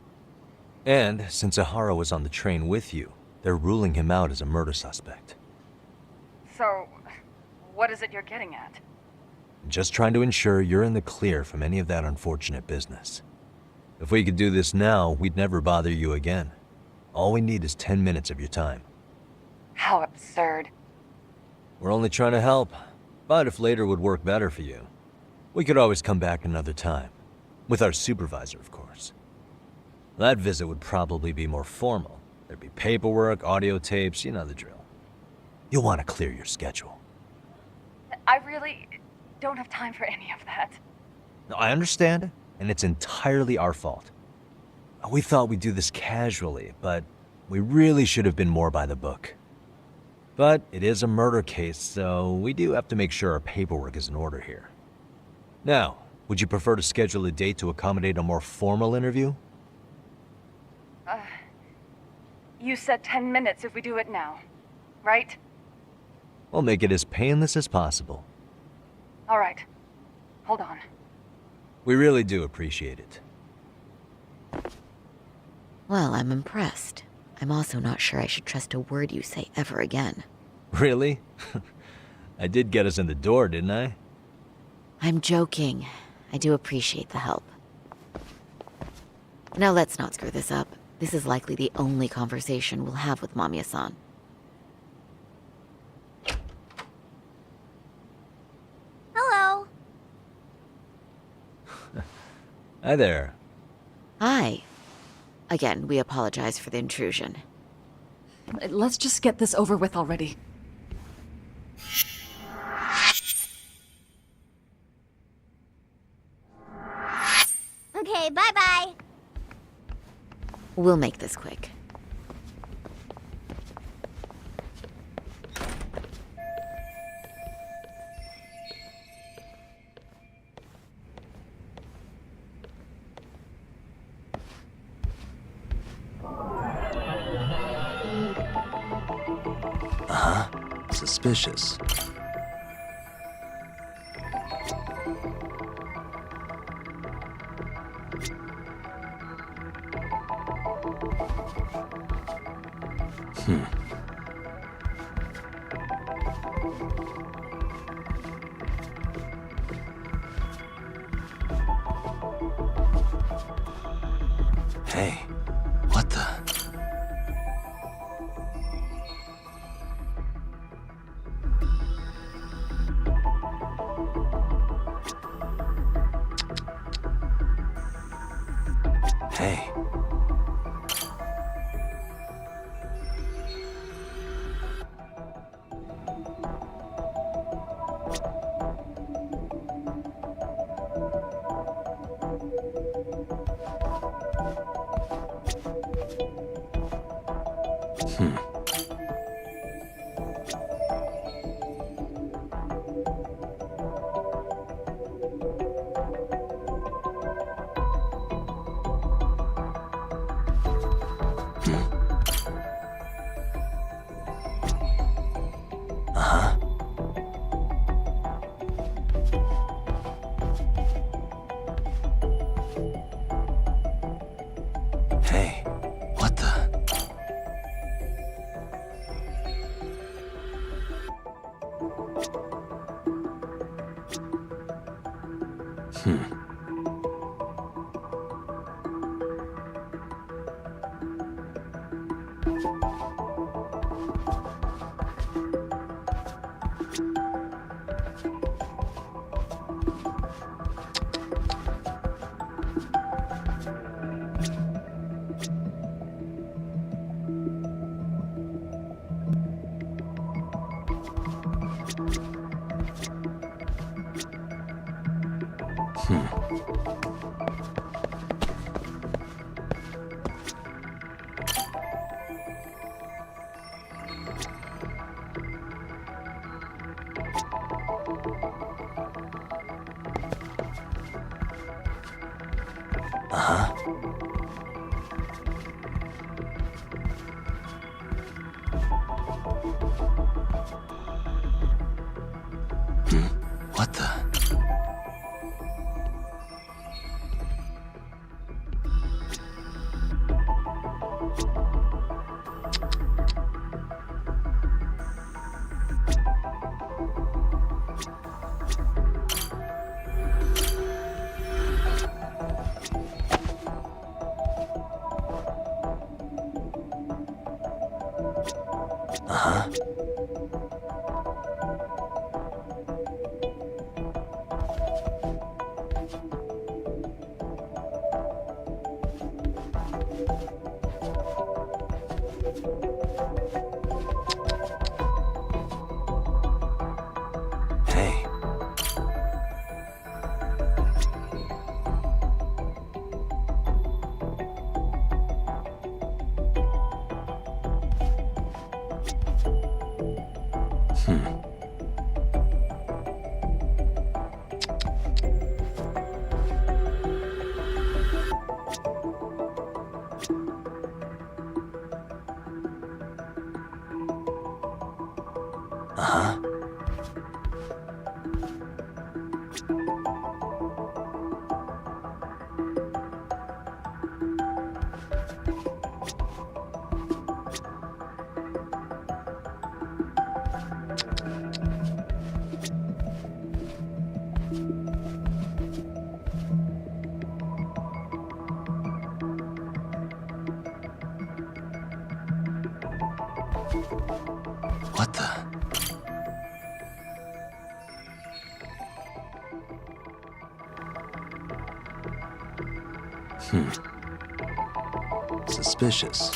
And since Ehara was on the train with you, they're ruling him out as a murder suspect. So, what is it you're getting at? I'm just trying to ensure you're in the clear from any of that unfortunate business. If we could do this now, we'd never bother you again. All we need is 10 minutes of your time. How absurd. We're only trying to help, but if later would work better for you, we could always come back another time. With our supervisor, of course. That visit would probably be more formal. There'd be paperwork, audio tapes, you know the drill. You'll want to clear your schedule. I really don't have time for any of that. No, I understand, and it's entirely our fault. We thought we'd do this casually, but we really should have been more by the book. But it is a murder case, so we do have to make sure our paperwork is in order here. Now, would you prefer to schedule a date to accommodate a more formal interview? You said 10 minutes if we do it now, right? We'll make it as painless as possible. All right. Hold on. We really do appreciate it. Well, I'm impressed. I'm also not sure I should trust a word you say ever again. Really? I did get us in the door, didn't I? I'm joking. I do appreciate the help. Now let's not screw this up. This is likely the only conversation we'll have with Mamiya-san. Hello. Hi there. Hi. Again, we apologize for the intrusion. Let's just get this over with already. Okay, bye-bye. We'll make this quick. Suspicious. Hey, what the? What the? Hey. What the? Suspicious.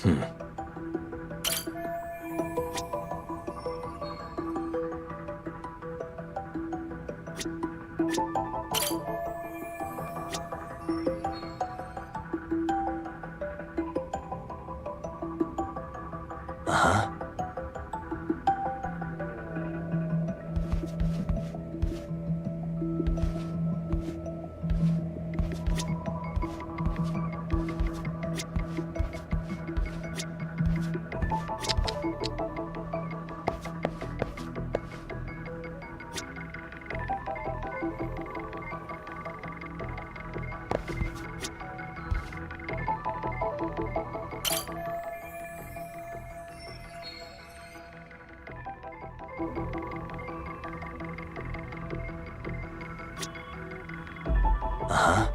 Hmm. Uh-huh. Uh-huh.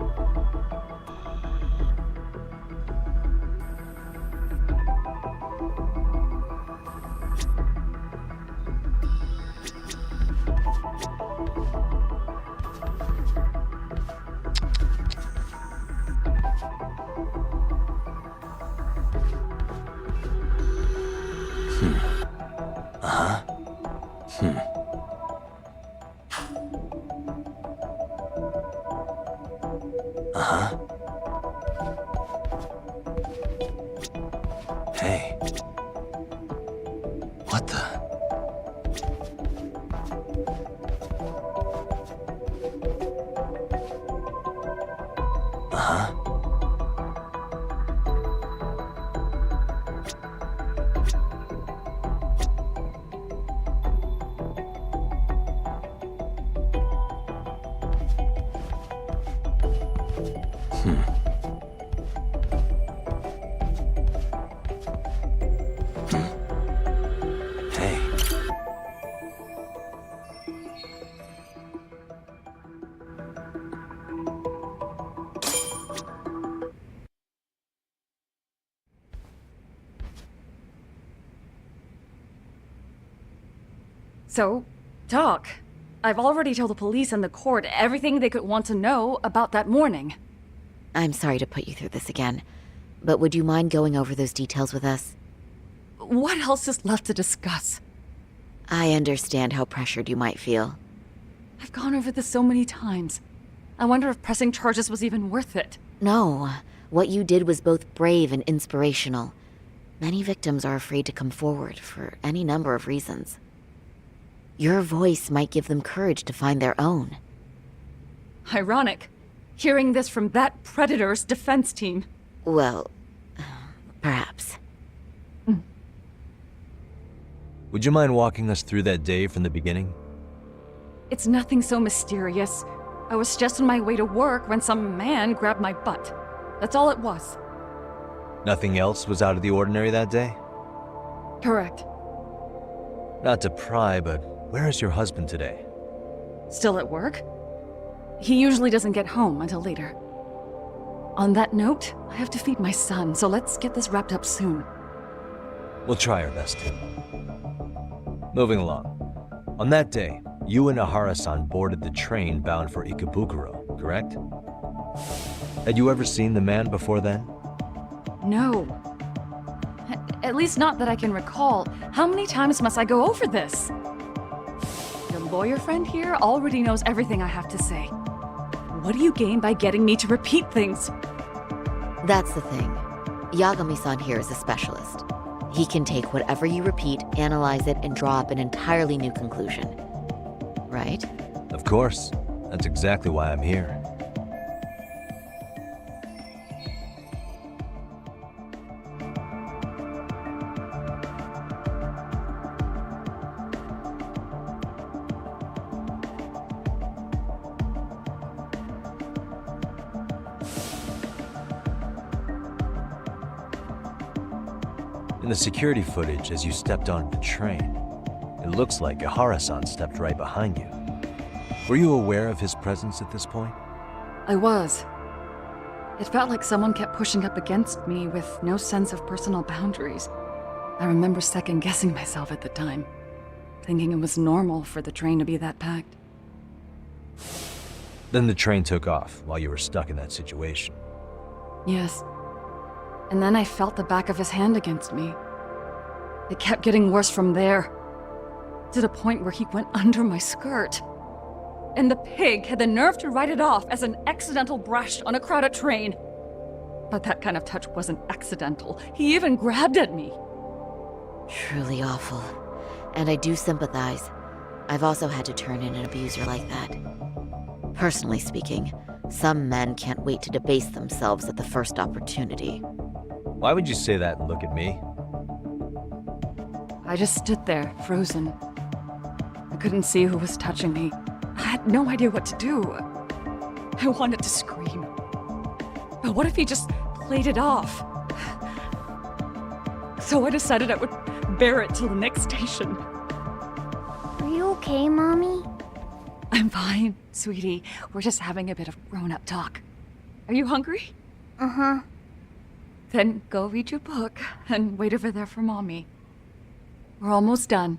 Uh-huh. Uh-huh. Hey. What the? Uh-huh. Hey. So, Doc, I've already told the police and the court everything they could want to know about that morning. I'm sorry to put you through this again, but would you mind going over those details with us? What else is left to discuss? I understand how pressured you might feel. I've gone over this so many times. I wonder if pressing charges was even worth it. No, what you did was both brave and inspirational. Many victims are afraid to come forward for any number of reasons. Your voice might give them courage to find their own. Ironic, hearing this from that predator's defense team. Well, perhaps. Would you mind walking us through that day from the beginning? It's nothing so mysterious. I was just on my way to work when some man grabbed my butt. That's all it was. Nothing else was out of the ordinary that day? Correct. Not to pry, but where is your husband today? Still at work? He usually doesn't get home until later. On that note, I have to feed my son, so let's get this wrapped up soon. We'll try our best to. Moving along. On that day, you and Ahara-san boarded the train bound for Ikebukuro, correct? Had you ever seen the man before then? No. At least not that I can recall. How many times must I go over this? Your lawyer friend here already knows everything I have to say. What do you gain by getting me to repeat things? That's the thing. Yagami-san here is a specialist. He can take whatever you repeat, analyze it, and draw up an entirely new conclusion. Right? Of course. That's exactly why I'm here. In the security footage as you stepped onto the train, it looks like Ahara-san stepped right behind you. Were you aware of his presence at this point? I was. It felt like someone kept pushing up against me with no sense of personal boundaries. I remember second-guessing myself at the time, thinking it was normal for the train to be that packed. Then the train took off while you were stuck in that situation. Yes. And then I felt the back of his hand against me. It kept getting worse from there, to the point where he went under my skirt. And the pig had the nerve to write it off as an accidental brush on a crowded train. But that kind of touch wasn't accidental. He even grabbed at me. Truly awful. And I do sympathize. I've also had to turn in an abuser like that. Personally speaking, some men can't wait to debase themselves at the first opportunity. Why would you say that and look at me? I just stood there, frozen. I couldn't see who was touching me. I had no idea what to do. I wanted to scream. But what if he just played it off? So I decided I would bear it till the next station. Are you okay, Mommy? I'm fine, sweetie. We're just having a bit of grown-up talk. Are you hungry? Uh-huh. Then go read your book and wait over there for Mommy. We're almost done.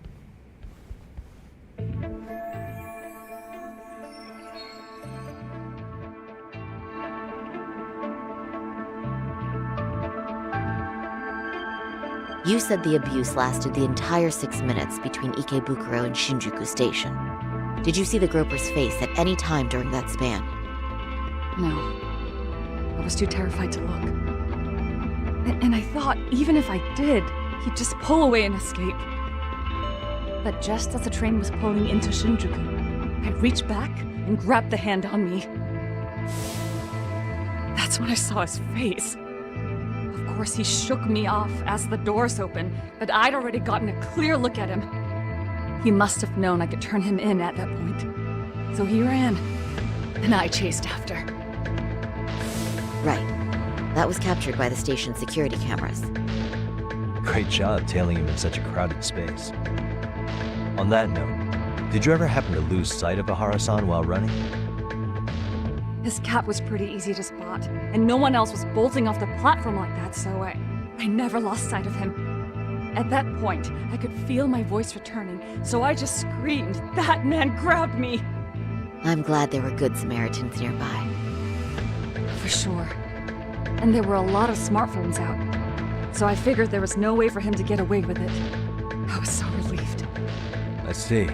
You said the abuse lasted the entire 6 minutes between Ikebukuro and Shinjuku Station. Did you see the groper's face at any time during that span? No. I was too terrified to look. And I thought, even if I did, he'd just pull away and escape. But just as the train was pulling into Shinjuku, I reached back and grabbed the hand on me. That's when I saw his face. Of course, he shook me off as the doors opened, but I'd already gotten a clear look at him. He must have known I could turn him in at that point. So he ran, and I chased after. Right. That was captured by the station's security cameras. Great job tailing him in such a crowded space. On that note, did you ever happen to lose sight of Ihara-san while running? His cap was pretty easy to spot, and no one else was bolting off the platform like that, so I never lost sight of him. At that point, I could feel my voice returning, so I just screamed, "That man grabbed me!" I'm glad there were good Samaritans nearby. For sure. And there were a lot of smartphones out, so I figured there was no way for him to get away with it. I was so relieved. I see.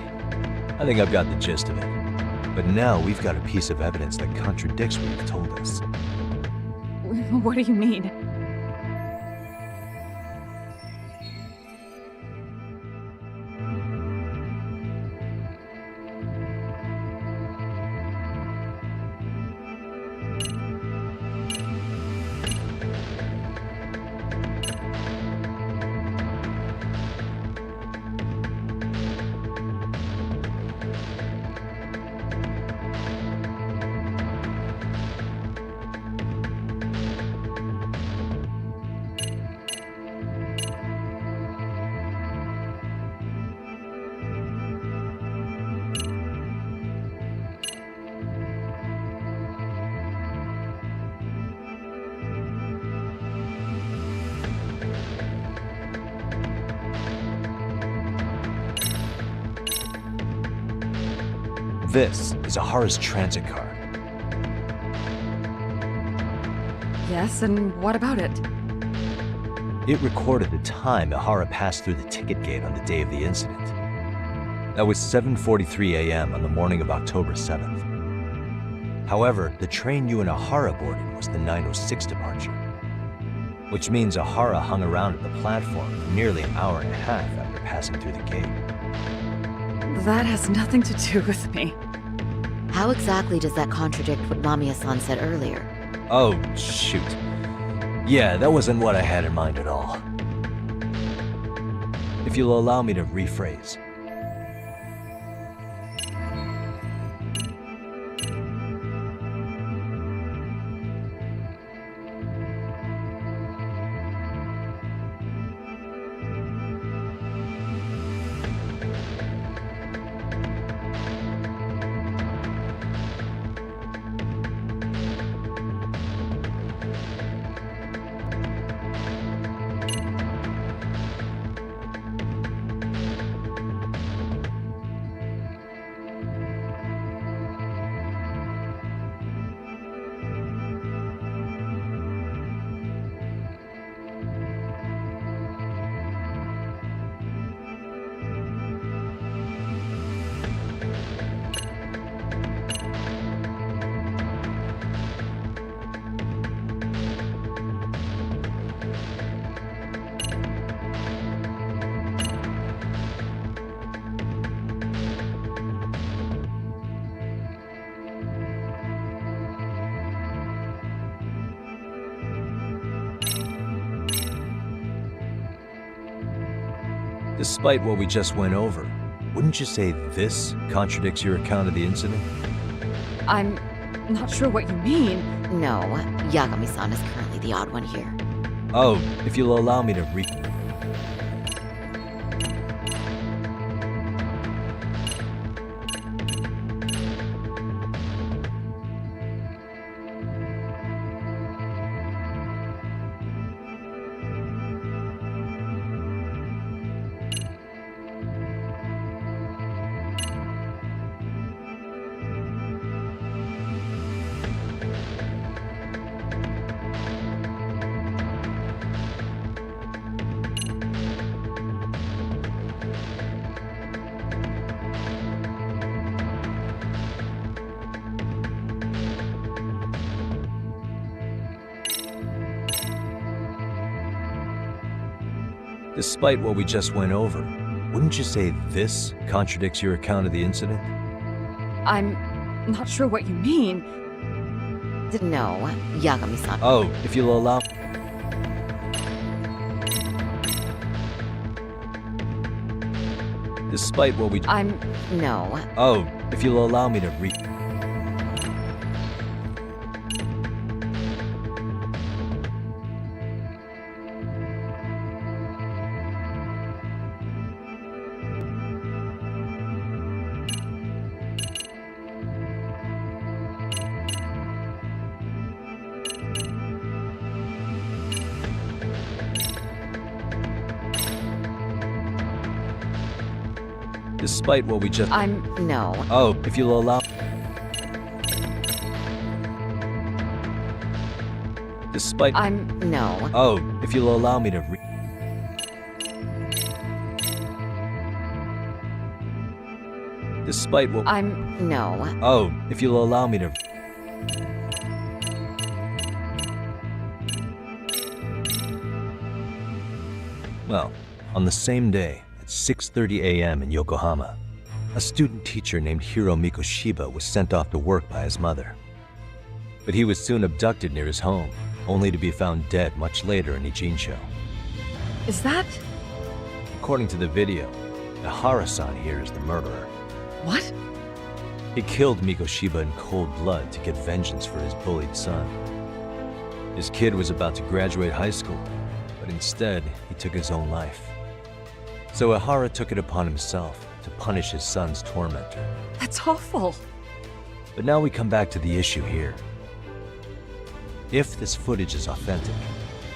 I think I've got the gist of it. But now we've got a piece of evidence that contradicts what you've told us. What do you mean? This is Ihara's transit card. Yes, and what about it? It recorded the time Ihara passed through the ticket gate on the day of the incident. That was 7:43 a.m. on the morning of October 7th. However, the train you and Ihara boarded was the 9:06 departure, which means Ihara hung around at the platform for nearly an hour and a half after passing through the gate. That has nothing to do with me. How exactly does that contradict what Mamiya-san said earlier? Oh, shoot. Yeah, that wasn't what I had in mind at all. If you'll allow me to rephrase. Despite what we just went over, wouldn't you say this contradicts your account of the incident? I'm not sure what you mean. No, Yagami-san is currently the odd one here. Oh, if you'll allow me to Despite what we just went over, wouldn't you say this contradicts your account of the incident? I'm not sure what you mean. No, Yagami-san. Oh, if you'll allow... Despite what we... No. Oh, if you'll allow me to Despite what we just... No. Oh, if you'll allow... Despite... No. Oh, if you'll allow me to Despite what... No. Oh, if you'll allow me to... Well, on the same day, at 6:30 a.m. in Yokohama, a student teacher named Hiro Mikoshiba was sent off to work by his mother. But he was soon abducted near his home, only to be found dead much later in Ijincho. Is that... According to the video, Ihara-san here is the murderer. What? He killed Mikoshiba in cold blood to get vengeance for his bullied son. His kid was about to graduate high school, but instead, he took his own life. So Ihara took it upon himself to punish his son's tormentor. That's awful. But now we come back to the issue here. If this footage is authentic,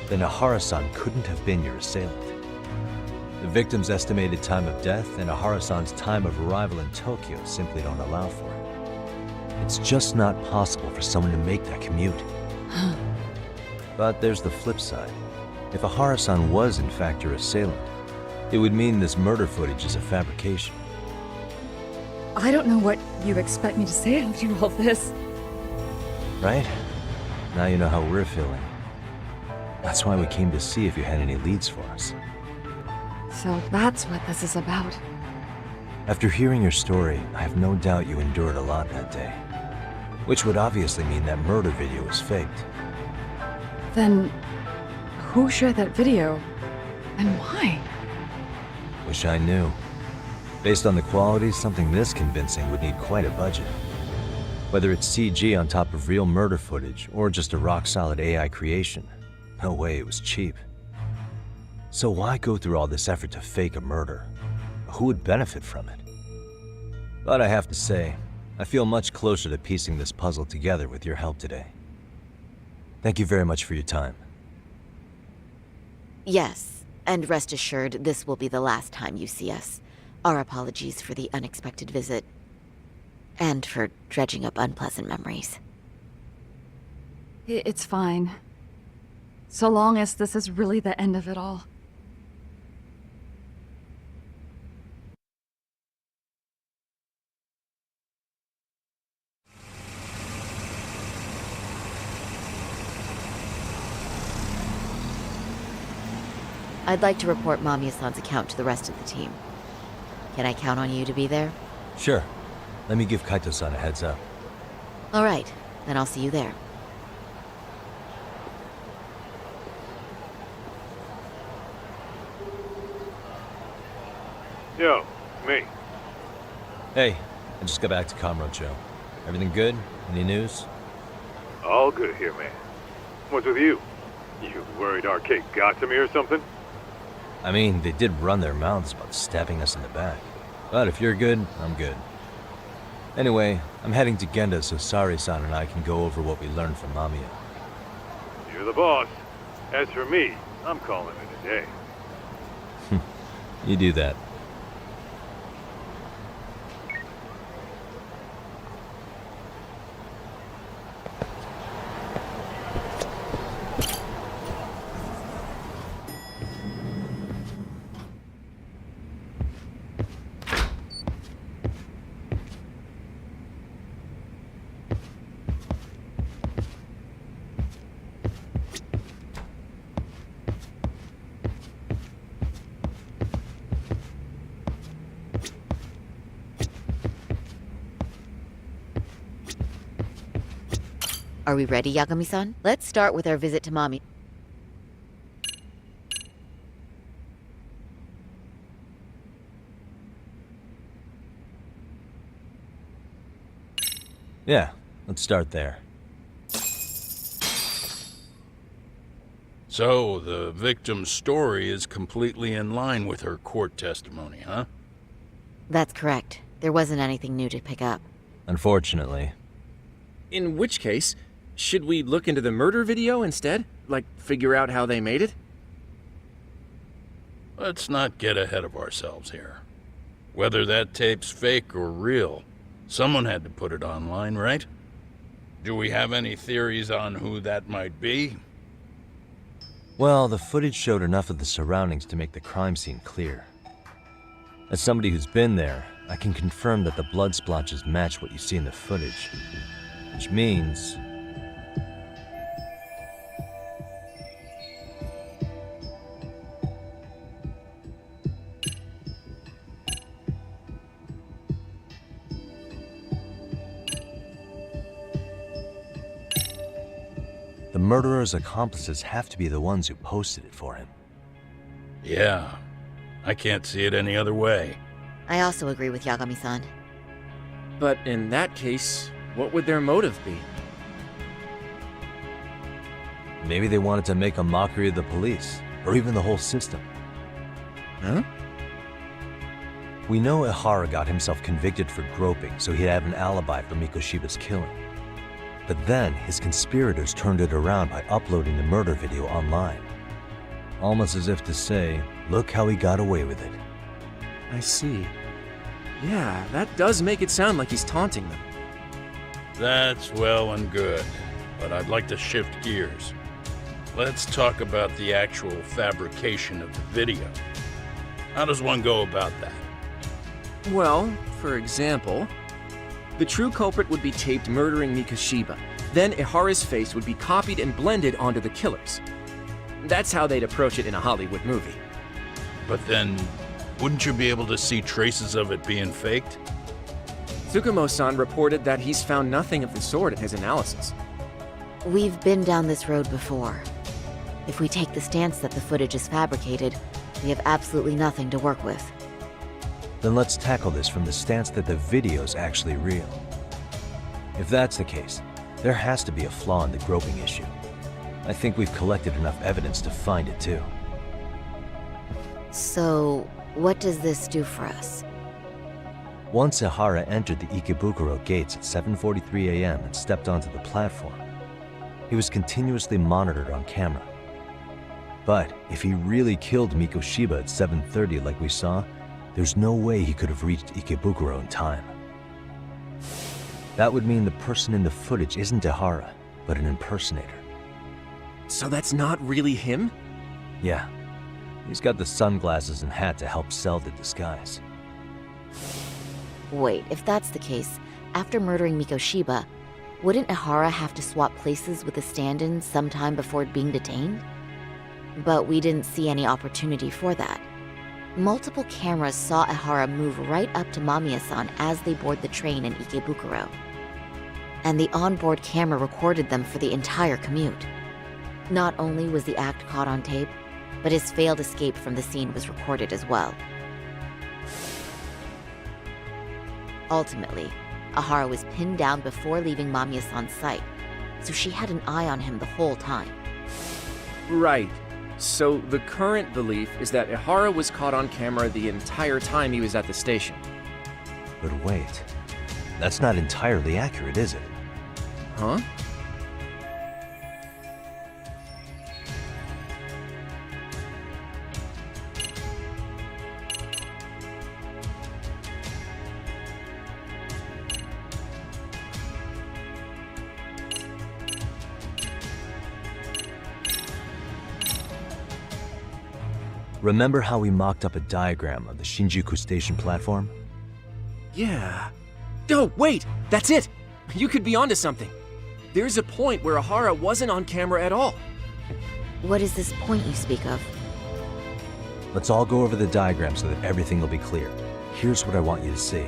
then Ihara-san couldn't have been your assailant. The victim's estimated time of death and Ihara-san's time of arrival in Tokyo simply don't allow for it. It's just not possible for someone to make that commute. But there's the flip side. If Ihara-san was in fact your assailant, it would mean this murder footage is a fabrication. I don't know what you expect me to say after all this. Right? Now you know how we're feeling. That's why we came to see if you had any leads for us. So that's what this is about. After hearing your story, I have no doubt you endured a lot that day. Which would obviously mean that murder video was faked. Then, who shared that video? And why? Wish I knew. Based on the quality, something this convincing would need quite a budget. Whether it's CG on top of real murder footage, or just a rock-solid AI creation, no way it was cheap. So why go through all this effort to fake a murder? Who would benefit from it? But I have to say, I feel much closer to piecing this puzzle together with your help today. Thank you very much for your time. Yes, and rest assured, this will be the last time you see us. Our apologies for the unexpected visit. And for dredging up unpleasant memories. It's fine. So long as this is really the end of it all. I'd like to report Mamiya-san's account to the rest of the team. Can I count on you to be there? Sure. Let me give Kaito-san a heads up. All right, then I'll see you there. Yo, me. Hey, I just got back to Kamurocho. Everything good? Any news? All good here, man. What's with you? You worried Arcade got to me or something? I mean, they did run their mouths about stabbing us in the back. But if you're good, I'm good. Anyway, I'm heading to Genda so Sari-san and I can go over what we learned from Mamiya. You're the boss. As for me, I'm calling it a day. You do that. Are we ready, Yagami-san? Let's start with our visit to Mommy. Yeah, let's start there. So, the victim's story is completely in line with her court testimony, huh? That's correct. There wasn't anything new to pick up. Unfortunately. In which case, should we look into the murder video instead? Like, figure out how they made it? Let's not get ahead of ourselves here. Whether that tape's fake or real, someone had to put it online, right? Do we have any theories on who that might be? Well, the footage showed enough of the surroundings to make the crime scene clear. As somebody who's been there, I can confirm that the blood splotches match what you see in the footage. Which means... the murderer's accomplices have to be the ones who posted it for him. Yeah, I can't see it any other way. I also agree with Yagami-san. But in that case, what would their motive be? Maybe they wanted to make a mockery of the police, or even the whole system. Huh? We know Ihara got himself convicted for groping, so he'd have an alibi for Mikoshiba's killing. But then, his conspirators turned it around by uploading the murder video online. Almost as if to say, look how he got away with it. I see. Yeah, that does make it sound like he's taunting them. That's well and good, but I'd like to shift gears. Let's talk about the actual fabrication of the video. How does one go about that? Well, for example, the true culprit would be taped murdering Mikoshiba. Then Ihara's face would be copied and blended onto the killers. That's how they'd approach it in a Hollywood movie. But then, wouldn't you be able to see traces of it being faked? Tsukumo-san reported that he's found nothing of the sort in his analysis. We've been down this road before. If we take the stance that the footage is fabricated, we have absolutely nothing to work with. Then let's tackle this from the stance that the video's actually real. If that's the case, there has to be a flaw in the groping issue. I think we've collected enough evidence to find it too. So, what does this do for us? Once Ihara entered the Ikebukuro gates at 7:43 a.m. and stepped onto the platform, he was continuously monitored on camera. But if he really killed Mikoshiba at 7:30 like we saw, there's no way he could have reached Ikebukuro in time. That would mean the person in the footage isn't Ihara, but an impersonator. So that's not really him? Yeah. He's got the sunglasses and hat to help sell the disguise. Wait, if that's the case, after murdering Mikoshiba, wouldn't Ihara have to swap places with the stand-in sometime before being detained? But we didn't see any opportunity for that. Multiple cameras saw Ihara move right up to Mamiya-san as they board the train in Ikebukuro. And the onboard camera recorded them for the entire commute. Not only was the act caught on tape, but his failed escape from the scene was recorded as well. Ultimately, Ahara was pinned down before leaving Mamiya-san's sight, so she had an eye on him the whole time. Right. So the current belief is that Ihara was caught on camera the entire time he was at the station. But wait, that's not entirely accurate, is it? Huh? Remember how we mocked up a diagram of the Shinjuku station platform? Yeah. Oh, wait! That's it! You could be onto something. There's a point where Ihara wasn't on camera at all. What is this point you speak of? Let's all go over the diagram so that everything will be clear. Here's what I want you to see.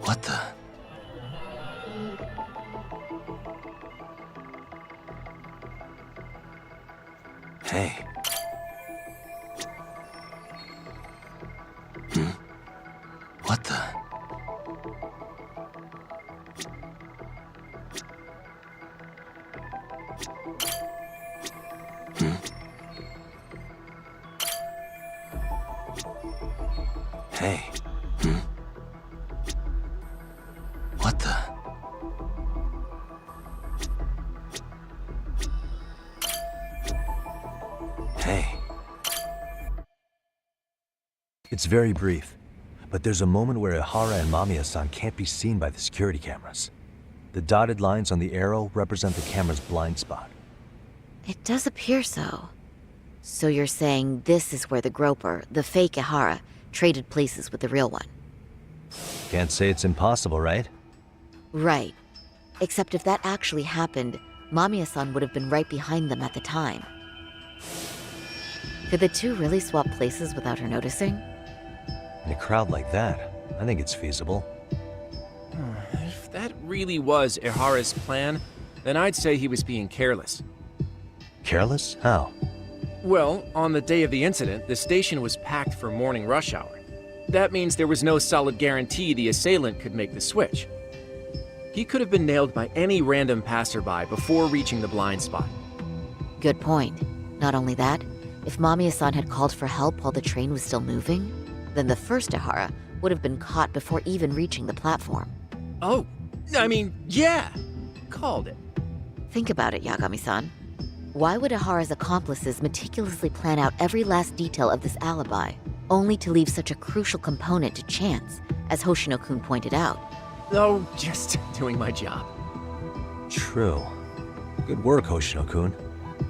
What the? Hey. What the? Hey. What the? Hey. It's very brief, but there's a moment where Ihara and Mamiya-san can't be seen by the security cameras. The dotted lines on the arrow represent the camera's blind spot. It does appear so. So you're saying this is where the groper, the fake Ihara, traded places with the real one? Can't say it's impossible, right? Right. Except if that actually happened, Mamiya-san would have been right behind them at the time. Could the two really swap places without her noticing? In a crowd like that, I think it's feasible. If that really was Ihara's plan, then I'd say he was being careless. Careless? How? Well, on the day of the incident, the station was packed for morning rush hour. That means there was no solid guarantee the assailant could make the switch. He could have been nailed by any random passerby before reaching the blind spot. Good point. Not only that, if Mamiya-san had called for help while the train was still moving, then the first Ihara would have been caught before even reaching the platform. Oh, I mean, yeah! Called it. Think about it, Yagami-san. Why would Ihara's accomplices meticulously plan out every last detail of this alibi, only to leave such a crucial component to chance, as Hoshino-kun pointed out? Oh, just doing my job. True. Good work, Hoshino-kun.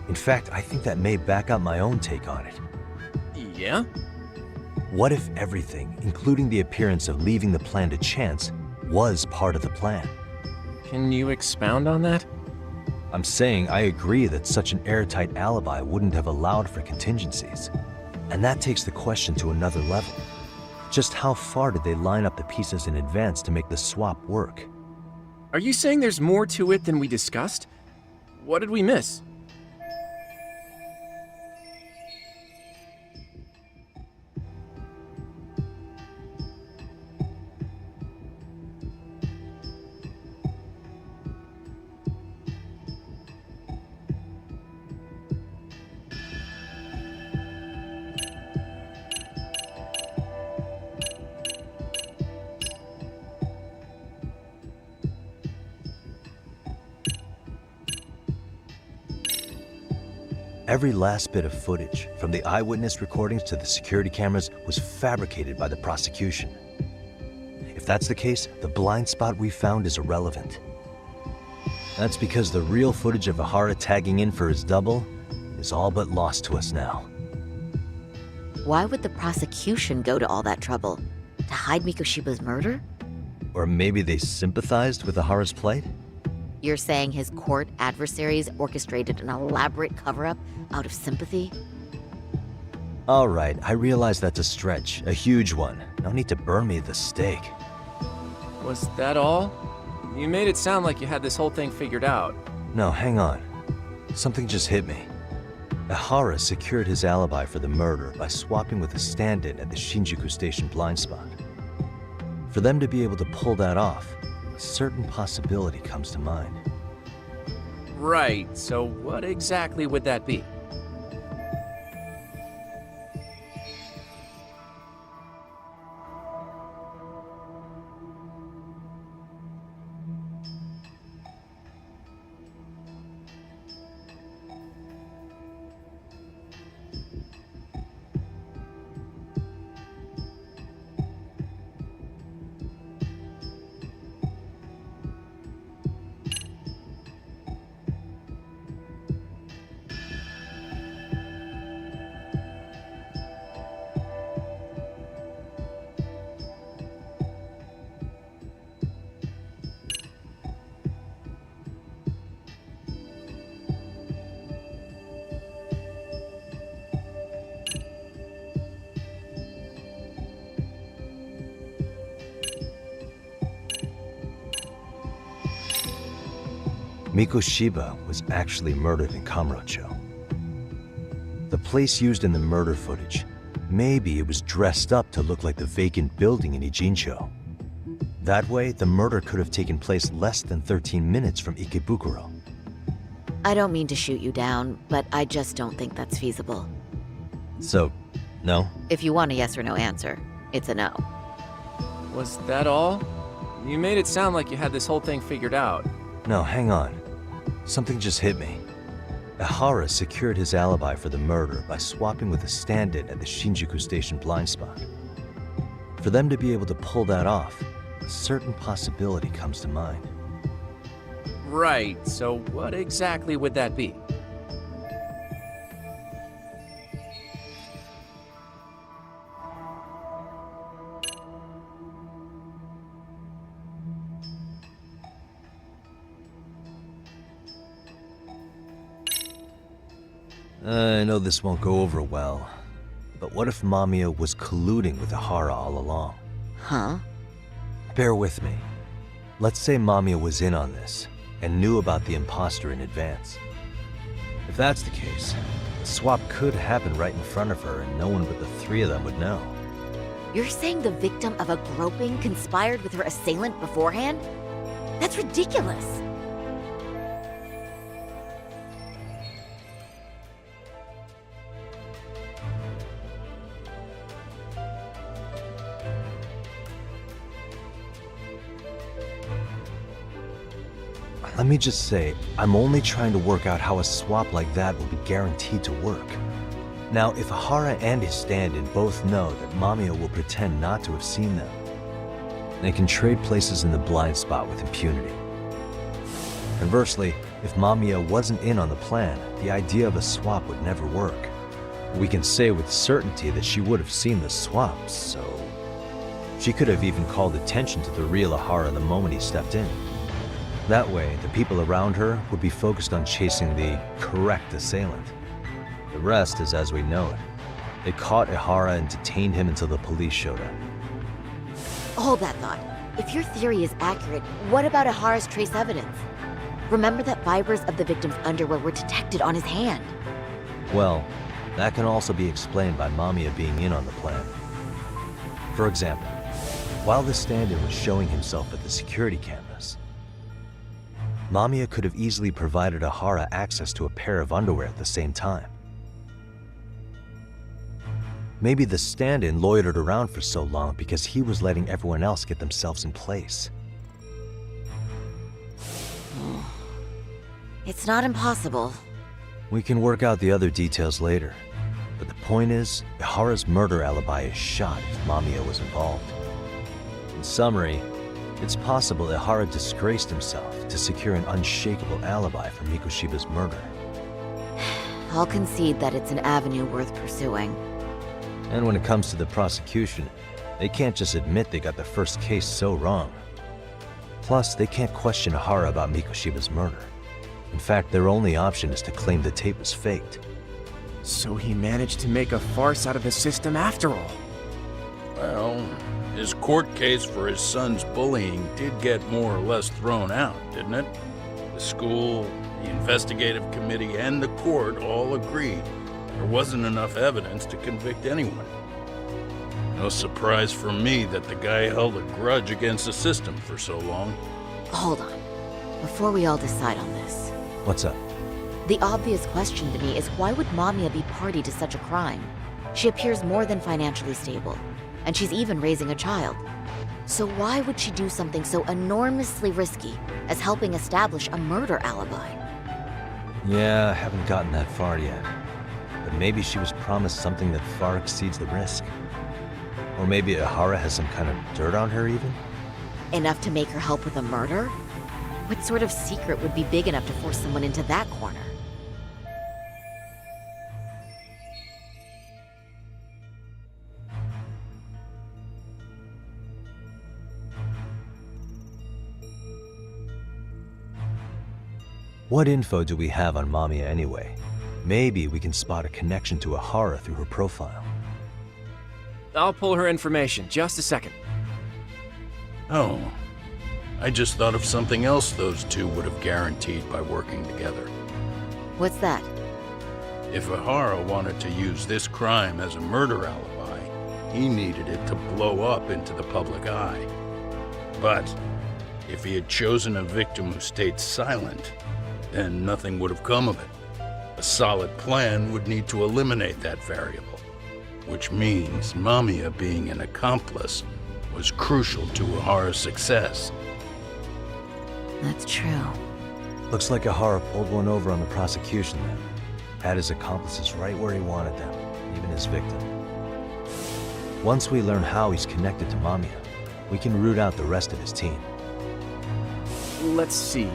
In fact, I think that may back up my own take on it. Yeah? What if everything, including the appearance of leaving the plan to chance, was part of the plan? Can you expound on that? I'm saying I agree that such an airtight alibi wouldn't have allowed for contingencies. And that takes the question to another level. Just how far did they line up the pieces in advance to make the swap work? Are you saying there's more to it than we discussed? What did we miss? Every last bit of footage, from the eyewitness recordings to the security cameras, was fabricated by the prosecution. If that's the case, the blind spot we found is irrelevant. That's because the real footage of Ihara tagging in for his double is all but lost to us now. Why would the prosecution go to all that trouble? To hide Mikoshiba's murder? Or maybe they sympathized with Ihara's plight? You're saying his court adversaries orchestrated an elaborate cover-up out of sympathy? All right, I realize that's a stretch, a huge one. No need to burn me at the stake. Was that all? You made it sound like you had this whole thing figured out. No, hang on. Something just hit me. Ihara secured his alibi for the murder by swapping with a stand-in at the Shinjuku Station blind spot. For them to be able to pull that off, a certain possibility comes to mind. Right, so what exactly would that be? Mikoshiba was actually murdered in Kamurocho. The place used in the murder footage, maybe it was dressed up to look like the vacant building in Ijincho. That way, the murder could have taken place less than 13 minutes from Ikebukuro. I don't mean to shoot you down, but I just don't think that's feasible. So, no? If you want a yes or no answer, it's a no. Was that all? You made it sound like you had this whole thing figured out. No, hang on. Something just hit me. Ihara secured his alibi for the murder by swapping with a stand-in at the Shinjuku Station blind spot. For them to be able to pull that off, a certain possibility comes to mind. Right, so what exactly would that be? I know this won't go over well, but what if Mamiya was colluding with Ihara all along? Huh? Bear with me. Let's say Mamiya was in on this and knew about the imposter in advance. If that's the case, the swap could happen right in front of her and no one but the three of them would know. You're saying the victim of a groping conspired with her assailant beforehand? That's ridiculous. Let me just say, I'm only trying to work out how a swap like that will be guaranteed to work. Now, if Ihara and his stand-in both know that Mamiya will pretend not to have seen them, they can trade places in the blind spot with impunity. Conversely, if Mamiya wasn't in on the plan, the idea of a swap would never work. We can say with certainty that she would have seen the swap, so she could have even called attention to the real Ihara the moment he stepped in. That way, the people around her would be focused on chasing the correct assailant. The rest is as we know it. They caught Ihara and detained him until the police showed up. Hold that thought. If your theory is accurate, what about Ihara's trace evidence? Remember that fibers of the victim's underwear were detected on his hand. Well, that can also be explained by Mamiya being in on the plan. For example, while the stand-in was showing himself at the security cameras, Mamiya could have easily provided Ihara access to a pair of underwear at the same time. Maybe the stand-in loitered around for so long because he was letting everyone else get themselves in place. It's not impossible. We can work out the other details later, but the point is, Ihara's murder alibi is shot if Mamiya was involved. In summary, it's possible Ihara disgraced himself to secure an unshakable alibi for Mikoshiba's murder. I'll concede that it's an avenue worth pursuing. And when it comes to the prosecution, they can't just admit they got the first case so wrong. Plus, they can't question Ihara about Mikoshiba's murder. In fact, their only option is to claim the tape was faked. So he managed to make a farce out of the system after all. Well, his court case for his son's bullying did get more or less thrown out, didn't it? The school, the investigative committee, and the court all agreed there wasn't enough evidence to convict anyone. No surprise for me that the guy held a grudge against the system for so long. Hold on. Before we all decide on this, What's up? the obvious question to me is why would Mamiya be party to such a crime? She appears more than financially stable, and she's even raising a child. So why would she do something so enormously risky as helping establish a murder alibi? Yeah, I haven't gotten that far yet. But maybe she was promised something that far exceeds the risk. Or maybe Ihara has some kind of dirt on her even? Enough to make her help with a murder? What sort of secret would be big enough to force someone into that corner? What info do we have on Mamiya anyway? Maybe we can spot a connection to Ihara through her profile. I'll pull her information. Just a second. Oh, I just thought of something else those two would have guaranteed by working together. What's that? If Ihara wanted to use this crime as a murder alibi, he needed it to blow up into the public eye. But if he had chosen a victim who stayed silent, then nothing would have come of it. A solid plan would need to eliminate that variable, which means Mamiya being an accomplice was crucial to Ihara's success. That's true. Looks like Ihara pulled one over on the prosecution then. Had his accomplices right where he wanted them, even his victim. Once we learn how he's connected to Mamiya, we can root out the rest of his team. Let's see.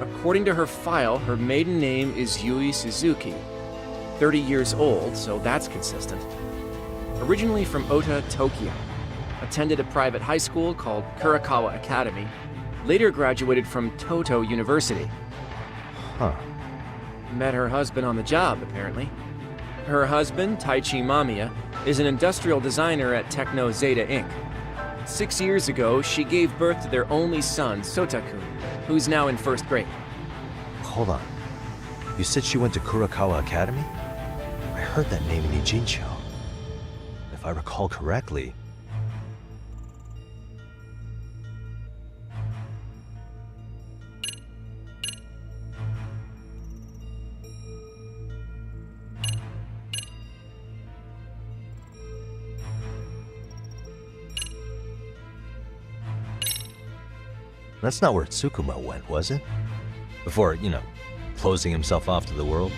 According to her file, her maiden name is Yui Suzuki. 30 years old, so that's consistent. Originally from Ota, Tokyo. Attended a private high school called Kurakawa Academy. Later graduated from Toto University. Huh. Met her husband on the job, apparently. Her husband, Taichi Mamiya, is an industrial designer at Techno Zeta Inc. 6 years ago, she gave birth to their only son, Sotakun, who's now in first grade. Hold on. You said she went to Kurakawa Academy? I heard that name in Ijincho. If I recall correctly... That's not where Tsukumo went, was it? Before, closing himself off to the world?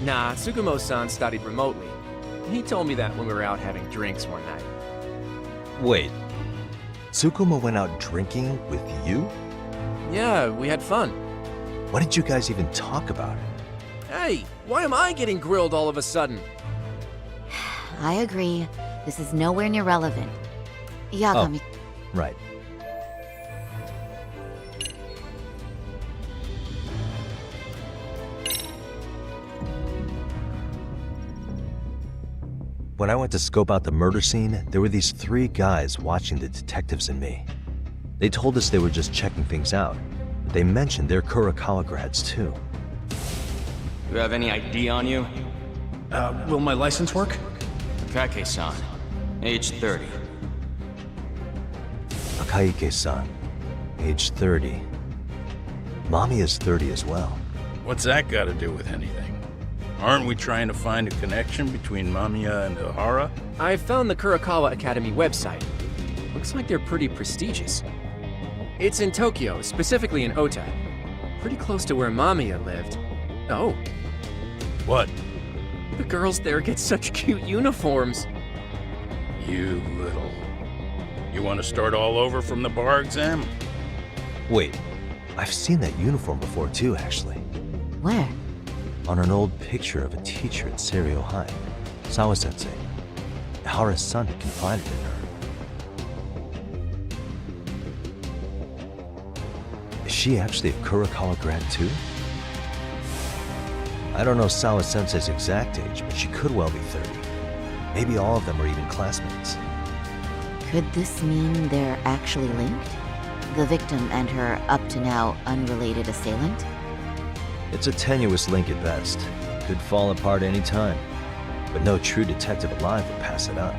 Nah, Tsukumo-san studied remotely. He told me that when we were out having drinks one night. Wait. Tsukumo went out drinking with you? Yeah, we had fun. Why did you guys even talk about it? Hey, why am I getting grilled all of a sudden? I agree. This is nowhere near relevant. Yagami. Oh, right. When I went to scope out the murder scene, there were these 3 guys watching the detectives and me. They told us they were just checking things out, but they mentioned they're Kurakawa grads too. You have any ID on you? Will my license work? Kake-san, age 30. Akaike-san, age 30. Mommy is 30 as well. What's that got to do with anything? Aren't we trying to find a connection between Mamiya and Ihara? I found the Kurakawa Academy website. Looks like they're pretty prestigious. It's in Tokyo, specifically in Ota. Pretty close to where Mamiya lived. Oh. What? The girls there get such cute uniforms. You little... You want to start all over from the bar exam? Wait, I've seen that uniform before too, actually. Where? On an old picture of a teacher at Seiryo High, Sawa-sensei. Ihara's son had confided in her. Is she actually a Kurakawa grad too? I don't know Sawa-sensei's exact age, but she could well be 30. Maybe all of them are even classmates. Could this mean they're actually linked? The victim and her up-to-now unrelated assailant? It's a tenuous link at best. Could fall apart any time. But no true detective alive would pass it up.